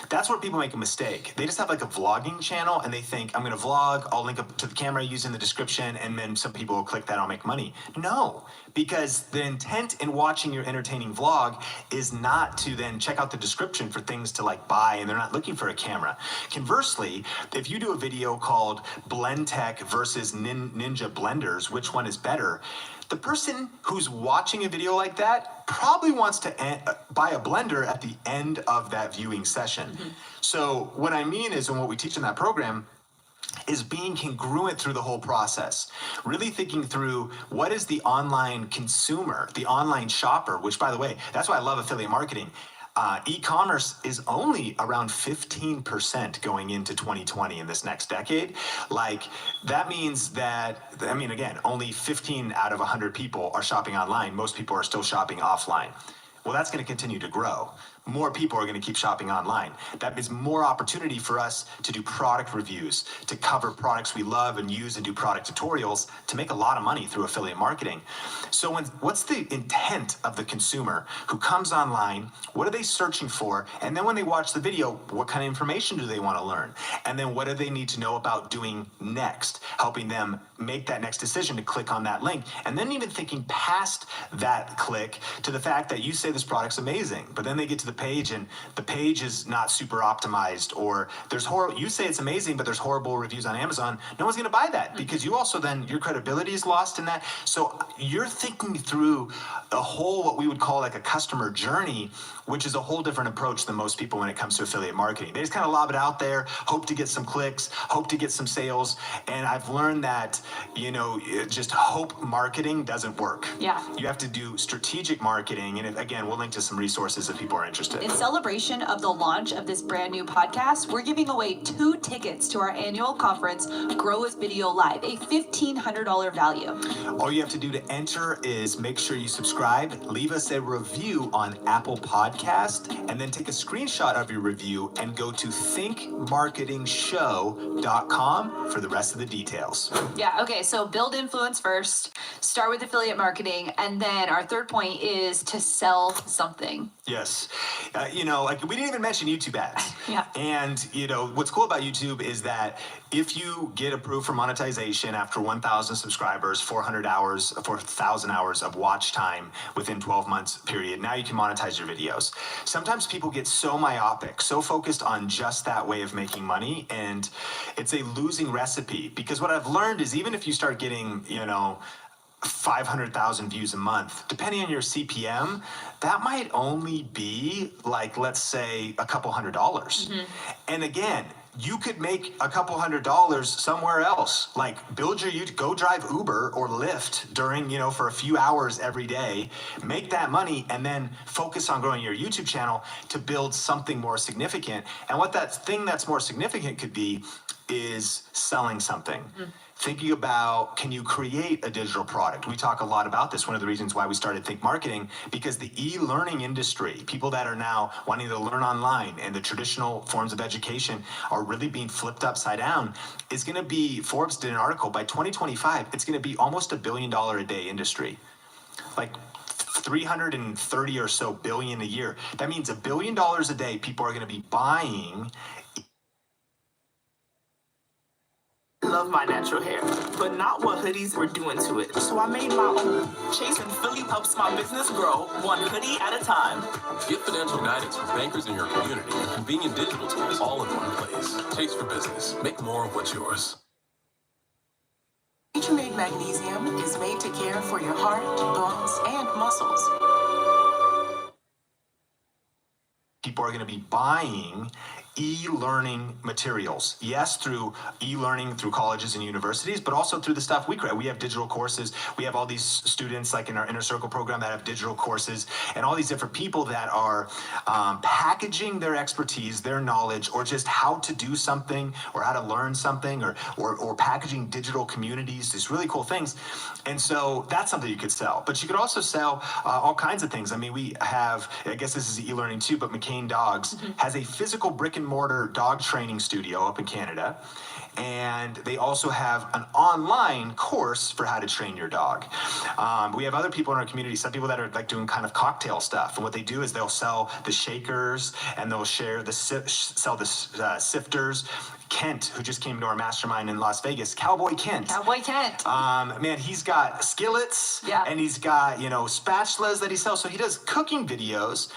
That's where people make a mistake. They just have like a vlogging channel and they think, I'm going to vlog, I'll link up to the camera I use in the description, and then some people will click that, I'll make money. No, because the intent in watching your entertaining vlog is not to then check out the description for things to buy, and they're not looking for a camera. Conversely, if you do a video called Blend Tech versus Ninja Blenders, which one is better? The person who's watching a video like that probably wants to buy a blender at the end of that viewing session. So what I mean is, and what we teach in that program, is being congruent through the whole process. Really thinking through what is the online consumer, the online shopper, which, by the way, that's why I love affiliate marketing. E-commerce is only around 15% going into 2020 in this next decade. That means that, again, only 15 out of 100 people are shopping online. Most people are still shopping offline. Well, that's going to continue to grow. More people are going to keep shopping online. That means more opportunity for us to do product reviews, to cover products we love and use and do product tutorials to make a lot of money through affiliate marketing. So what's the intent of the consumer who comes online? What are they searching for? And then when they watch the video, what kind of information do they want to learn? And then what do they need to know about doing next? Helping them make that next decision to click on that link. And then even thinking past that click to the fact that you say this product's amazing, but then they get to the page and the page is not super optimized, or you say it's amazing, but there's horrible reviews on Amazon. No one's going to buy that because you also then, your credibility is lost in that. So you're thinking through a whole, what we would call like a customer journey, which is a whole different approach than most people when it comes to affiliate marketing. They just kind of lob it out there, hope to get some clicks, hope to get some sales. And I've learned that, just hope marketing doesn't work. Yeah. You have to do strategic marketing. And again, we'll link to some resources if people are interested. In celebration of the launch of this brand new podcast, we're giving away 2 tickets to our annual conference, Grow with Video Live, a $1,500 value. All you have to do to enter is make sure you subscribe, leave us a review on Apple Podcast, and then take a screenshot of your review and go to thinkmarketingshow.com for the rest of the details. Yeah, okay, so build influence first, start with affiliate marketing, and then our third point is to sell something. Yes. We didn't even mention YouTube ads. Yeah. And, what's cool about YouTube is that if you get approved for monetization after 1,000 subscribers, 400 hours, 4,000 hours of watch time within 12 months period, now you can monetize your videos. Sometimes people get so myopic, so focused on just that way of making money, and it's a losing recipe. Because what I've learned is even if you start getting, 500,000 views a month, depending on your CPM, that might only be let's say a couple $100. And again, you could make a couple $100 somewhere else. Like build your YouTube, go drive Uber or Lyft during, for a few hours every day, make that money, and then focus on growing your YouTube channel to build something more significant. And what that thing that's more significant could be is selling something. Thinking about, can you create a digital product? We talk a lot about this. One of the reasons why we started Think Marketing, because the e-learning industry, people that are now wanting to learn online and the traditional forms of education are really being flipped upside down, is going to be, Forbes did an article, by 2025, it's going to be almost $1 billion a day industry. Like 330 or so billion a year. That means $1 billion a day people are going to be buying. Love my natural hair, but not what hoodies were doing to it. So I made my own. Chase and Philly helps my business grow one hoodie at a time. Get financial guidance from bankers in your community and convenient digital tools all in one place. Chase for business. Make more of what's yours. Nature-made magnesium is made to care for your heart, bones, and muscles. People are going to be buying e-learning materials. Yes, through e-learning through colleges and universities, but also through the stuff we create. We have digital courses. We have all these students like in our Inner Circle program that have digital courses, and all these different people that are packaging their expertise, their knowledge, or just how to do something or how to learn something, or packaging digital communities, these really cool things. And so that's something you could sell. But you could also sell all kinds of things. I mean, we have, I guess this is e-learning too, but McCain Dogs has a physical brick and mortar dog training studio up in Canada. And they also have an online course for how to train your dog. We have other people in our community, some people that are like doing kind of cocktail stuff. And what they do is they'll sell the shakers and they'll share the sifters. Kent, who just came to our mastermind in Las Vegas, Cowboy Kent. Man, he's got skillets and he's got, spatulas that he sells. So he does cooking videos,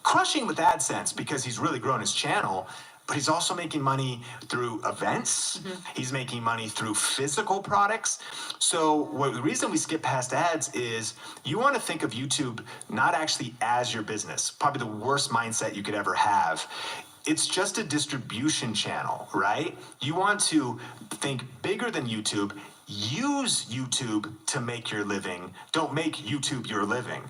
crushing with AdSense because he's really grown his channel. But he's also making money through events. He's making money through physical products. So the reason we skip past ads is you want to think of YouTube not actually as your business. Probably the worst mindset you could ever have. It's just a distribution channel, right? You want to think bigger than YouTube. Use YouTube to make your living. Don't make YouTube your living.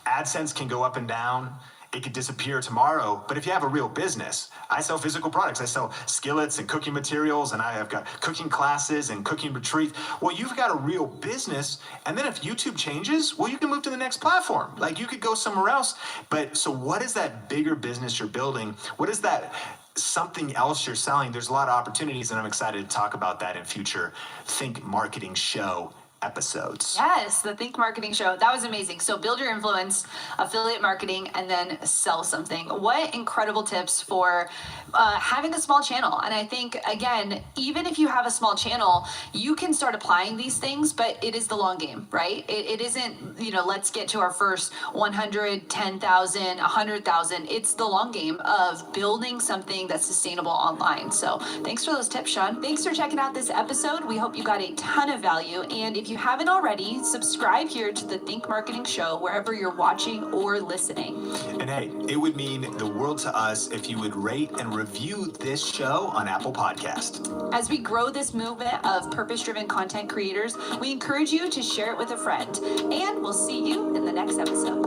AdSense can go up and down. It could disappear tomorrow, but if you have a real business, I sell physical products. I sell skillets and cooking materials, and I have got cooking classes and cooking retreats. Well, you've got a real business, and then if YouTube changes, well, you can move to the next platform. Like you could go somewhere else. But so what is that bigger business you're building? What is that something else you're selling? There's a lot of opportunities, and I'm excited to talk about that in future Think Marketing Show episodes. Yes, the Think Marketing Show. That was amazing. So build your influence, affiliate marketing, and then sell something. What incredible tips for having a small channel. And I think, again, even if you have a small channel, you can start applying these things, but it is the long game, right? It isn't, let's get to our first 100, 10,000, 100,000. It's the long game of building something that's sustainable online. So thanks for those tips, Sean. Thanks for checking out this episode. We hope you got a ton of value. And if you haven't already, subscribe here to the Think Marketing Show wherever you're watching or listening. And hey, it would mean the world to us if you would rate and review this show on Apple Podcast. As we grow this movement of purpose-driven content creators, we encourage you to share it with a friend. And we'll see you in the next episode.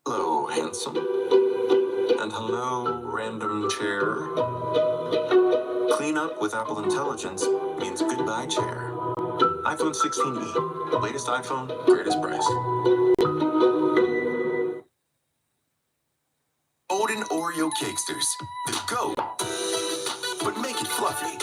Hello, handsome. And hello, random chair. Clean up with Apple Intelligence means goodbye, chair. iPhone 16e. Latest iPhone, greatest price. Golden Oreo Cakesters. The GOAT. But make it fluffy.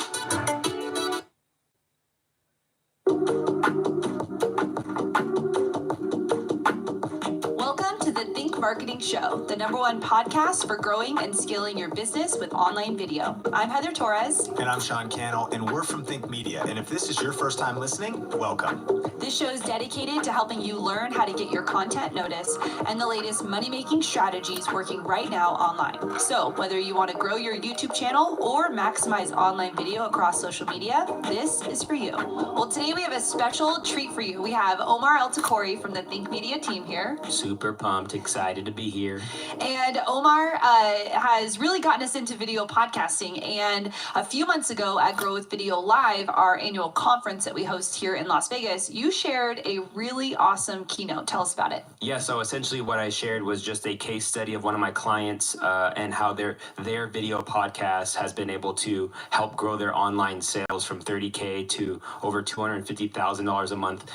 Welcome to the Think Think Marketing Show, the #1 podcast for growing and scaling your business with online video. I'm Heather Torres. And I'm Sean Cannell, and we're from Think Media. And if this is your first time listening, welcome. This show is dedicated to helping you learn how to get your content noticed and the latest money-making strategies working right now online. So whether you want to grow your YouTube channel or maximize online video across social media, this is for you. Well, today we have a special treat for you. We have Omar El-Takori from the Think Media team here. Super pumped, excited to be here. And Omar has really gotten us into video podcasting. And a few months ago at Grow with Video Live, our annual conference that we host here in Las Vegas, you shared a really awesome keynote. Tell us about it. Yeah, so essentially what I shared was just a case study of one of my clients and how their video podcast has been able to help grow their online sales from $30K to over $250,000 a month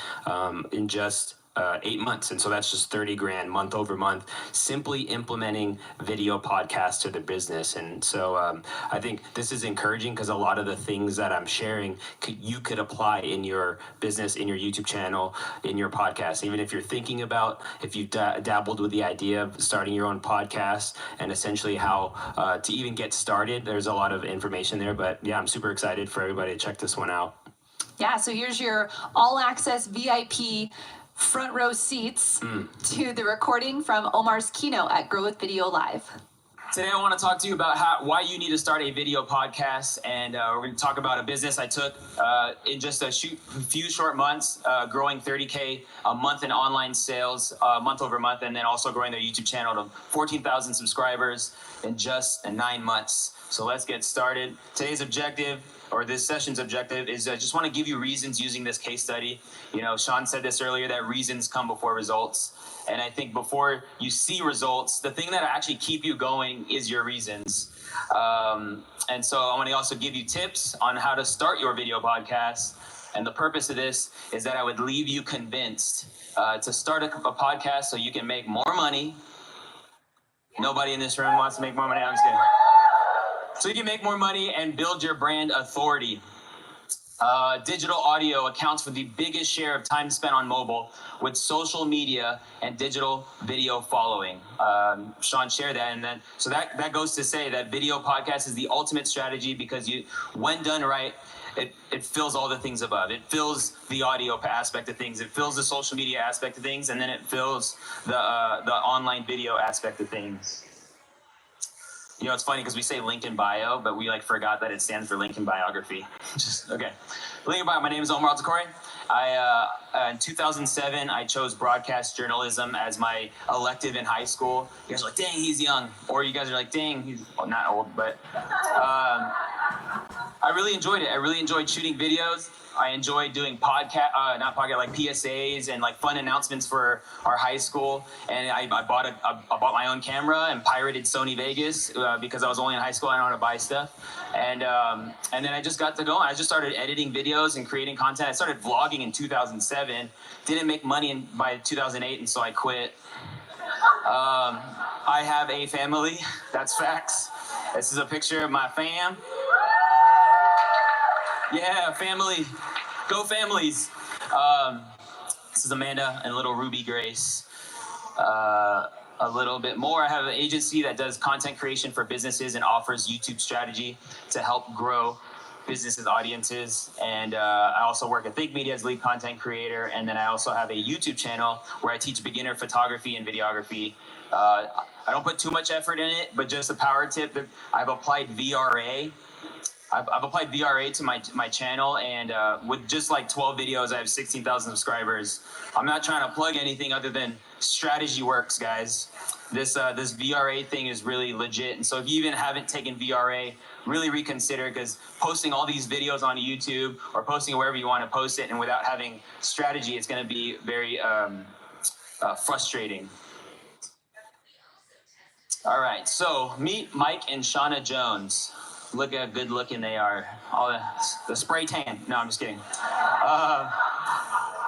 in just 8 months. And so that's just 30 grand month over month, simply implementing video podcasts to their business. And so I think this is encouraging because a lot of the things that I'm sharing, you could apply in your business, in your YouTube channel, in your podcast. Even if you're thinking about, if you've dabbled with the idea of starting your own podcast and essentially how to even get started, there's a lot of information there. But yeah, I'm super excited for everybody to check this one out. Yeah, so here's your all access VIP front row seats to the recording from Omar's keynote at Grow with Video Live. Today I want to talk to you about why you need to start a video podcast, and we're going to talk about a business I took in just a few short months, growing 30K a month in online sales month over month, and then also growing their YouTube channel to 14,000 subscribers in just 9 months. So let's get started. Today's objective, or this session's objective, is I just want to give you reasons using this case study. You know, Sean said this earlier, that reasons come before results. And I think before you see results, the thing that actually keep you going is your reasons. And so I want to also give you tips on how to start your video podcast. And the purpose of this is that I would leave you convinced to start a podcast so you can make more money. Nobody in this room wants to make more money. I'm just kidding. So you can make more money and build your brand authority. Digital audio accounts for the biggest share of time spent on mobile, with social media and digital video following. Sean shared that, and then so that goes to say that video podcast is the ultimate strategy because when done right, it fills all the things above. It fills the audio aspect of things, it fills the social media aspect of things, and then it fills the online video aspect of things. You know, it's funny because we say link in bio, but we forgot that it stands for link in biography. Okay. Link in bio. My name is Omar El-Takori. In 2007, I chose broadcast journalism as my elective in high school. You guys are like, dang, he's young. Or you guys are like, dang, he's not old, but I really enjoyed it. I really enjoyed shooting videos. I enjoyed doing PSAs and fun announcements for our high school. And I bought my own camera and pirated Sony Vegas because I was only in high school. I don't know how to buy stuff. And then I just got to go. I just started editing videos and creating content. I started vlogging in 2007. Didn't make money by 2008, and so I quit. I have a family. That's facts. This is a picture of my fam. Yeah, family. Go families. This is Amanda and little Ruby Grace. A little bit more. I have an agency that does content creation for businesses and offers YouTube strategy to help grow businesses' audiences. And I also work at Think Media as lead content creator. And then I also have a YouTube channel where I teach beginner photography and videography. I don't put too much effort in it, but just a power tip that I've applied VRA. I've applied VRA to my channel, and with just 12 videos, I have 16,000 subscribers. I'm not trying to plug anything other than strategy works, guys. This VRA thing is really legit, and so if you even haven't taken VRA, really reconsider, because posting all these videos on YouTube or posting wherever you want to post it and without having strategy, it's going to be very frustrating. All right, so meet Mike and Shauna Jones. Look how good looking they are. All the spray tan. No, I'm just kidding.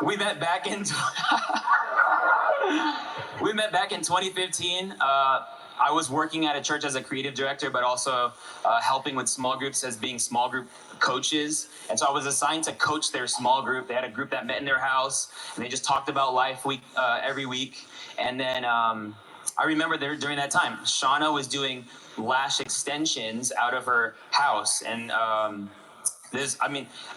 We met back in 2015. I was working at a church as a creative director, but also helping with small groups as being small group coaches. And so I was assigned to coach their small group. They had a group that met in their house, and they just talked about life every week. And then I remember there during that time, Shauna was doing lash extensions out of her house, and I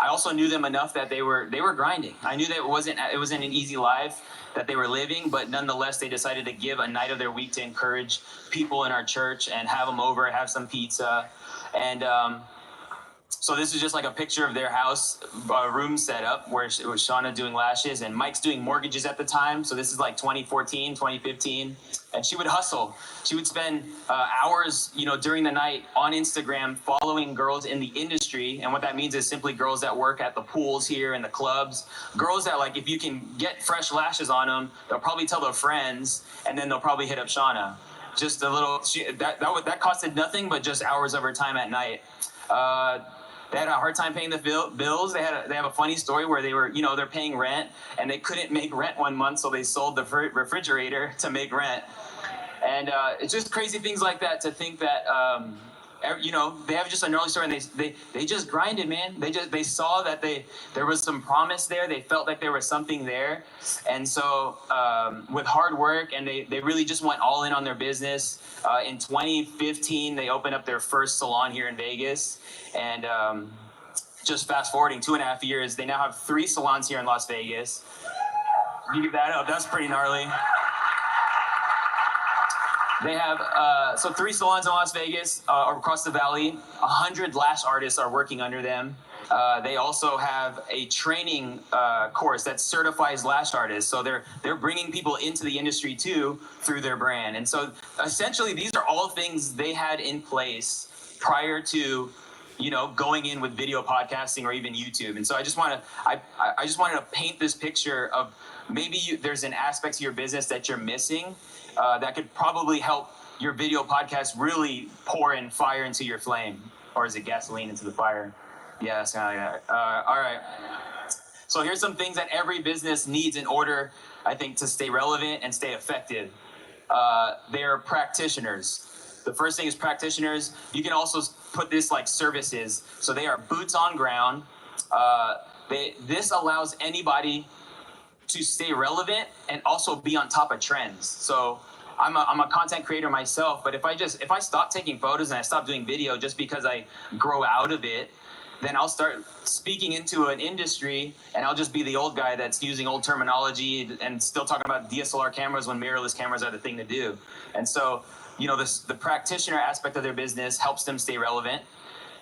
also knew them enough that they were grinding. I knew that it wasn't an easy life that they were living, but nonetheless, they decided to give a night of their week to encourage people in our church and have them over, have some pizza, and so this is just like a picture of their house room setup where it was Shauna doing lashes and Mike's doing mortgages at the time. So this is like 2014, 2015. And she would hustle. She would spend hours, during the night on Instagram following girls in the industry. And what that means is simply girls that work at the pools here and the clubs. Girls that, like, if you can get fresh lashes on them, they'll probably tell their friends and then they'll probably hit up Shauna. Just a little, that costed nothing but just hours of her time at night. They had a hard time paying the bills. They have a funny story where they were, they're paying rent and they couldn't make rent one month, so they sold the refrigerator to make rent. And it's just crazy things like that to think that, they have just an early story, and they just grinded, man. They saw that there was some promise there. They felt like there was something there, and so with hard work, and they really just went all in on their business. In 2015, they opened up their first salon here in Vegas, and just fast forwarding 2.5 years, they now have 3 salons here in Las Vegas. You give that up, that's pretty gnarly. They have 3 salons in Las Vegas, across the valley. 100 lash artists are working under them. They also have a training course that certifies lash artists. So they're bringing people into the industry too through their brand. And so essentially, these are all things they had in place prior to, going in with video podcasting or even YouTube. And so I just wanted to paint this picture of maybe there's an aspect to your business that you're missing. That could probably help your video podcast really pour in fire into your flame. Or is it gasoline into the fire? Yeah, it's kind of like that. All right. So here's some things that every business needs in order, I think, to stay relevant and stay effective. They're practitioners. The first thing is practitioners. You can also put this like services. So they are boots on ground. This allows anybody to stay relevant and also be on top of trends. So I'm a content creator myself, but if I stop taking photos and I stop doing video just because I grow out of it, then I'll start speaking into an industry and I'll just be the old guy that's using old terminology and still talking about DSLR cameras when mirrorless cameras are the thing to do. And so, the practitioner aspect of their business helps them stay relevant.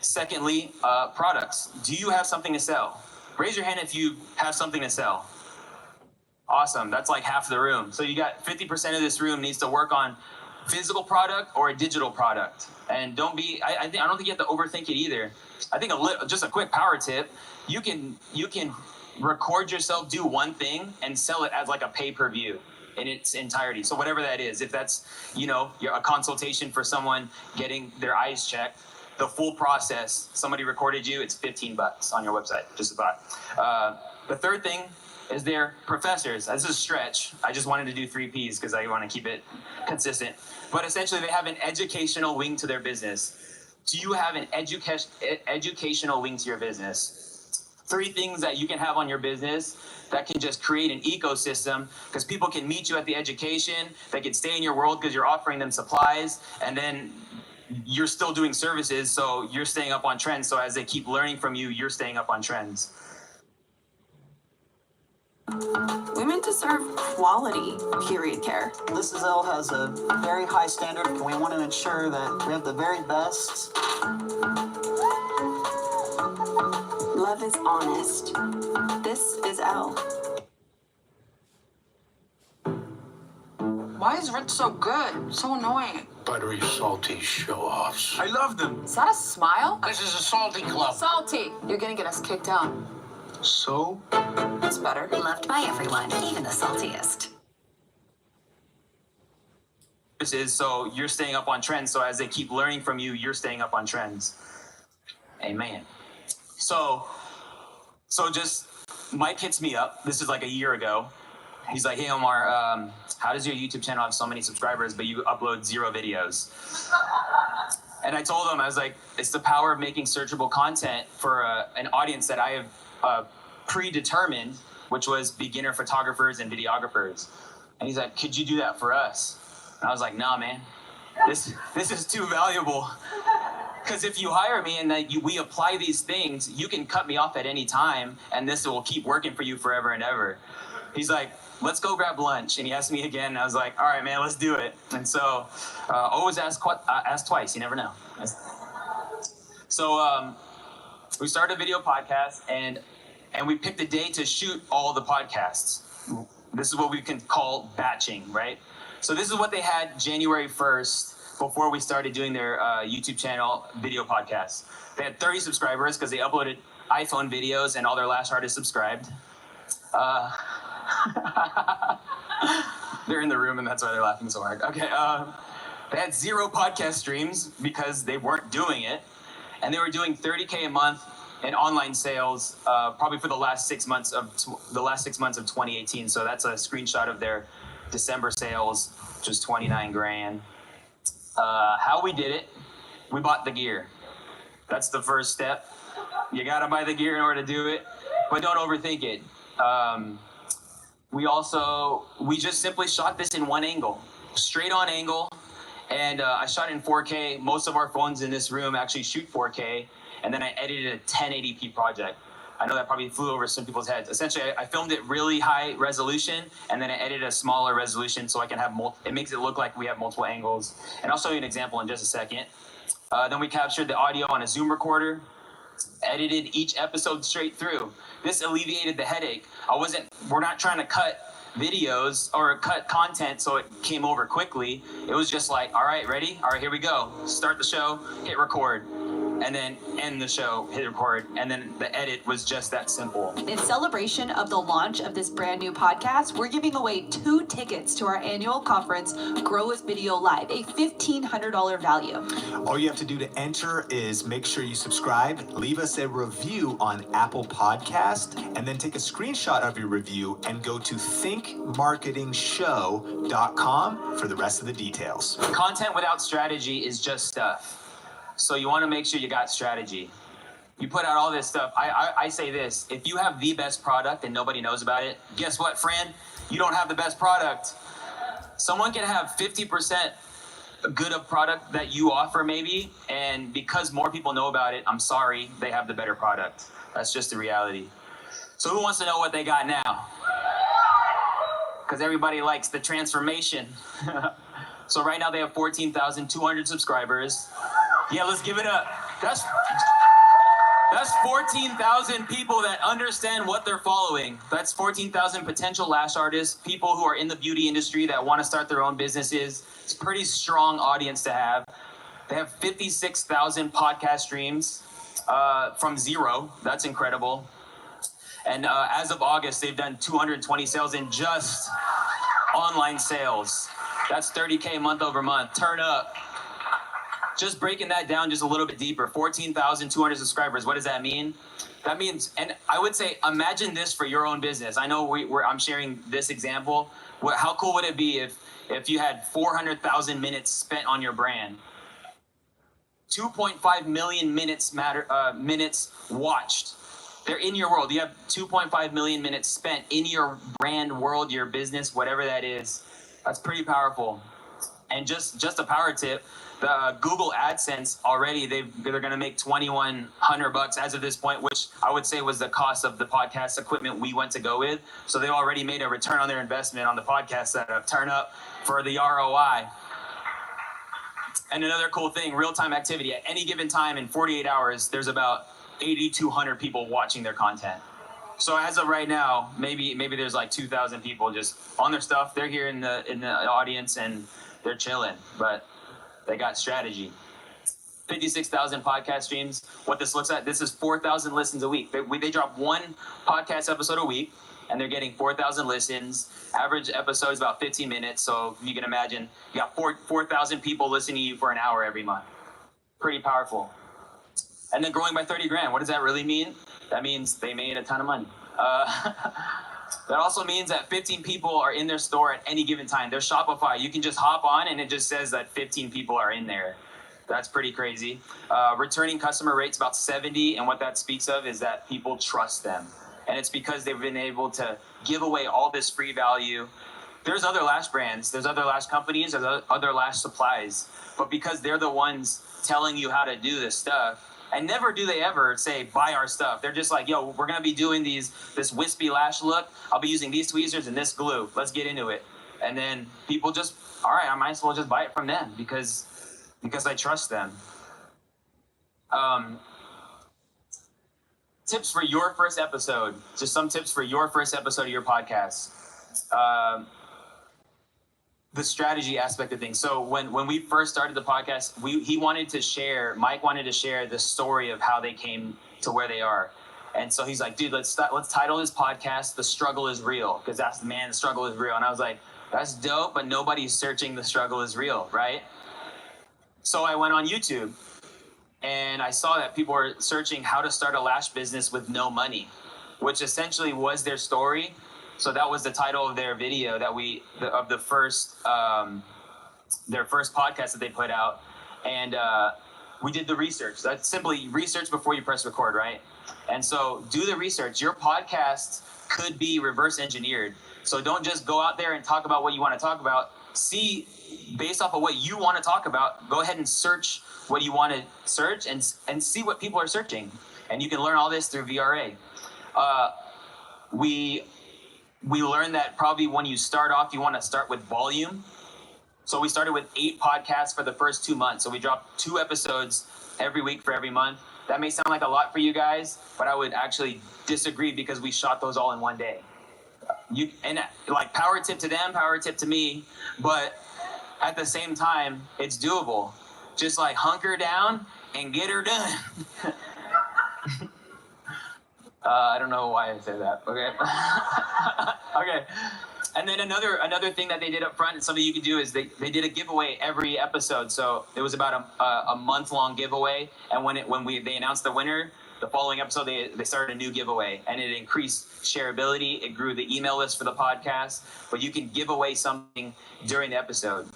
Secondly, products. Do you have something to sell? Raise your hand if you have something to sell. Awesome. That's like half the room. So you got 50% of this room needs to work on physical product or a digital product. And don't think you have to overthink it either. I think just a quick power tip, you can record yourself do one thing and sell it as like a pay-per-view in its entirety. So whatever that is, if that's, a consultation for someone getting their eyes checked, the full process, somebody recorded you, it's $15 on your website, just a thought. The third thing is they're professors. This is a stretch. I just wanted to do 3 Ps because I want to keep it consistent. But essentially, they have an educational wing to their business. Do you have an educational wing to your business? 3 things that you can have on your business that can just create an ecosystem, because people can meet you at the education, they can stay in your world because you're offering them supplies, and then you're still doing services, so you're staying up on trends. So as they keep learning from you, you're staying up on trends. We meant to serve quality period care. This L has a very high standard, and we want to ensure that we have the very best. Love is honest. This is L. Why is Rich so good? So annoying. Buttery, salty show-offs. I love them. Is that a smile? This is a salty club. Salty. You're gonna get us kicked out. So? That's better. Loved by everyone, even the saltiest. So you're staying up on trends. So as they keep learning from you, you're staying up on trends. Amen. So just Mike hits me up. This is like a year ago. He's like, hey, Omar, how does your YouTube channel have so many subscribers, but you upload 0 videos? And I told him, I was like, it's the power of making searchable content for an audience that I have predetermined, which was beginner photographers and videographers. And he's like, could you do that for us? And I was like, nah, man, this is too valuable. Because if you hire me and we apply these things, you can cut me off at any time, and this will keep working for you forever and ever. He's like, let's go grab lunch. And he asked me again, and I was like, all right, man, let's do it. And so always ask twice. You never know. So we started a video podcast, and we picked a day to shoot all the podcasts. This is what we can call batching, right? So this is what they had January 1st before we started doing their YouTube channel video podcasts. They had 30 subscribers because they uploaded iPhone videos and all their Lash artists subscribed. They're in the room and that's why they're laughing so hard. Okay, they had 0 podcast streams because they weren't doing it. And they were doing $30K a month in online sales, probably for the last 6 months of 2018. So that's a screenshot of their December sales, which was 29 grand. How we did it, we bought the gear. That's the first step. You gotta buy the gear in order to do it, but don't overthink it. We just simply shot this in one angle, straight on angle. And I shot in 4K. Most of our phones in this room actually shoot 4K. And then I edited a 1080p project. I know that probably flew over some people's heads. Essentially, I filmed it really high resolution, and then I edited a smaller resolution so I can have it makes it look like we have multiple angles. And I'll show you an example in just a second. Then we captured the audio on a Zoom recorder, edited each episode straight through. This alleviated the headache. We're not trying to cut videos or cut content so it came over quickly. It was just like, all right, ready? All right, here we go. Start the show, hit record. And then end the show, hit record, and then the edit was just that simple. In celebration of the launch of this brand new podcast, we're giving away 2 tickets to our annual conference, Grow with Video Live, a $1,500 value. All you have to do to enter is make sure you subscribe, leave us a review on Apple Podcast, and then take a screenshot of your review and go to thinkmarketingshow.com for the rest of the details. Content without strategy is just stuff. So you want to make sure you got strategy. You put out all this stuff. I say this, if you have the best product and nobody knows about it, guess what, friend? You don't have the best product. Someone can have 50% good of product that you offer maybe, and because more people know about it, I'm sorry, they have the better product. That's just the reality. So who wants to know what they got now? Because everybody likes the transformation. So right now they have 14,200 subscribers. Yeah, let's give it up. That's 14,000 people that understand what they're following. That's 14,000 potential lash artists, people who are in the beauty industry that want to start their own businesses. It's a pretty strong audience to have. They have 56,000 podcast streams from 0. That's incredible. And as of August, they've done 220 sales in just online sales. That's 30K month over month. Turn up. Just breaking that down just a little bit deeper, 14,200 subscribers. What does that mean? That means, and I would say, imagine this for your own business. I know I'm sharing this example. How cool would it be if you had 400,000 minutes spent on your brand? 2.5 million minutes watched. They're in your world. You have 2.5 million minutes spent in your brand world, your business, whatever that is. That's pretty powerful. And just a power tip, the Google AdSense already, they're going to make $2,100 as of this point, which I would say was the cost of the podcast equipment we went to go with. So they already made a return on their investment on the podcast setup. Turn up for the ROI. And another cool thing, real-time activity. At any given time in 48 hours, there's about 8,200 people watching their content. So as of right now, maybe there's like 2,000 people just on their stuff. They're here in the audience and they're chilling, but they got strategy. 56,000 podcast streams. What this looks at, this is 4,000 listens a week. They drop 1 podcast episode a week, and they're getting 4,000 listens. Average episode is about 15 minutes, so you can imagine you got 4,000 people listening to you for an hour every month. Pretty powerful. And then growing by 30 grand. What does that really mean? That means they made a ton of money. That also means that 15 people are in their store at any given time. There's Shopify. You can just hop on and it just says that 15 people are in there. That's pretty crazy. Returning customer rate's about 70, and what that speaks of is that people trust them. And it's because they've been able to give away all this free value. there's other lash brands, there's other lash companies, there's other lash supplies, but because they're the ones telling you how to do this stuff, and never do they ever say, buy our stuff. They're just like, yo, we're gonna be doing this wispy lash look. I'll be using these tweezers and this glue. Let's get into it. And then people just, all right, I might as well just buy it from them because I trust them. Tips for your first episode. Just some tips for your first episode of your podcast. The strategy aspect of things. So when we first started the podcast, Mike wanted to share the story of how they came to where they are. And so he's like, dude, let's title this podcast, The Struggle is Real, because the struggle is real. And I was like, that's dope, but nobody's searching The Struggle is Real, right? So I went on YouTube and I saw that people were searching how to start a lash business with no money, which essentially was their story. So that was the title of their video of their first podcast that they put out. And we did the research. That's simply research before you press record, right? And so do the research. Your podcast could be reverse engineered. So don't just go out there and talk about what you want to talk about. See, based off of what you want to talk about, go ahead and search what you want to search and see what people are searching. And you can learn all this through VRA. We learned that probably when you start off, you want to start with volume. So we started with 8 podcasts for the first 2 months. So we dropped 2 episodes every week for every month. That may sound like a lot for you guys, but I would actually disagree because we shot those all in one day. Power tip to them, power tip to me, but at the same time, it's doable. Just like hunker down and get her done. I don't know why I said that. Okay. Okay. And then another thing that they did up front, and something you can do is they did a giveaway every episode. So it was about a month-long giveaway. And when they announced the winner, the following episode, they started a new giveaway. And it increased shareability. It grew the email list for the podcast. But you can give away something during the episode.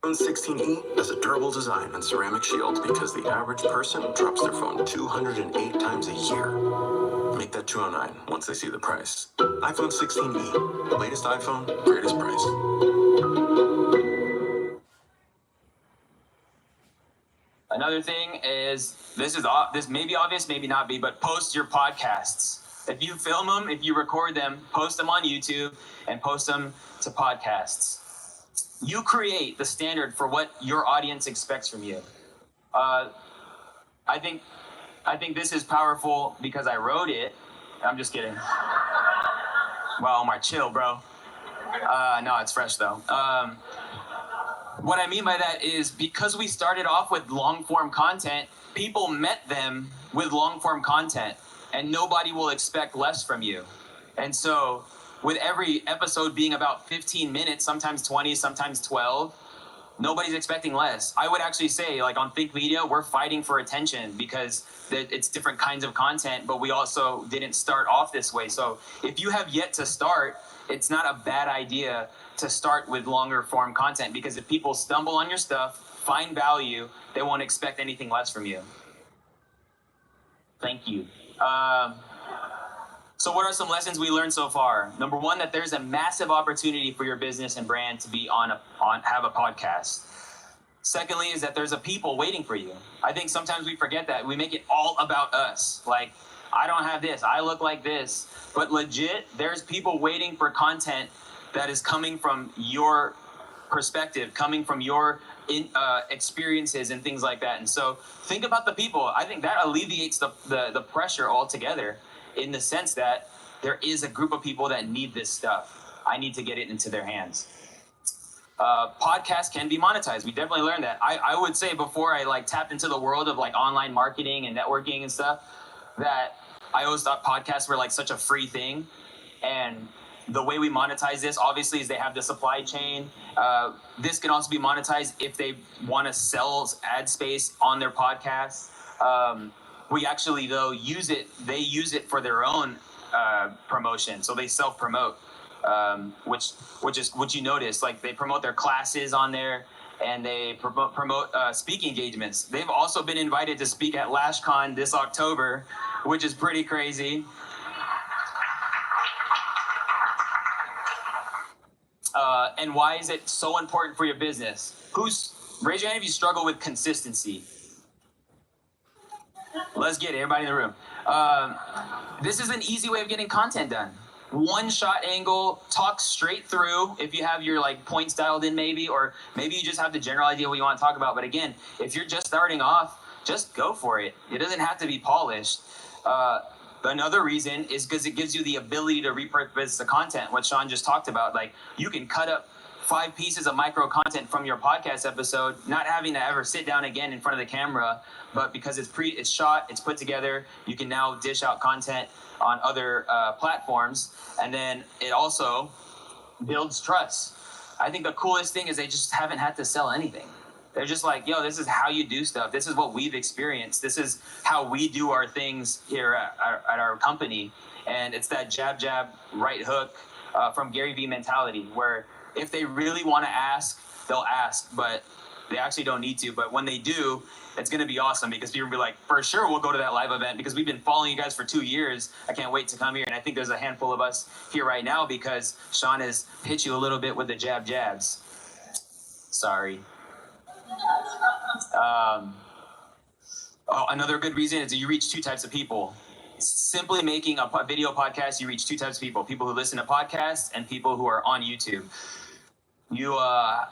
iPhone 16e has a durable design and ceramic shield because the average person drops their phone 208 times a year. Make that 209 once they see the price. iPhone 16e, latest iPhone, greatest price. Another thing is, this may be obvious, maybe not be, but post your podcasts. If you film them, if you record them, post them on YouTube and post them to podcasts. You create the standard for what your audience expects from you. I think this is powerful because I wrote it. I'm just kidding. Wow, Omar, chill, bro. No, it's fresh though. What I mean by that is because we started off with long form content, people met them with long form content, and nobody will expect less from you. And so with every episode being about 15 minutes, sometimes 20, sometimes 12, nobody's expecting less. I would actually say, like on Think Media, we're fighting for attention because it's different kinds of content, but we also didn't start off this way. So if you have yet to start, it's not a bad idea to start with longer form content, because if people stumble on your stuff, find value, they won't expect anything less from you. Thank you. So what are some lessons we learned so far? Number one, that there's a massive opportunity for your business and brand to be have a podcast. Secondly, is that there's a people waiting for you. I think sometimes we forget that. We make it all about us. Like, I don't have this, I look like this. But legit, there's people waiting for content that is coming from your perspective, coming from your experiences and things like that. And so think about the people. I think that alleviates the pressure altogether, in the sense that there is a group of people that need this stuff. I need to get it into their hands. Podcasts can be monetized. We definitely learned that. I would say before I tapped into the world of online marketing and networking and stuff, that I always thought podcasts were such a free thing. And the way we monetize this, obviously, is they have the supply chain. This can also be monetized if they want to sell ad space on their podcast. We actually, though, they use it for their own promotion. So they self-promote, which you notice, like they promote their classes on there, and they promote speaking engagements. They've also been invited to speak at LashCon this October, which is pretty crazy. And why is it so important for your business? Raise your hand if you struggle with consistency. Let's get it, everybody in the room. This is an easy way of getting content done. One shot angle, talk straight through if you have your like points dialed in or maybe you just have the general idea what you want to talk about. But again, if you're just starting off, just go for it. It doesn't have to be polished. Another reason is because it gives you the ability to repurpose the content, what Sean just talked about. Like you can cut up 5 pieces of micro content from your podcast episode, not having to ever sit down again in front of the camera, but because it's shot, it's put together, you can now dish out content on other platforms. And then it also builds trust. I think the coolest thing is they just haven't had to sell anything. They're just like, yo, this is how you do stuff. This is what we've experienced. This is how we do our things here at our company. And it's that jab, jab, right hook from Gary Vee mentality, where if they really want to ask, they'll ask, but they actually don't need to. But when they do, it's going to be awesome because people will be like, for sure, we'll go to that live event because we've been following you guys for 2 years. I can't wait to come here. And I think there's a handful of us here right now because Sean has hit you a little bit with the jabs. Sorry. Another good reason is that you reach 2 types of people. Simply making a video podcast, you reach 2 types of people who listen to podcasts and people who are on YouTube. You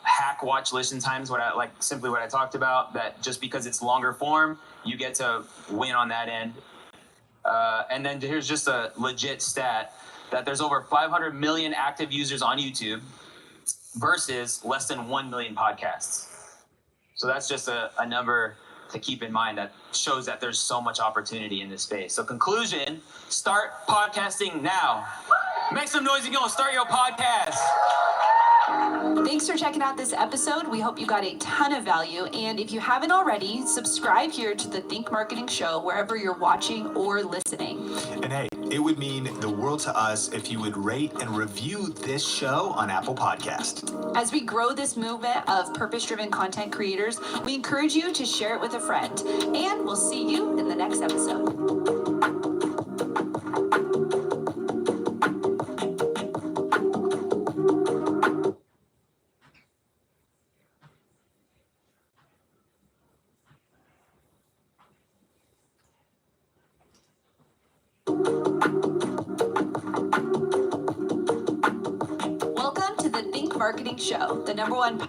hack watch listen times, what I talked about, that just because it's longer form, you get to win on that end. And then here's just a legit stat that there's over 500 million active users on YouTube versus less than 1 million podcasts. So that's just a number to keep in mind that shows that there's so much opportunity in this space. So conclusion, start podcasting now. Make some noise if you want to start your podcast. Thanks for checking out this episode. We hope you got a ton of value. And if you haven't already, subscribe here to the Think Marketing Show wherever you're watching or listening. And hey, it would mean the world to us if you would rate and review this show on Apple Podcast. As we grow this movement of purpose-driven content creators, we encourage you to share it with a friend. And we'll see you in the next episode. Welcome to the Think Marketing Show, the #1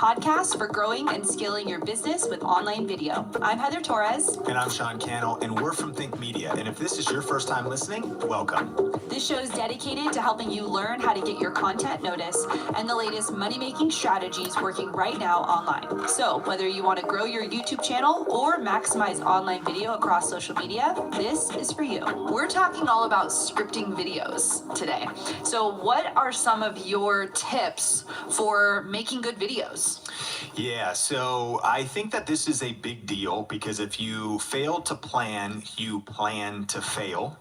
podcast for growing and scaling your business with online video. I'm Heather Torres. And I'm Sean Cannell, and we're from Think Media. And if this is your first time listening, welcome. This show is dedicated to helping you learn how to get your content noticed and the latest money-making strategies working right now online. So whether you want to grow your YouTube channel or maximize online video across social media, this is for you. We're talking all about scripting videos today. So what are some of your tips for making good videos? Yeah, so I think that this is a big deal because if you fail to plan, you plan to fail.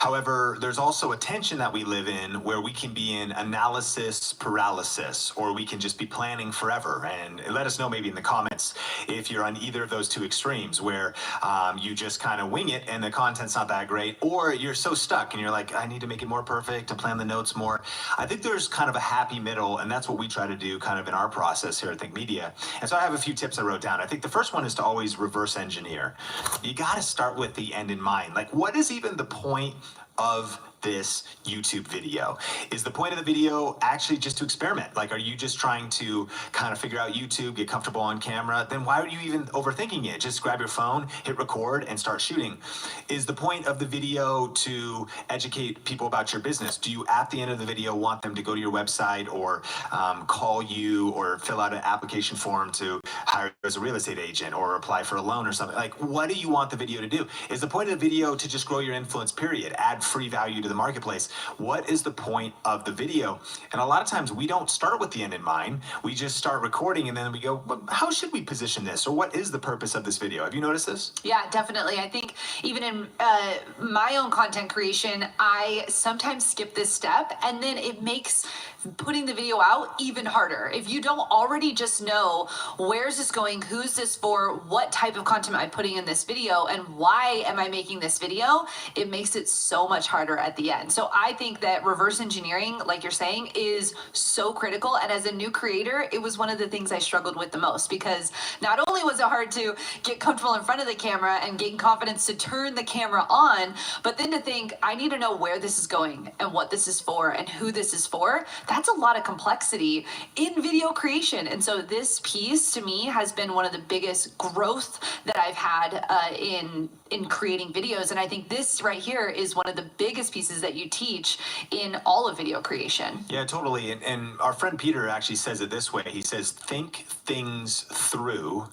However, there's also a tension that we live in where we can be in analysis paralysis, or we can just be planning forever. And let us know maybe in the comments if you're on either of those 2 extremes where you just kind of wing it and the content's not that great, or you're so stuck and you're like, I need to make it more perfect, to plan the notes more. I think there's kind of a happy middle, and that's what we try to do kind of in our process here at Think Media. And so I have a few tips I wrote down. I think the first one is to always reverse engineer. You got to start with the end in mind. Like, what is even the point of this YouTube video? Is the point of the video actually just to experiment? Like, are you just trying to kind of figure out YouTube, get comfortable on camera? Then why are you even overthinking it? Just grab your phone, hit record, and start shooting. Is the point of the video to educate people about your business? Do you, at the end of the video, want them to go to your website or call you or fill out an application form to hire you as a real estate agent or apply for a loan or something? Like, what do you want the video to do? Is the point of the video to just grow your influence, period? Add free value to the marketplace? What is the point of the video? And a lot of times we don't start with the end in mind. We just start recording and then we go, well, how should we position this? Or what is the purpose of this video? Have you noticed this? Yeah, definitely. I think even in my own content creation, I sometimes skip this step, and then it makes putting the video out even harder. If you don't already just know where's this going, who's this for, what type of content am I putting in this video, and why am I making this video, it makes it so much harder at the end. So I think that reverse engineering, like you're saying, is so critical. And as a new creator, it was one of the things I struggled with the most, because not only was it hard to get comfortable in front of the camera and gain confidence to turn the camera on, but then to think, I need to know where this is going and what this is for and who this is for. That's a lot of complexity in video creation. And so this piece to me has been one of the biggest growth that I've had in creating videos. And I think this right here is one of the biggest pieces that you teach in all of video creation. Yeah, totally. And our friend Peter actually says it this way. He says, think things through,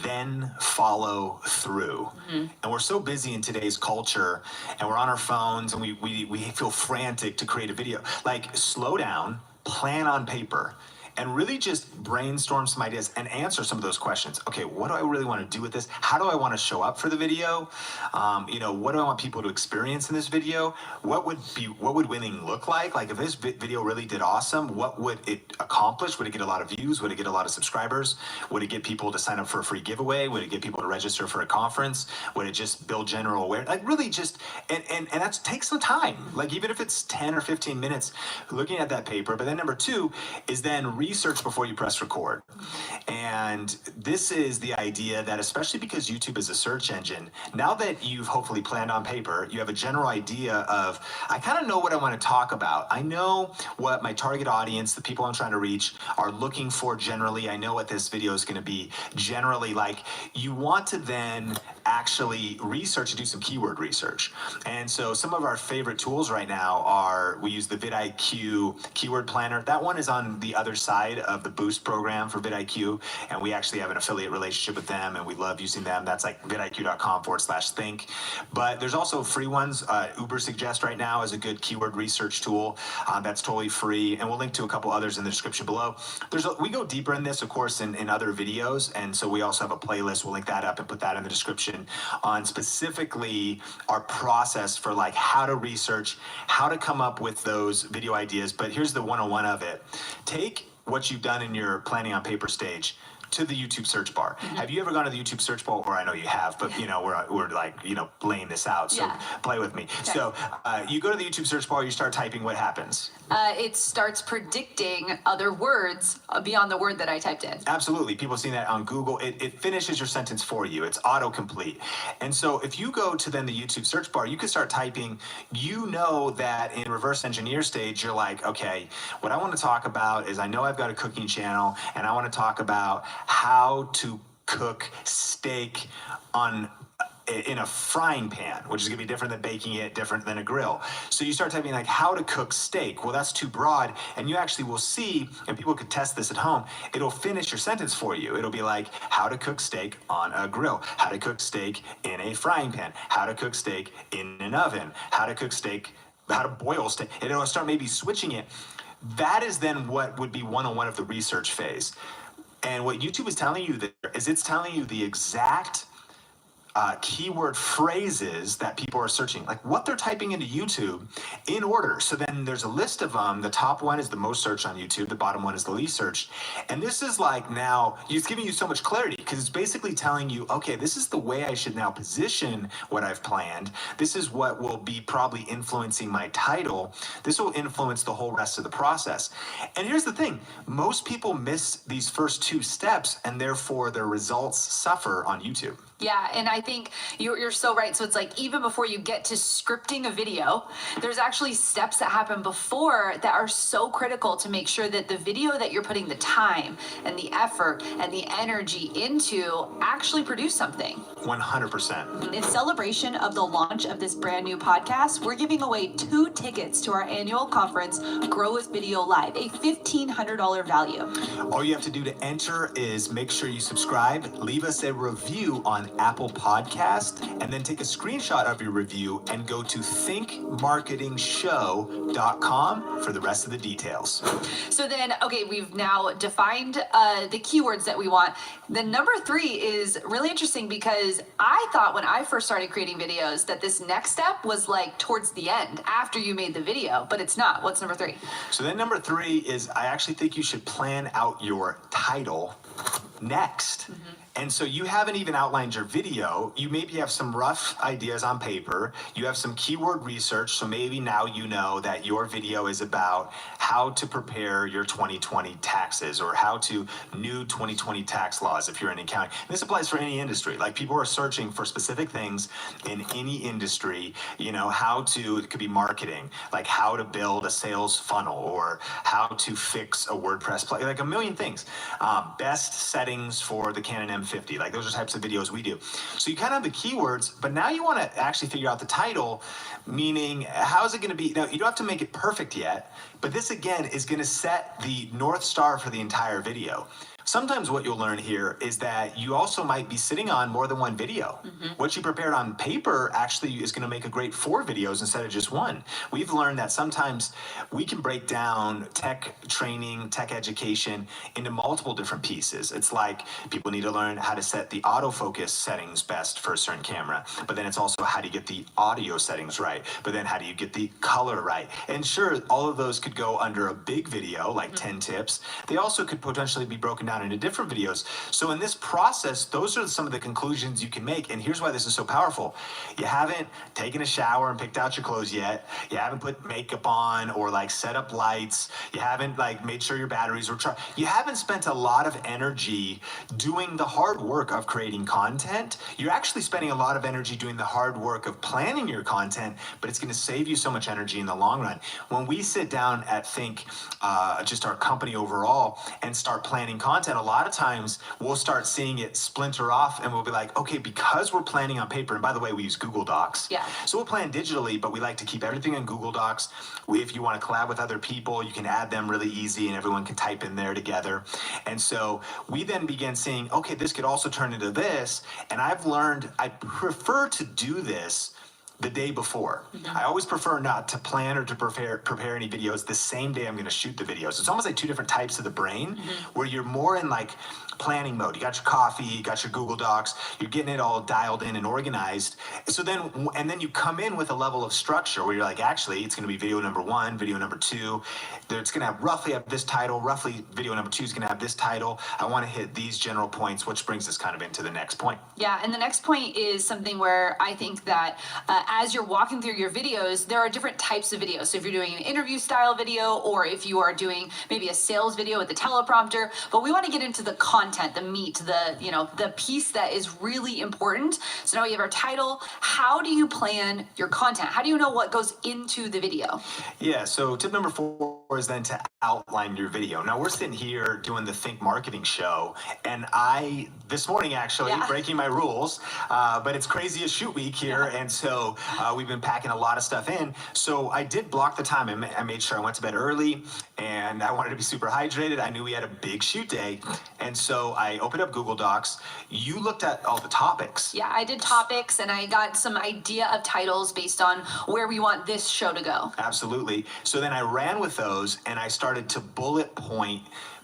then follow through. Mm-hmm. And we're so busy in today's culture, and we're on our phones, and we feel frantic to create a video. Like, slow down, plan on paper, and really just brainstorm some ideas and answer some of those questions. Okay, what do I really want to do with this? How do I want to show up for the video? What do I want people to experience in this video? What would winning look like? Like, if this video really did awesome, what would it accomplish? Would it get a lot of views? Would it get a lot of subscribers? Would it get people to sign up for a free giveaway? Would it get people to register for a conference? Would it just build general awareness? Like, really just, and that takes some time. Like, even if it's 10 or 15 minutes looking at that paper. But then number two is then research before you press record. And this is the idea that, especially because YouTube is a search engine, now that you've hopefully planned on paper, you have a general idea of, I kind of know what I want to talk about. I know what my target audience, the people I'm trying to reach, are looking for generally. I know what this video is going to be generally like. You want to then actually research and do some keyword research. And so some of our favorite tools right now are, we use the vidIQ keyword planner. That one is on the other side of the Boost program for vidIQ, and we actually have an affiliate relationship with them, and we love using them. That's like vidiq.com/think. But there's also free ones. Uber Suggest right now is a good keyword research tool that's totally free, and we'll link to a couple others in the description below. We go deeper in this, of course, in other videos, and so we also have a playlist. We'll link that up and put that in the description on specifically our process for like how to research, how to come up with those video ideas. But here's the 101 of it. Take what you've done in your planning on paper stage to the YouTube search bar. Mm-hmm. Have you ever gone to the YouTube search bar? Or I know you have, but we're like, laying this out. So play with me. Okay. So you go to the YouTube search bar, you start typing, what happens? It starts predicting other words beyond the word that I typed in. Absolutely. People see that on Google. It finishes your sentence for you. It's autocomplete. And so if you go to then the YouTube search bar, you can start typing. You know that in reverse engineer stage, you're like, okay, what I want to talk about is, I know I've got a cooking channel, and I want to talk about how to cook steak in a frying pan, which is going to be different than baking it, different than a grill. So you start typing like how to cook steak. Well, that's too broad, and you actually will see, and people could test this at home, it'll finish your sentence for you. It'll be like how to cook steak on a grill, how to cook steak in a frying pan, how to cook steak in an oven, how to cook steak, how to boil steak. And it'll start maybe switching it. That is then what would be 101 of the research phase. And what YouTube is telling you there is, it's telling you the exact keyword phrases that people are searching, like what they're typing into YouTube in order. So then there's a list of them. The top one is the most searched on YouTube. The bottom one is the least searched. And this is like, now it's giving you so much clarity. because it's basically telling you, okay, this is the way I should now position what I've planned. This is what will be probably influencing my title. This will influence the whole rest of the process. And here's the thing, most people miss these first 2 steps and therefore their results suffer on YouTube. Yeah, and I think you're so right. So it's like even before you get to scripting a video, there's actually steps that happen before that are so critical to make sure that the video that you're putting the time and the effort and the energy into actually produce something. 100%. In celebration of the launch of this brand new podcast, we're giving away 2 tickets to our annual conference, Grow with Video Live, a $1,500 value. All you have to do to enter is make sure you subscribe, leave us a review on Apple Podcast, and then take a screenshot of your review and go to thinkmarketingshow.com for the rest of the details. So then, okay, we've now defined the keywords that we want. The number 3 is really interesting because I thought when I first started creating videos that this next step was like towards the end after you made the video, but it's not. What's number 3? So then number 3 is I actually think you should plan out your title next. And so you haven't even outlined your video. You maybe have some rough ideas on paper. You have some keyword research. So maybe now you know that your video is about how to prepare your 2020 taxes or how to new 2020 tax laws if you're in accounting. This applies for any industry. Like people are searching for specific things in any industry, you know, how to, it could be marketing, like how to build a sales funnel or how to fix a WordPress plugin, like a million things. Best settings for the Canon M50, like those are types of videos we do. So you kind of have the keywords, but now you want to actually figure out the title, meaning how is it going to be? Now you don't have to make it perfect yet, but this again is going to set the North Star for the entire video. Sometimes what you'll learn here is that you also might be sitting on more than one video. What you prepared on paper actually is going to make a great 4 videos instead of just 1. We've learned that sometimes we can break down tech training, tech education into multiple different pieces. It's like people need to learn how to set the autofocus settings best for a certain camera, but then it's also how do you get the audio settings right, but then how do you get the color right? And sure, all of those could go under a big video, like 10 tips. They also could potentially be broken down into different videos. So in this process, those are some of the conclusions you can make. And here's why this is so powerful. You haven't taken a shower and picked out your clothes yet. You haven't put makeup on or like set up lights. You haven't like made sure your batteries were charged. You haven't spent a lot of energy doing the hard work of creating content. You're actually spending a lot of energy doing the hard work of planning your content, but it's going to save you so much energy in the long run. When we sit down at Think, just our company overall, and start planning content, a lot of times we'll start seeing it splinter off and we'll be like, okay, because we're planning on paper, and by the way, we use Google Docs. Yeah. So we'll plan digitally, but we like to keep everything in Google Docs. If you want to collab with other people, you can add them really easy and everyone can type in there together. And so we then begin seeing, okay, this could also turn into this. And I've learned I prefer to do this the day before. I always prefer not to plan or to prepare any videos the same day I'm going to shoot the videos. It's almost like 2 different types of the brain where you're more in like planning mode. You got your coffee, you got your Google Docs, you're getting it all dialed in and organized. So then, and then you come in with a level of structure where you're like, actually, it's going to be video number 1, video number 2. It's going to have roughly have this title, roughly video number 2 is going to have this title. I want to hit these general points, which brings us kind of into the next point. Yeah, and the next point is something where I think that as you're walking through your videos, there are different types of videos. So if you're doing an interview style video, or if you are doing maybe a sales video with the teleprompter, but we want to get into the content, the meat, the piece that is really important. So now we have our title. How do you plan your content? How do you know what goes into the video? Yeah, so tip number 4 is then to outline your video. Now we're sitting here doing the Think Marketing show, and this morning actually, breaking my rules, but it's crazy as shoot week here, and so we've been packing a lot of stuff in. So I did block the time. I made sure I went to bed early, and I wanted to be super hydrated. I knew we had a big shoot day, and so I opened up Google Docs. You looked at all the topics. Yeah, I did topics, and I got some idea of titles based on where we want this show to go. Absolutely. So then I ran with those, and I started to bullet point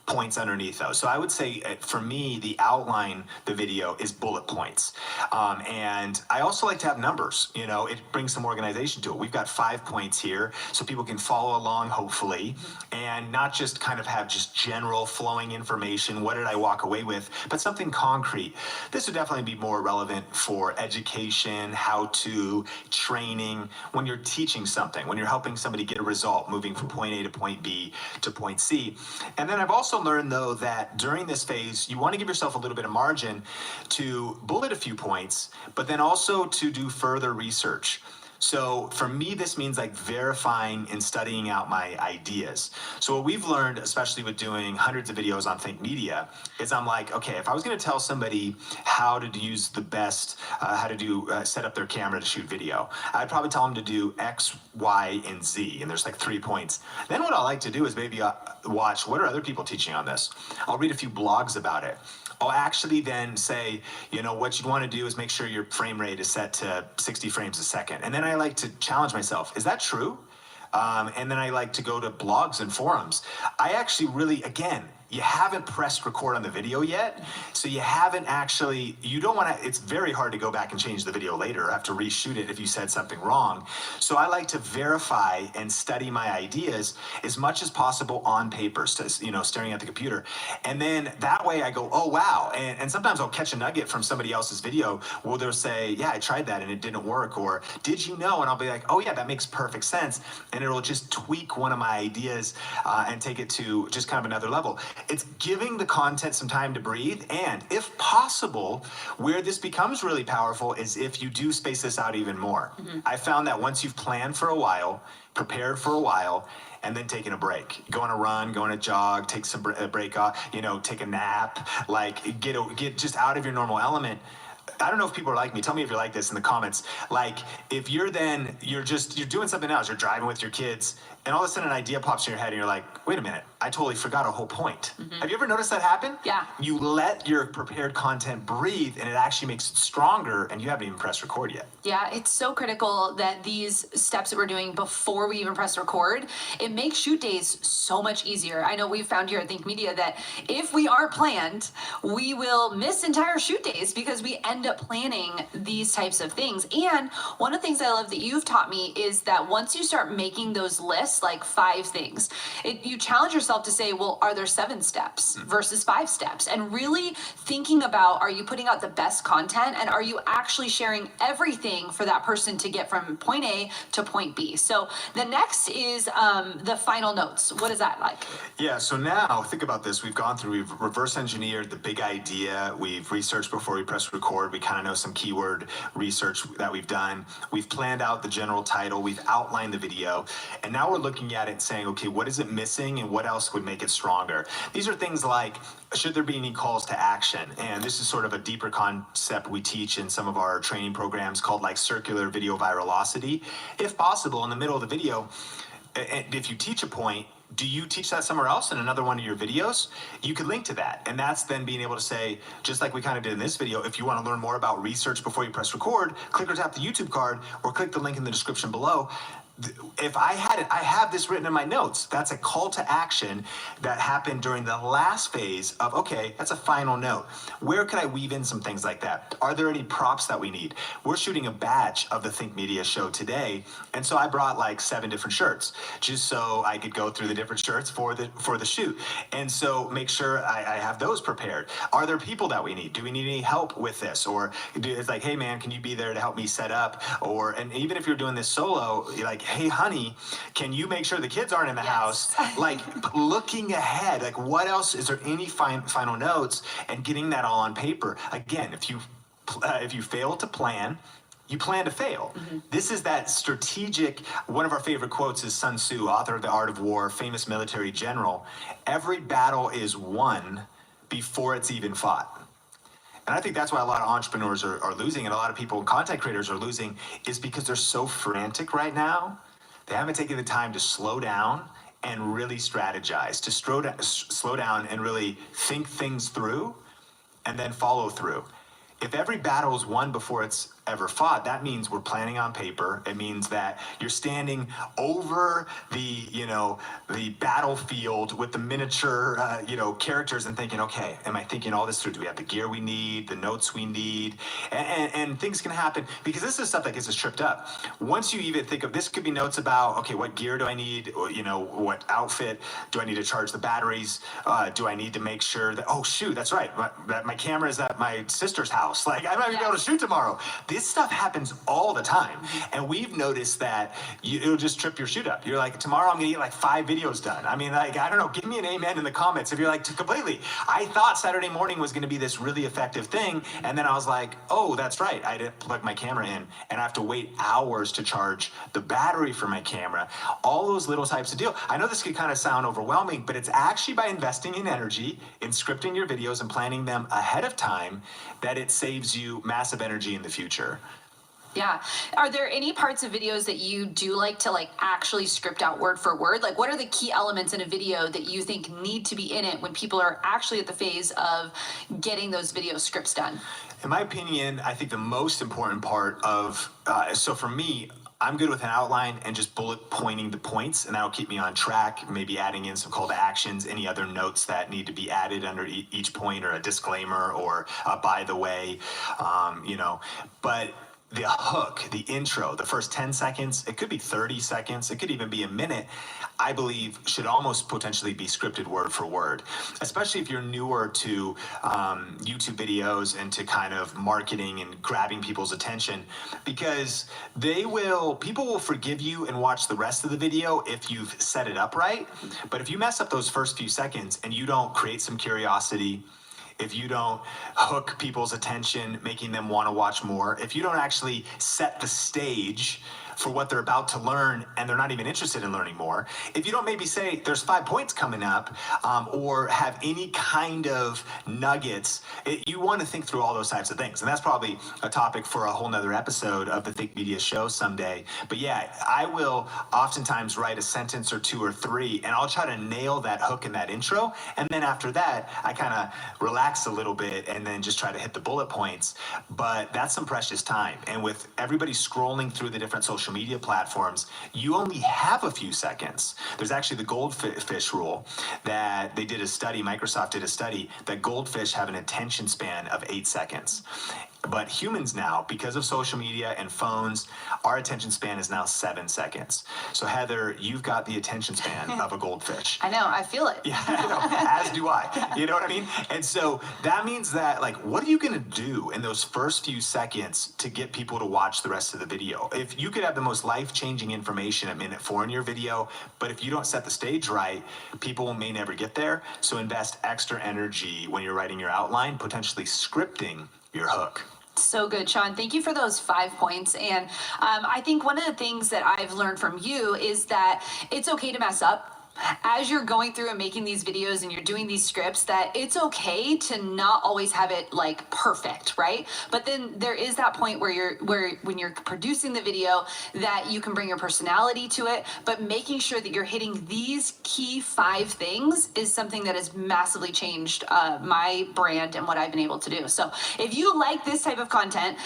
points underneath those. So I would say for me, the outline, the video is bullet points. And I also like to have numbers, it brings some organization to it. We've got 5 points here so people can follow along, hopefully, and not just kind of have just general flowing information. What did I walk away with? But something concrete. This would definitely be more relevant for education, how-to, training, when you're teaching something, when you're helping somebody get a result, moving from point A to point B to point C. And then I've also learned, though, that during this phase, you want to give yourself a little bit of margin to bullet a few points, but then also to do further research. So for me, this means like verifying and studying out my ideas. So what we've learned, especially with doing hundreds of videos on Think Media, is I'm like, okay, if I was going to tell somebody how to use the best, how to do set up their camera to shoot video, I'd probably tell them to do X, Y, and Z, and there's like 3 points. Then what I like to do is maybe watch what are other people teaching on this. I'll read a few blogs about it. I'll actually then say, what you'd want to do is make sure your frame rate is set to 60 frames a second. And then I like to challenge myself. Is that true? And then I like to go to blogs and forums. I actually really, again, you haven't pressed record on the video yet, so you haven't actually, you don't want to, it's very hard to go back and change the video later or have to reshoot it if you said something wrong. So I like to verify and study my ideas as much as possible on paper, staring at the computer. And then that way I go, oh, wow. And sometimes I'll catch a nugget from somebody else's video where they'll say, yeah, I tried that and it didn't work. Or did you know? And I'll be like, oh, yeah, that makes perfect sense. And it'll just tweak one of my ideas and take it to just kind of another level. It's giving the content some time to breathe, and if possible, where this becomes really powerful is if you do space this out even more. I found that once you've planned for a while, prepared for a while, and then taking a break, go on a run, go on a jog, take some break off, take a nap, like get just out of your normal element. I don't know if people are like me. Tell me if you're like this in the comments. Like, if you're doing something else, you're driving with your kids, and all of a sudden an idea pops in your head, and you're like, wait a minute, I totally forgot a whole point. Have you ever noticed that happen? Yeah. You let your prepared content breathe, and it actually makes it stronger, and you haven't even pressed record yet. Yeah, it's so critical that these steps that we're doing before we even press record, it makes shoot days so much easier. I know we've found here at Think Media that if we are planned, we will miss entire shoot days because we end up planning these types of things. And one of the things I love that you've taught me is that once you start making those lists, like 5 things, you challenge yourself to say, well, are there 7 steps versus 5 steps? And really thinking about, are you putting out the best content, and are you actually sharing everything for that person to get from point A to point B? So the next is the final notes. What is that like? Yeah, so now think about this. We've reverse engineered the big idea. We've researched before we press record. We kind of know some keyword research that we've done. We've planned out the general title. We've outlined the video. And now we're looking at it and saying, okay, what is it missing and what else would make it stronger? These are things like, should there be any calls to action? And this is sort of a deeper concept we teach in some of our training programs called like circular video virality. If possible, in the middle of the video, if you teach a point, do you teach that somewhere else in another one of your videos? You could link to that. And that's then being able to say, just like we kind of did in this video, if you want to learn more about research before you press record, click or tap the YouTube card or click the link in the description below. If I have this written in my notes. That's a call to action that happened during the last phase of, okay, that's a final note. Where could I weave in some things like that? Are there any props that we need? We're shooting a batch of the Think Media show today, and so I brought like 7 different shirts just so I could go through the different shirts for the shoot. And so make sure I have those prepared. Are there people that we need? Do we need any help with this? Or it's like, hey man, can you be there to help me set up? And even if you're doing this solo, you're like, hey honey, can you make sure the kids aren't in the house? Like looking ahead, like what else, is there any final notes, and getting that all on paper. Again, if you fail to plan, you plan to fail. This is that strategic, one of our favorite quotes is Sun Tzu, author of The Art of War, famous military general. Every battle is won before it's even fought. And I think that's why a lot of entrepreneurs are losing, and a lot of people, content creators are losing, is because they're so frantic right now. They haven't taken the time to slow down and really strategize, to slow down and really think things through and then follow through. If every battle is won before it's ever fought, that means we're planning on paper. It means that you're standing over the, the battlefield with the miniature, characters and thinking, okay, am I thinking all this through? Do we have the gear we need, the notes we need? And things can happen because this is stuff that gets us tripped up. Once you even think of, this could be notes about, okay, what gear do I need? Or, what outfit? Do I need to charge the batteries? Do I need to make sure that, oh shoot, that's right, my camera is at my sister's house. Like, I'm not going to be able to shoot tomorrow. This stuff happens all the time. And we've noticed that it'll just trip your shoot up. You're like, tomorrow I'm going to get like 5 videos done. I mean, like, I don't know, give me an amen in the comments if you're like, completely. I thought Saturday morning was going to be this really effective thing. And then I was like, oh, that's right. I didn't plug my camera in and I have to wait hours to charge the battery for my camera. All those little types of deal. I know this could kind of sound overwhelming, but it's actually by investing in energy, in scripting your videos and planning them ahead of time that it saves you massive energy in the future. Yeah. Are there any parts of videos that you do like to actually script out word for word? Like, what are the key elements in a video that you think need to be in it when people are actually at the phase of getting those video scripts done? In my opinion, I think the most important part of, so for me, I'm good with an outline and just bullet pointing the points, and that'll keep me on track, maybe adding in some call to actions, any other notes that need to be added under each point, or a disclaimer, or by the way, but the hook, the intro, the first 10 seconds, it could be 30 seconds, it could even be a minute, I believe should almost potentially be scripted word for word, especially if you're newer to YouTube videos and to kind of marketing and grabbing people's attention, because people will forgive you and watch the rest of the video if you've set it up right. But if you mess up those first few seconds and you don't create some curiosity, if you don't hook people's attention, making them want to watch more, if you don't actually set the stage for what they're about to learn and they're not even interested in learning more, if you don't maybe say there's 5 points coming up, or have any kind of nuggets, you want to think through all those types of things. And that's probably a topic for a whole nother episode of the Think Media Show someday. But yeah, I will oftentimes write a sentence or 2 or 3, and I'll try to nail that hook in that intro. And then after that, I kind of relax a little bit and then just try to hit the bullet points. But that's some precious time. And with everybody scrolling through the different social media platforms, you only have a few seconds. There's actually the goldfish rule that they did a study, Microsoft did a study, that goldfish have an attention span of 8 seconds. But humans now, because of social media and phones, our attention span is now 7 seconds. So Heather, you've got the attention span of a goldfish. I know, I feel it. Yeah, I know, as do I. You know what I mean? And so that means that, what are you going to do in those first few seconds to get people to watch the rest of the video? If you could have the most life-changing information at minute 4 in your video, but if you don't set the stage right, people may never get there. So invest extra energy when you're writing your outline, potentially scripting your hook. So good, Sean. Thank you for those 5 points. And I think one of the things that I've learned from you is that it's okay to mess up. As you're going through and making these videos and you're doing these scripts, that it's okay to not always have it perfect, right? But then there is that point where when you're producing the video, that you can bring your personality to it, but making sure that you're hitting these key 5 things is something that has massively changed my brand and what I've been able to do. So if you like this type of content,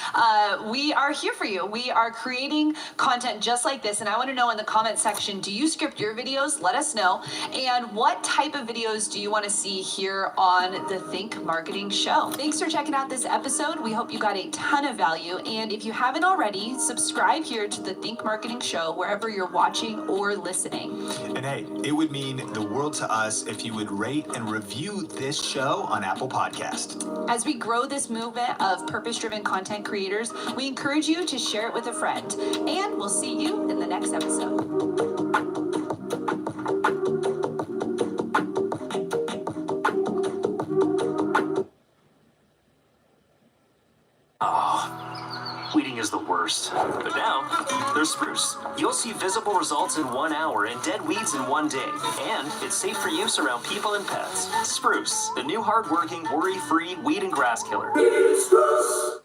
we are here for you. We are creating content just like this, and I want to know in the comment section, do you script your videos? Let us know. And what type of videos do you want to see here on the Think Marketing Show? Thanks for checking out this episode. We hope you got a ton of value. And if you haven't already, subscribe here to the Think Marketing Show wherever you're watching or listening. And hey, it would mean the world to us if you would rate and review this show on Apple Podcast. As we grow this movement of purpose-driven content creators, we encourage you to share it with a friend. And we'll see you in the next episode. Weeding is the worst. But now, there's spruce. You'll see visible results in 1 hour and dead weeds in 1 day. And it's safe for use around people and pets. Spruce, the new hard-working, worry-free weed and grass killer. Spruce!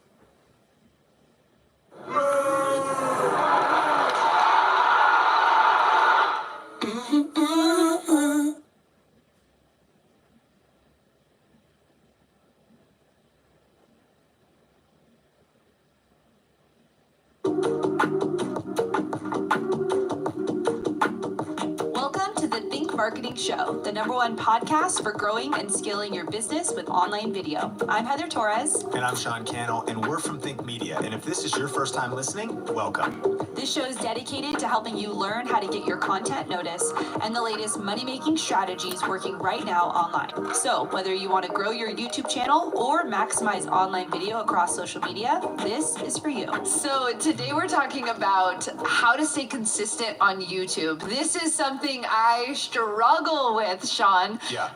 Marketing Show, the #1 podcast for growing and scaling your business with online video. I'm Heather Torres. And I'm Sean Cannell, and we're from Think Media. And if this is your first time listening, welcome. This show is dedicated to helping you learn how to get your content noticed and the latest money-making strategies working right now online. So whether you want to grow your YouTube channel or maximize online video across social media, this is for you. So today we're talking about how to stay consistent on YouTube. This is something I struggle with, Sean. Yeah.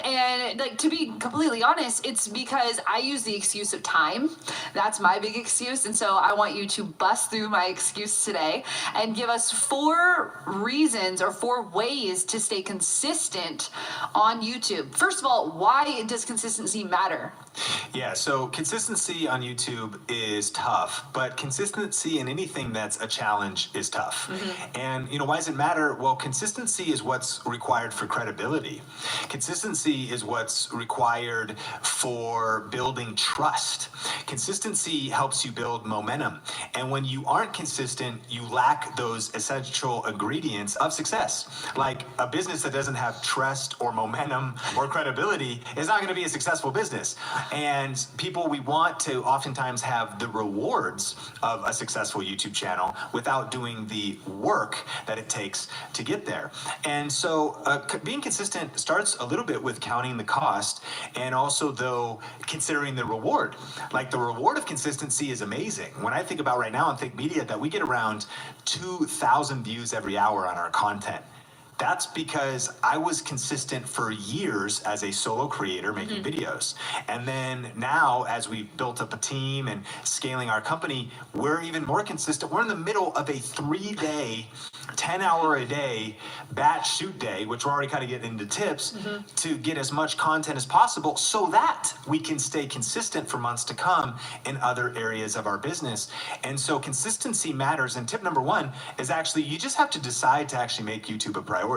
And like, to be completely honest, it's because I use the excuse of time. That's my big excuse. And so I want you to bust through my excuse today and give us 4 reasons or 4 ways to stay consistent on YouTube. First of all, why does consistency matter? Yeah, so consistency on YouTube is tough, but consistency in anything that's a challenge is tough. And, why does it matter? Well, consistency is what's required for credibility. Consistency is what's required for building trust. Consistency helps you build momentum. And when you aren't consistent, you lack those essential ingredients of success. Like a business that doesn't have trust or momentum or credibility is not going to be a successful business. And we want to oftentimes have the rewards of a successful YouTube channel without doing the work that it takes to get there. And so being consistent starts a little bit with counting the cost and also, though, considering the reward. Like, the reward of consistency is amazing. When I think about right now on Think Media that we get around 2,000 views every hour on our content. That's because I was consistent for years as a solo creator making videos. And then now, as we've built up a team and scaling our company, we're even more consistent. We're in the middle of a 3-day, 10-hour-a-day batch shoot day, which we're already kind of getting into tips, to get as much content as possible so that we can stay consistent for months to come in other areas of our business. And so consistency matters. And tip number 1 is actually, you just have to decide to actually make YouTube a priority.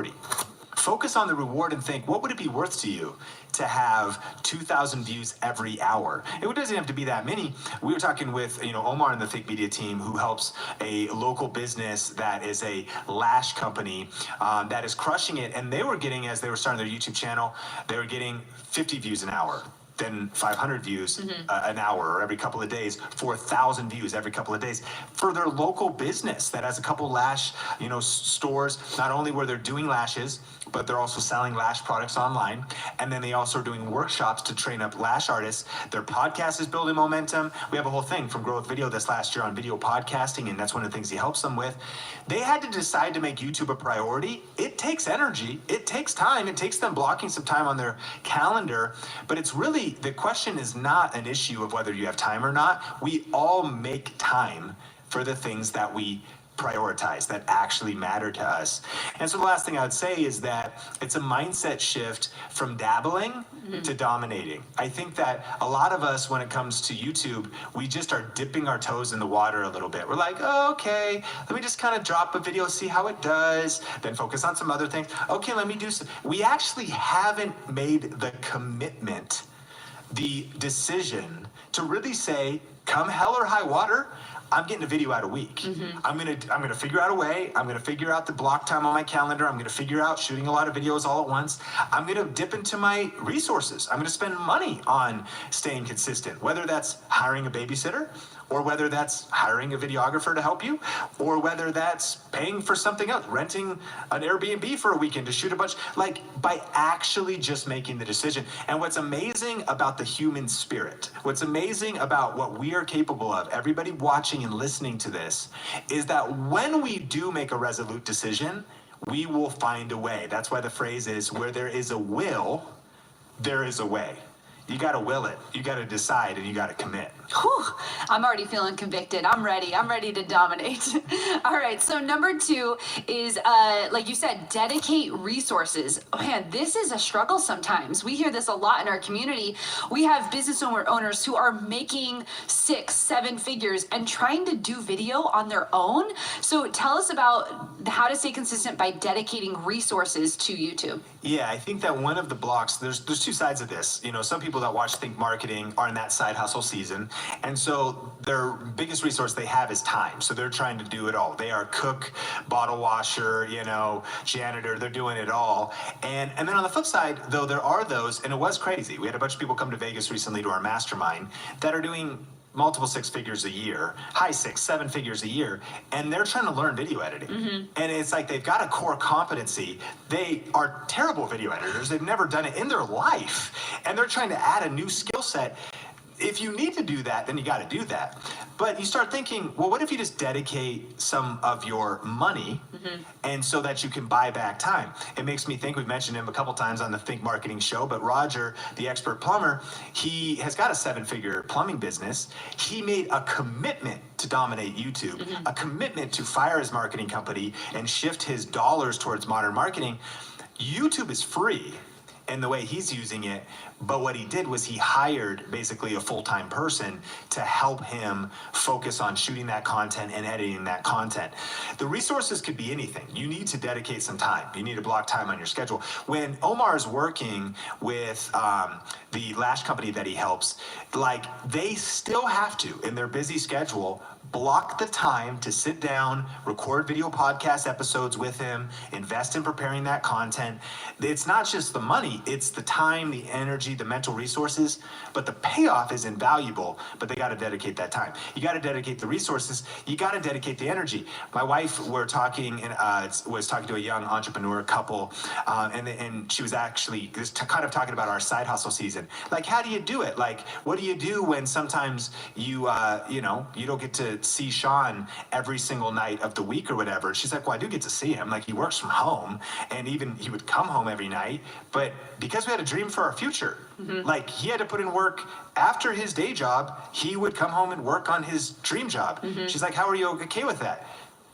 Focus on the reward and think, what would it be worth to you to have 2,000 views every hour? It doesn't have to be that many. We were talking with Omar and the Think Media team, who helps a local business that is a lash company that is crushing it. And they were getting, as they were starting their YouTube channel, they were getting 50 views an hour. Then 500 views an hour or every couple of days, 4,000 views every couple of days for their local business that has a couple lash, stores. Not only where they're doing lashes, but they're also selling lash products online. And then they also are doing workshops to train up lash artists. Their podcast is building momentum. We have a whole thing from Grow with Video this last year on video podcasting, and that's one of the things he helps them with. They had to decide to make YouTube a priority. It takes energy. It takes time. It takes them blocking some time on their calendar. But it's really, the question is not an issue of whether you have time or not. We all make time for the things that we prioritize, that actually matter to us. And so the last thing I would say is that it's a mindset shift from dabbling to dominating. I think that a lot of us, when it comes to YouTube, we just are dipping our toes in the water a little bit. We're like, oh, okay, let me just kind of drop a video, see how it does, then focus on some other things. Okay, let me do some. We actually haven't made the commitment, the decision to really say, come hell or high water, I'm getting a video out a week. I'm gonna figure out a way. I'm gonna figure out the block time on my calendar. I'm gonna figure out shooting a lot of videos all at once. I'm gonna dip into my resources. I'm gonna spend money on staying consistent, whether that's hiring a babysitter, or whether that's hiring a videographer to help you, or whether that's paying for something else, renting an Airbnb for a weekend to shoot a bunch, like by actually just making the decision. And what's amazing about the human spirit, what's amazing about what we are capable of, everybody watching and listening to this, is that when we do make a resolute decision, we will find a way. That's why the phrase is, where there is a will, there is a way. You got to will it. You got to decide, and you got to commit. Whew, I'm already feeling convicted. I'm ready. I'm ready to dominate. All right. So number 2 is, like you said, dedicate resources. Man, this is a struggle sometimes. We hear this a lot in our community. We have business owners who are making 6-7 figures and trying to do video on their own. So tell us about how to stay consistent by dedicating resources to YouTube. Yeah, I think that one of the blocks, there's 2 sides of this. Some people that watch Think Marketing are in that side hustle season. And so their biggest resource they have is time. So they're trying to do it all. They are cook, bottle washer, janitor, they're doing it all. And then on the flip side, though, there are those, and it was crazy. We had a bunch of people come to Vegas recently to our mastermind that are doing multiple six figures a year, high 6-7 figures a year, and they're trying to learn video editing. And it's like they've got a core competency. They are terrible video editors. They've never done it in their life, and they're trying to add a new skill set. If you need to do that, then you got to do that. But you start thinking, well, what if you just dedicate some of your money and so that you can buy back time? It makes me think, we've mentioned him a couple times on the Think Marketing show, but Roger, the expert plumber, he has got a 7-figure plumbing business. He made a commitment to dominate YouTube, a commitment to fire his marketing company and shift his dollars towards modern marketing. YouTube is free in the way he's using it, but what he did was he hired basically a full-time person to help him focus on shooting that content and editing that content. The resources could be anything. You need to dedicate some time. You need to block time on your schedule. When Omar's working with the lash company that he helps, they still have to, in their busy schedule, block the time to sit down, record video podcast episodes with him, invest in preparing that content. It's not just the money, it's the time, the energy, the mental resources, but the payoff is invaluable, but they got to dedicate that time. You got to dedicate the resources, you got to dedicate the energy. My wife, was talking to a young entrepreneur couple, and she was actually just kind of talking about our side hustle season. How do you do it? What do you do when sometimes you don't get to see Sean every single night of the week or whatever? She's like, well, I do get to see him. He works from home, and even he would come home every night, but because we had a dream for our future, he had to put in work after his day job, he would come home and work on his dream job. She's like, how are you okay with that?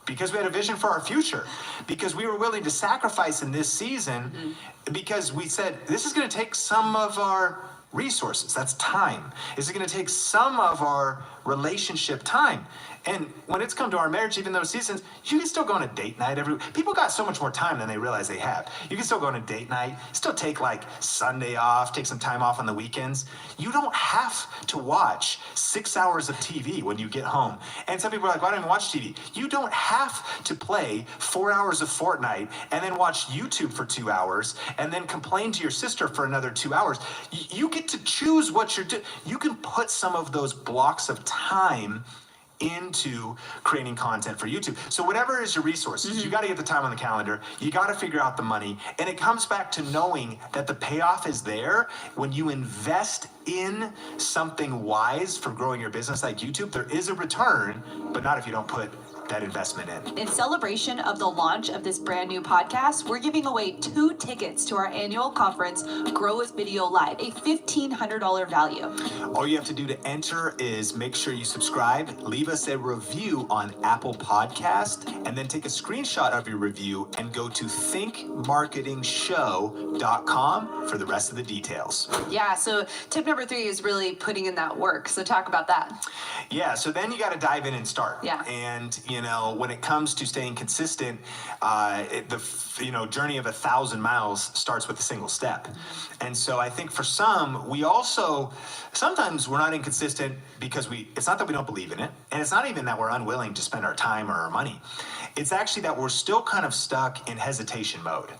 Because we had a vision for our future, because we were willing to sacrifice in this season, because we said, this is going to take some of our resources. That's time. Is it going to take some of our relationship time? And when it's come to our marriage, even those seasons, you can still go on a date night people got so much more time than they realize they have. You can still go on a date night, still take Sunday off, take some time off on the weekends. You don't have to watch 6 hours of TV when you get home. And some people are like, why don't I even watch TV? You don't have to play 4 hours of Fortnite and then watch YouTube for 2 hours and then complain to your sister for another 2 hours. You get to choose what you're doing. You can put some of those blocks of time into creating content for YouTube. So whatever is your resources, you got to get the time on the calendar. You got to figure out the money. And it comes back to knowing that the payoff is there when you invest in something wise for growing your business like YouTube. There is a return, but not if you don't put that investment in. In celebration of the launch of this brand new podcast, we're giving away 2 tickets to our annual conference, Grow with Video Live, a $1,500 value. All you have to do to enter is make sure you subscribe, leave us a review on Apple Podcast, and then take a screenshot of your review and go to thinkmarketingshow.com for the rest of the details. Yeah, so tip number 3 is really putting in that work. So talk about that. Yeah, so then you got to dive in and start. Yeah. And when it comes to staying consistent, the journey of 1,000 miles starts with a single step. And so I think for some, sometimes we're not inconsistent because it's not that we don't believe in it, and it's not even that we're unwilling to spend our time or our money. It's actually that we're still kind of stuck in hesitation mode,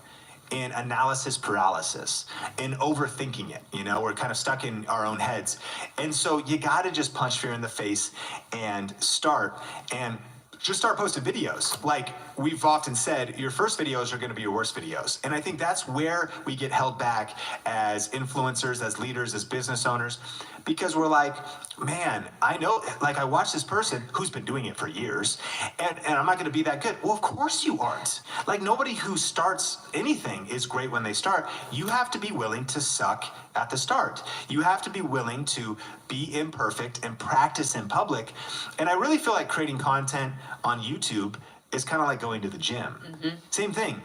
in analysis paralysis, in overthinking it. We're kind of stuck in our own heads. And so you got to just punch fear in the face and start. And just start posting videos. Like we've often said, your first videos are going to be your worst videos. And I think that's where we get held back as influencers, as leaders, as business owners, because we're like, man, I know, I watch this person who's been doing it for years, and I'm not going to be that good. Well, of course you aren't. Nobody who starts anything is great when they start. You have to be willing to suck at the start. You have to be willing to be imperfect and practice in public. And I really feel like creating content on YouTube is kind of like going to the gym. Same thing.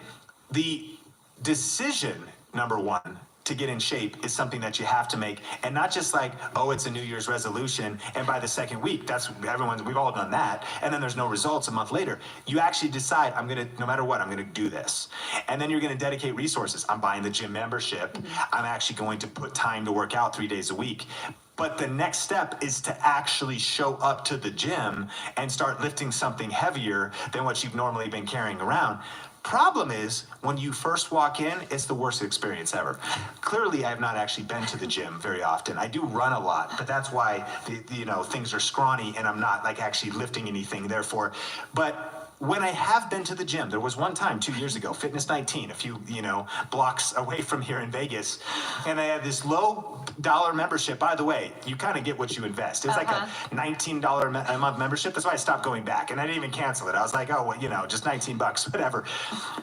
The decision, number one, to get in shape is something that you have to make, and not just like, oh, it's a New Year's resolution, and by the second week, we've all done that, and then there's no results a month later. You actually decide, no matter what, I'm gonna do this. And then you're gonna dedicate resources. I'm buying the gym membership. I'm actually going to put time to work out 3 days a week. But the next step is to actually show up to the gym and start lifting something heavier than what you've normally been carrying around. Problem is, when you first walk in, it's the worst experience ever. Clearly, I have not actually been to the gym very often. I do run a lot, but that's why things are scrawny and I'm not like actually lifting anything. Therefore, but when I have been to the gym, there was one time 2 years ago, Fitness 19, a few blocks away from here in Vegas, and I had this low dollar membership. By the way, you kind of get what you invest. It's like a $19 a month membership. That's why I stopped going back, and I didn't even cancel it. I was like, oh, well, just $19, whatever.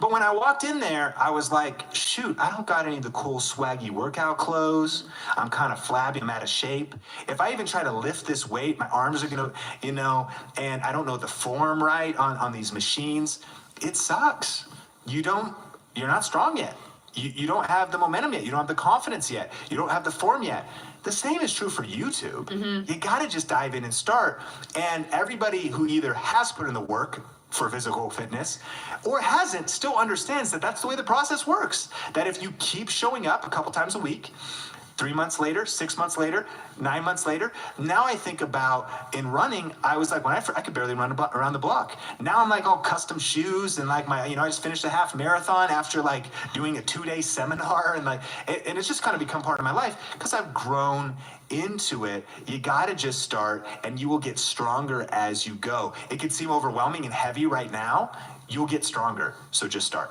But when I walked in there, I was like, shoot, I don't got any of the cool swaggy workout clothes. I'm kind of flabby. I'm out of shape. If I even try to lift this weight, my arms are gonna, and I don't know the form right on these machines. It sucks. You're not strong yet. You don't have the momentum yet. You don't have the confidence yet. You don't have the form yet. The same is true for YouTube. You got to just dive in and start. And everybody who either has put in the work for physical fitness or hasn't still understands that that's the way the process works. That if you keep showing up a couple times a week, 3 months later, 6 months later, 9 months later. Now I think about in running, I was like, when I could barely run around the block. Now I'm like all custom shoes and like I just finished a half marathon after like doing a 2-day seminar and and it's just kind of become part of my life because I've grown into it. You got to just start and you will get stronger as you go. It could seem overwhelming and heavy right now. You'll get stronger. So just start.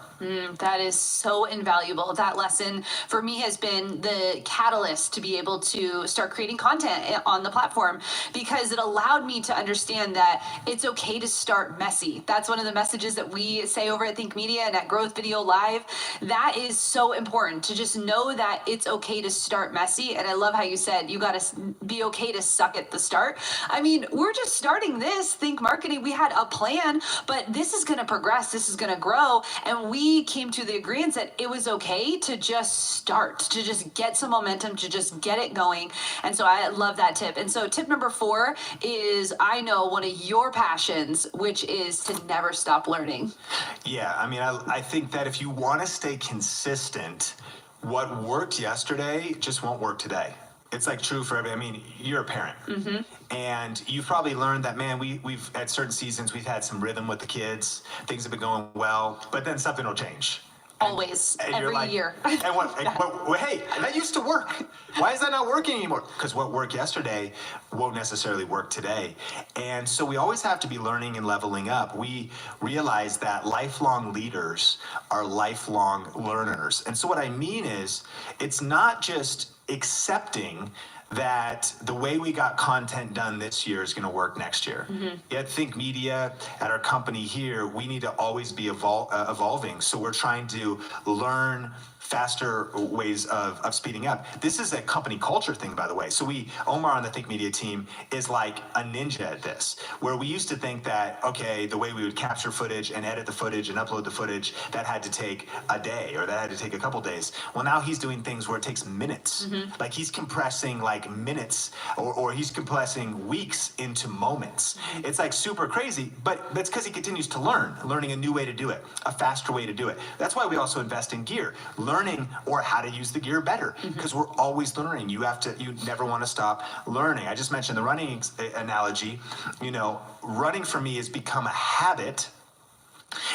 That is so invaluable. That lesson for me has been the catalyst to be able to start creating content on the platform because it allowed me to understand that it's okay to start messy. That's one of the messages that we say over at Think Media and at Growth Video Live. That is so important to just know that it's okay to start messy. And I love how you said you got to be okay to suck at the start. I mean, we're just starting this Think Marketing. We had a plan, but this is going to progress. This is going to grow. And we came to the agreement that it was okay to just start, to just get some momentum, to just get it going. And so I love that tip. And so tip number 4 is, I know one of your passions, which is to never stop learning. Yeah, I mean, I think that if you want to stay consistent, what worked yesterday just won't work today. It's like true for everybody. I mean, you're a parent, and you've probably learned that, man, we've at certain seasons we've had some rhythm with the kids. Things have been going well, but then something will change. Always, and every year. And well, hey, that used to work. Why is that not working anymore? Because what worked yesterday won't necessarily work today. And so we always have to be learning and leveling up. We realize that lifelong leaders are lifelong learners. And so what I mean is, it's not just accepting that the way we got content done this year is going to work next year. At Think Media, at our company here, we need to always be evolving. So we're trying to learn faster ways of speeding up. This is a company culture thing, by the way. So Omar on the Think Media team is like a ninja at this, where we used to think that, okay, the way we would capture footage and edit the footage and upload the footage, that had to take a day or that had to take a couple days. Well, now he's doing things where it takes minutes. Like he's compressing like minutes or he's compressing weeks into moments. It's like super crazy, but that's because he continues to learning a new way to do it, a faster way to do it. That's why we also invest in gear. Learning or how to use the gear better, because we're always learning. You never want to stop learning. I just mentioned the running analogy. Running for me has become a habit.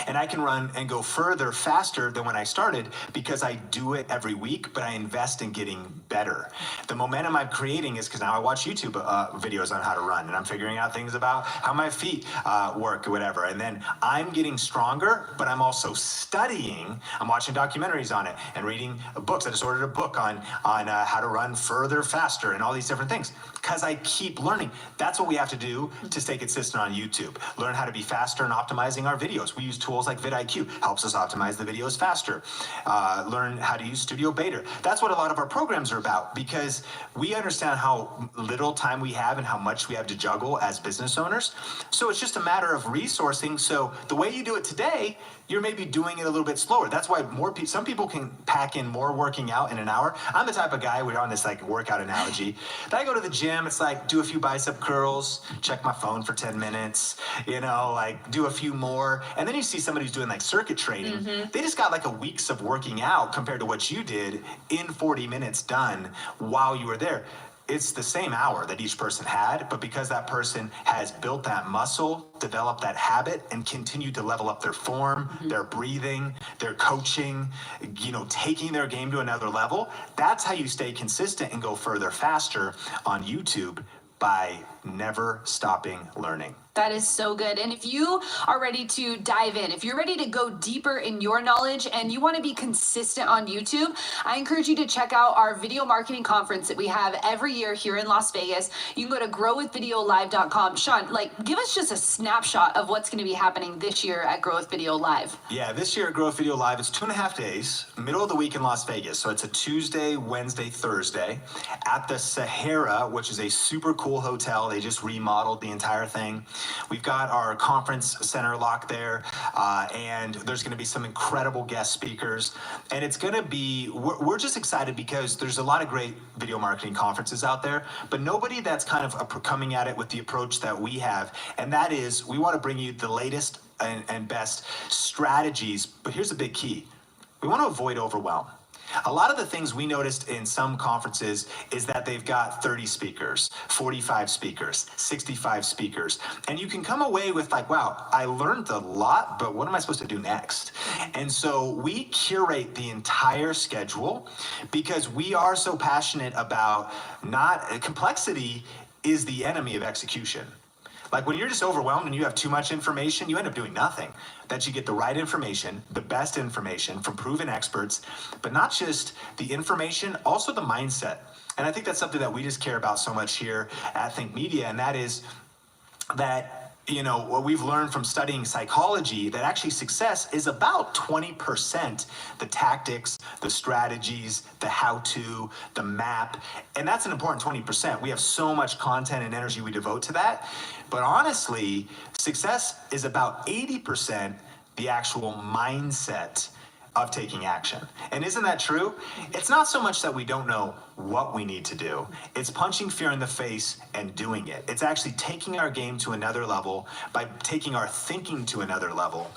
And I can run and go further faster than when I started because I do it every week, but I invest in getting better. The momentum I'm creating is because now I watch YouTube videos on how to run, and I'm figuring out things about how my feet work or whatever. And then I'm getting stronger, but I'm also studying. I'm watching documentaries on it and reading books. I just ordered a book on how to run further, faster, and all these different things because I keep learning. That's what we have to do to stay consistent on YouTube. Learn how to be faster and optimizing our videos. We use tools like vidIQ, helps us optimize the videos faster. Learn how to use Studio Beta. That's what a lot of our programs are about, because we understand how little time we have and how much we have to juggle as business owners. So it's just a matter of resourcing. So the way you do it today, you're maybe doing it a little bit slower. That's why some people can pack in more working out in an hour. I'm the type of guy, we're on this like workout analogy, that I go to the gym, it's like do a few bicep curls, check my phone for 10 minutes, you know, like do a few more. And then you see somebody who's doing like circuit training. They just got like a weeks of working out compared to what you did in 40 minutes done while you were there. It's the same hour that each person had, but because that person has built that muscle, developed that habit, and continued to level up their form, their breathing, their coaching, you know, taking their game to another level, that's how you stay consistent and go further faster on YouTube, by never stopping learning. That is so good. And if you are ready to dive in, if you're ready to go deeper in your knowledge and you want to be consistent on YouTube, I encourage you to check out our video marketing conference that we have every year here in Las Vegas. You can go to growwithvideolive.com. Sean, like, give us just a snapshot of what's going to be happening this year at Grow with Video Live. Yeah, this year at Grow with Video Live, it's 2.5 days, middle of the week in Las Vegas. So it's a Tuesday, Wednesday, Thursday at the Sahara, which is a super cool hotel. They just remodeled the entire thing. We've got our conference center locked there, and there's going to be some incredible guest speakers. And it's going to be, we're just excited because there's a lot of great video marketing conferences out there, but nobody that's kind of coming at it with the approach that we have. And that is, we want to bring you the latest and best strategies. But here's the big key. We want to avoid overwhelm. A lot of the things we noticed in some conferences is that they've got 30 speakers, 45 speakers, 65 speakers. And you can come away with like, wow, I learned a lot, but what am I supposed to do next? And so we curate the entire schedule because we are so passionate about complexity is the enemy of execution. Like when you're just overwhelmed and you have too much information, you end up doing nothing. That you get the right information, the best information from proven experts, but not just the information, also the mindset. And I think that's something that we just care about so much here at Think Media, and that is that, you know, what we've learned from studying psychology, that actually success is about 20% the tactics, the strategies, the how-to, the map, and that's an important 20%. We have so much content and energy we devote to that, but honestly, success is about 80% the actual mindset of taking action. And isn't that true? It's not so much that we don't know what we need to do. It's punching fear in the face and doing it. It's actually taking our game to another level by taking our thinking to another level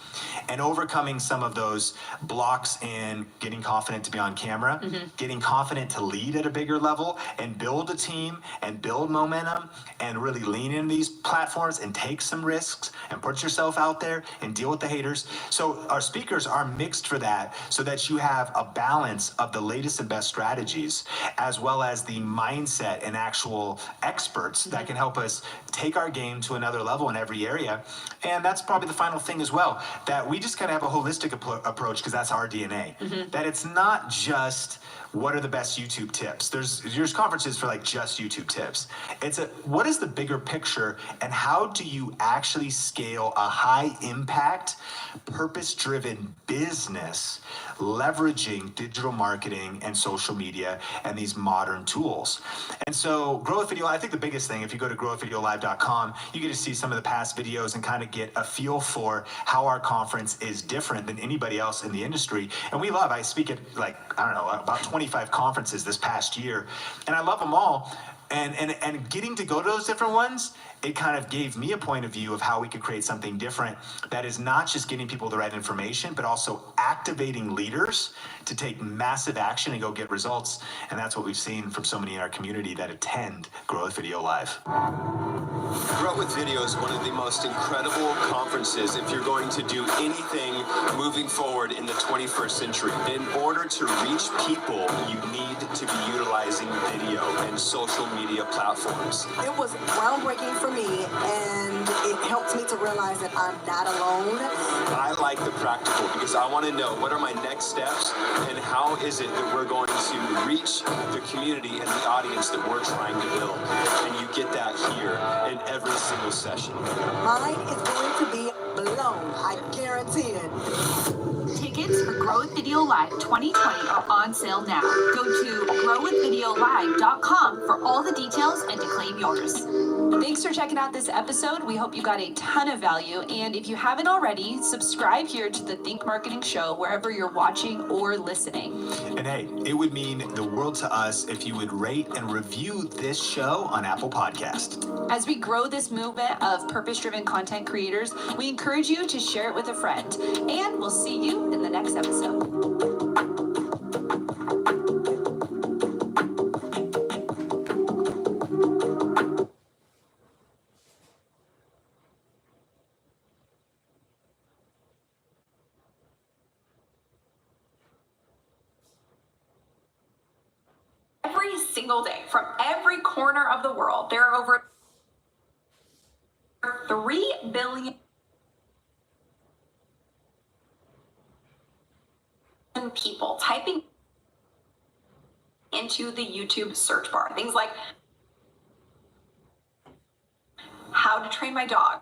and overcoming some of those blocks in getting confident to be on camera, getting confident to lead at a bigger level and build a team and build momentum and really lean in these platforms and take some risks and put yourself out there and deal with the haters. So our speakers are mixed for that, so that you have a balance of the latest and best strategies, as well as the mindset and actual experts that can help us take our game to another level in every area. And that's probably the final thing as well, that we just kind of have a holistic approach because that's our DNA. That it's not just what are the best YouTube tips. There's conferences for like just YouTube tips. It's what is the bigger picture and how do you actually scale a high impact, purpose-driven business leveraging digital marketing and social media and these modern tools. And so Grow with Video, I think the biggest thing, if you go to growwithvideolive.com, you get to see some of the past videos and kind of get a feel for how our conference is different than anybody else in the industry. And I speak at like, I don't know, about 25 conferences this past year, and I love them all. And getting to go to those different ones, it kind of gave me a point of view of how we could create something different that is not just getting people the right information, but also activating leaders to take massive action and go get results. And that's what we've seen from so many in our community that attend Grow with Video Live. Grow with Video is one of the most incredible conferences if you're going to do anything moving forward in the 21st century. In order to reach people, you need to be utilizing video and social media media platforms. It was groundbreaking for me, and it helped me to realize that I'm not alone. I like the practical because I want to know what are my next steps and how is it that we're going to reach the community and the audience that we're trying to build. And you get that here in every single session. Mine is going to be blown, I guarantee it. Tickets for Grow with Video Live 2020 are on sale now. Go to growwithvideolive.com for all the details and to claim yours. Thanks for checking out this episode. We hope you got a ton of value. And if you haven't already, subscribe here to the Think Marketing Show wherever you're watching or listening. And hey, it would mean the world to us if you would rate and review this show on Apple Podcast. As we grow this movement of purpose-driven content creators, we encourage you to share it with a friend. And we'll see you in the next episode. Every single day, from every corner of the world, there are over 3 billion people typing into the YouTube search bar. Things like how to train my dog,